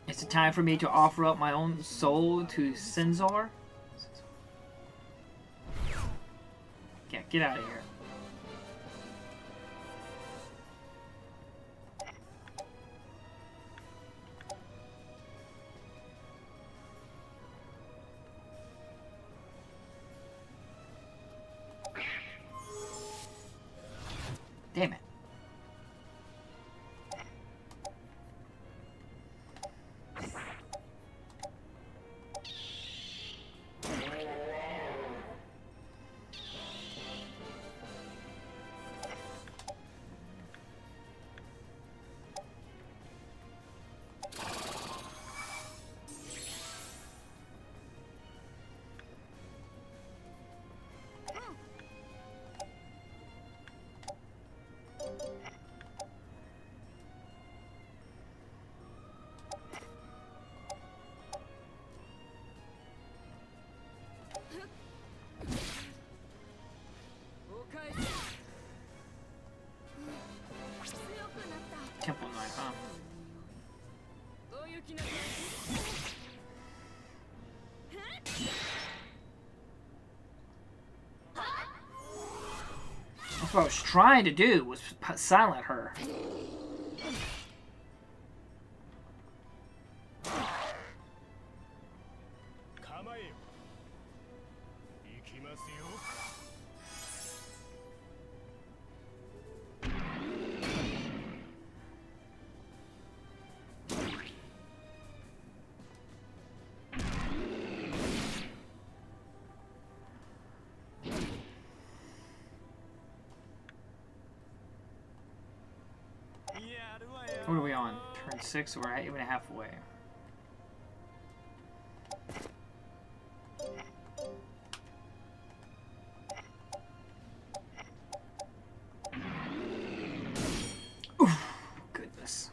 It's time for me to offer up my own soul to Sinzor. Yeah, get out of here. Damn it. Temple knife, huh? That's what I was trying to do, was silent her. What are we on? Turn 6, we're even halfway. Oof, goodness.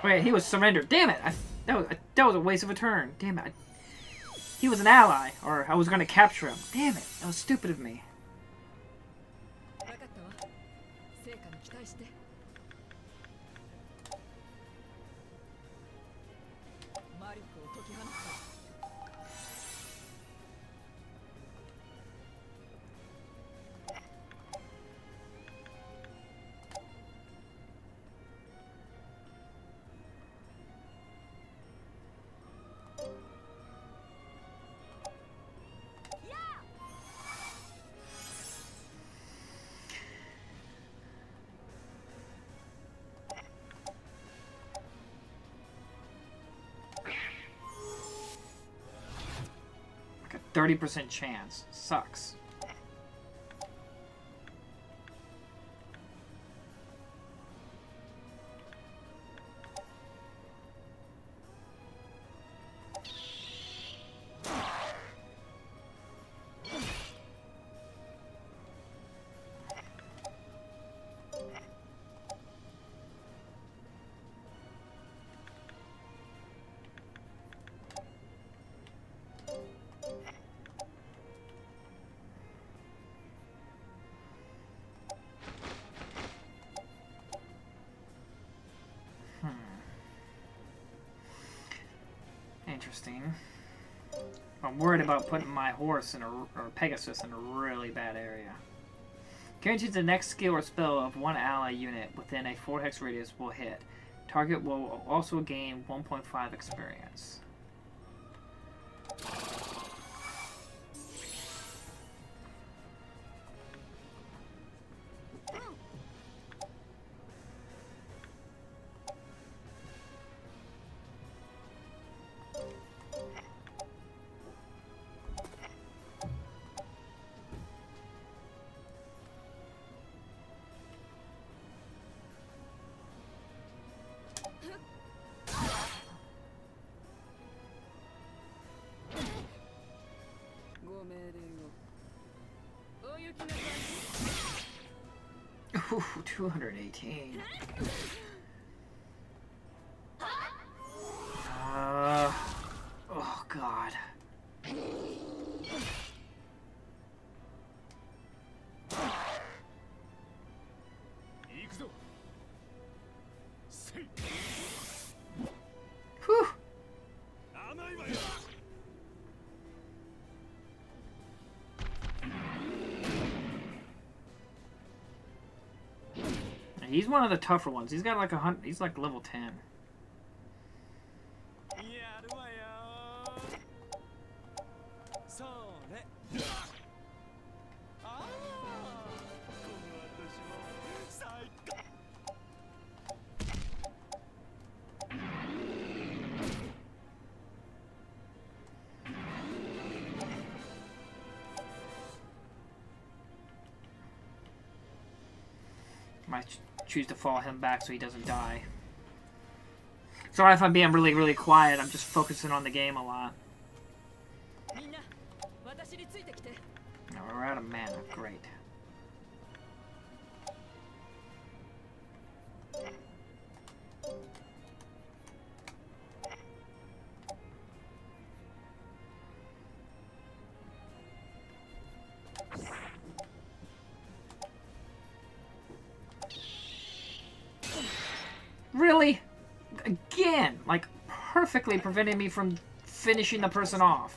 Wait, he was surrendered. Damn it! That was a waste of a turn. Damn it. He was an ally, or I was going to capture him. Damn it. That was stupid of me. Like a 30% chance. Sucks. Interesting. I'm worried about putting my horse in or Pegasus in a really bad area. Guarantees the next skill or spell of one ally unit within a 4-hex radius will hit. Target will also gain 1.5 experience. Ooh, 218. Oh God. Whew. He's one of the tougher ones. He's got like 100. He's like level 10. Might choose to follow him back so he doesn't die. Sorry if I'm being really, really quiet. I'm just focusing on the game a lot. Now we're out of mana. Great. Really? Again, like perfectly preventing me from finishing the person off.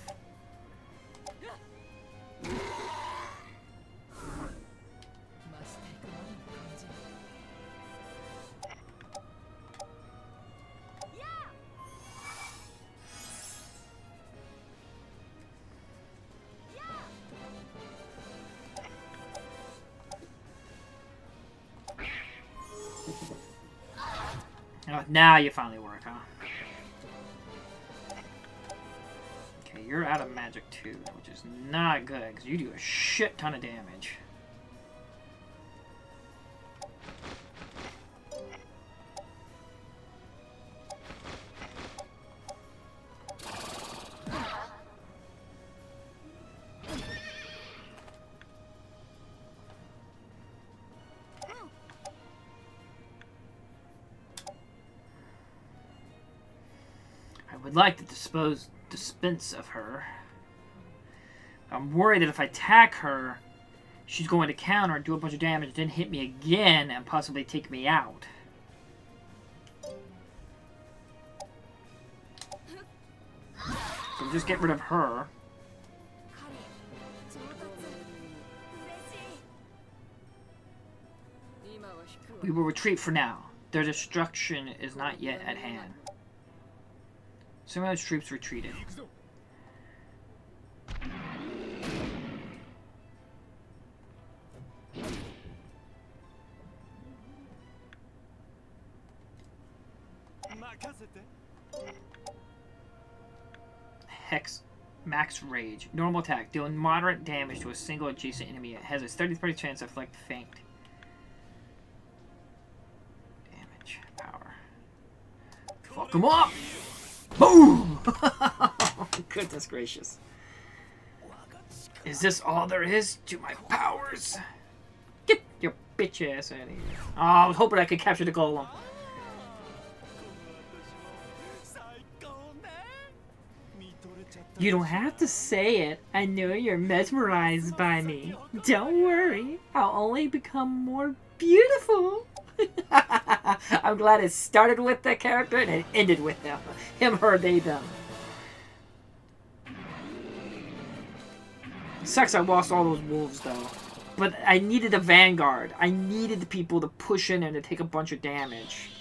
Oh, now you finally work, huh? Okay, you're out of magic too, which is not good, because you do a shit ton of damage. Would like to dispense of her. I'm worried that if I attack her, she's going to counter and do a bunch of damage, then hit me again and possibly take me out. So just get rid of her. We will retreat for now. Their destruction is not yet at hand. Some of those troops retreated. Hex Max Rage. Normal attack. Dealing moderate damage to a single adjacent enemy. It has a 30% chance to inflict faint. Damage. Power. Fuck him up! Boom! Goodness gracious. Is this all there is to my powers? Get your bitch ass out of here. Oh, I was hoping I could capture the golem. You don't have to say it. I know you're mesmerized by me. Don't worry. I'll only become more beautiful. I'm glad it started with the character and it ended with them. Him, her, they, them. Sucks I lost all those wolves though. But I needed a vanguard. I needed the people to push in and to take a bunch of damage.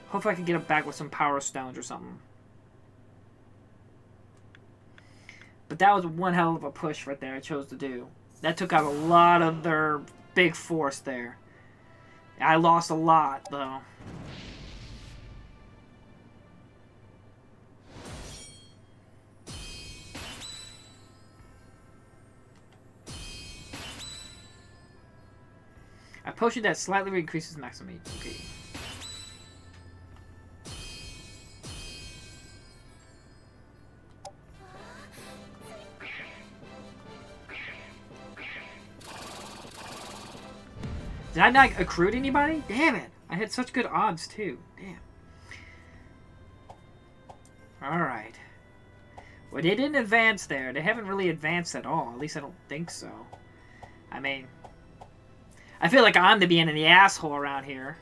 Hopefully I can get it back with some power stones or something. But that was one hell of a push right there I chose to do. That took out a lot of their big force there. I lost a lot, though. A potion that slightly increases maximum HP. Okay. Did I not accrue to anybody? Damn it! I had such good odds, too. Damn. Alright. Well, they didn't advance there. They haven't really advanced at all. At least I don't think so. I mean, I feel like I'm the being in the asshole around here.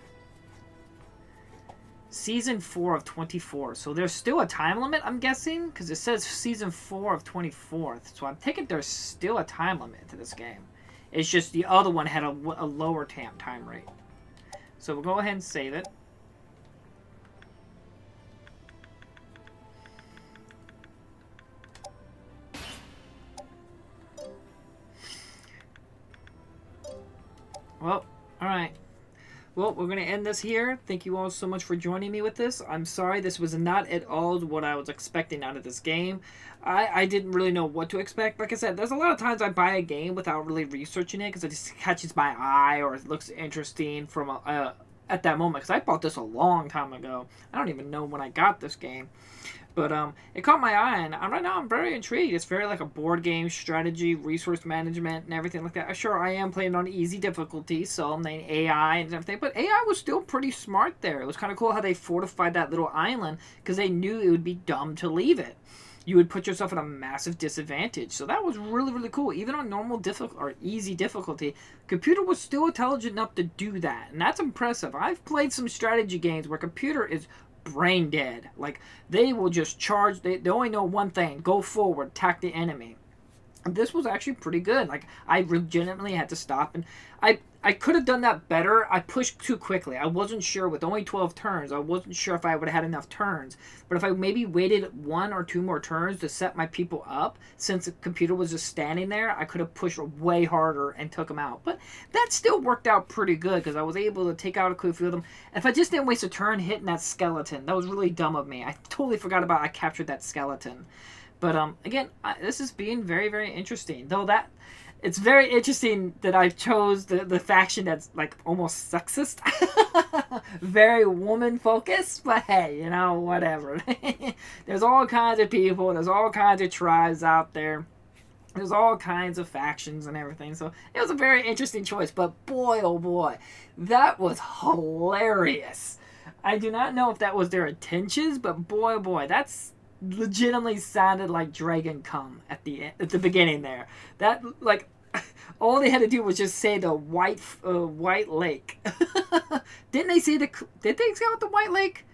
Season 4 of 24. So there's still a time limit, I'm guessing? Because it says Season 4 of 24th. So I'm thinking there's still a time limit to this game. It's just the other one had a lower time rate. So we'll go ahead and save it. Well, alright. Well, we're going to end this here. Thank you all so much for joining me with this. I'm sorry this was not at all what I was expecting out of this game. I didn't really know what to expect. Like I said, there's a lot of times I buy a game without really researching it because it just catches my eye or it looks interesting from at that moment. Because I bought this a long time ago. I don't even know when I got this game. But it caught my eye, and right now I'm very intrigued. It's very like a board game, strategy, resource management, and everything like that. Sure, I am playing on easy difficulty, so I'm playing AI and everything, but AI was still pretty smart there. It was kind of cool how they fortified that little island, because they knew it would be dumb to leave it. You would put yourself at a massive disadvantage. So that was really, really cool. Even on normal or easy difficulty, computer was still intelligent enough to do that, and that's impressive. I've played some strategy games where computer is brain dead. Like, they will just charge. They only know one thing: go forward, attack the enemy. And this was actually pretty good. Like, I legitimately had to stop, and I could have done that better. I pushed too quickly. I wasn't sure with only 12 turns. I wasn't sure if I would have had enough turns. But if I maybe waited 1 or 2 more turns to set my people up, since the computer was just standing there, I could have pushed way harder and took them out. But that still worked out pretty good because I was able to take out a few of them. If I just didn't waste a turn hitting that skeleton, that was really dumb of me. I totally forgot about I captured that skeleton. But again, this is being very, very interesting. Though it's very interesting that I chose the faction that's like almost sexist, very woman focused. But hey, you know, whatever. There's all kinds of people. There's all kinds of tribes out there. There's all kinds of factions and everything. So it was a very interesting choice. But boy, oh boy, that was hilarious. I do not know if that was their intentions, but boy, oh boy, that's legitimately sounded like Dragon Come at the beginning there. That, like, all they had to do was just say the white lake. Didn't they say did they say what the White Lake?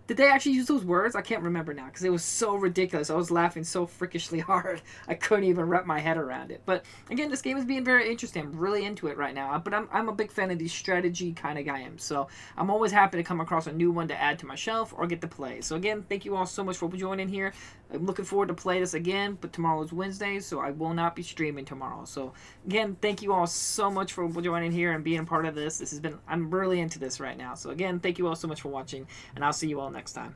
Did they actually use those words? I can't remember now because it was so ridiculous. I was laughing so freakishly hard. I couldn't even wrap my head around it. But again, this game is being very interesting. I'm really into it right now. But I'm a big fan of these strategy kind of games. So I'm always happy to come across a new one to add to my shelf or get to play. So again, thank you all so much for joining here. I'm looking forward to play this again. But tomorrow is Wednesday, so I will not be streaming tomorrow. So again, thank you all so much for joining here and being a part of this. I'm really into this right now. So again, thank you all so much for watching, and I'll see you all next time.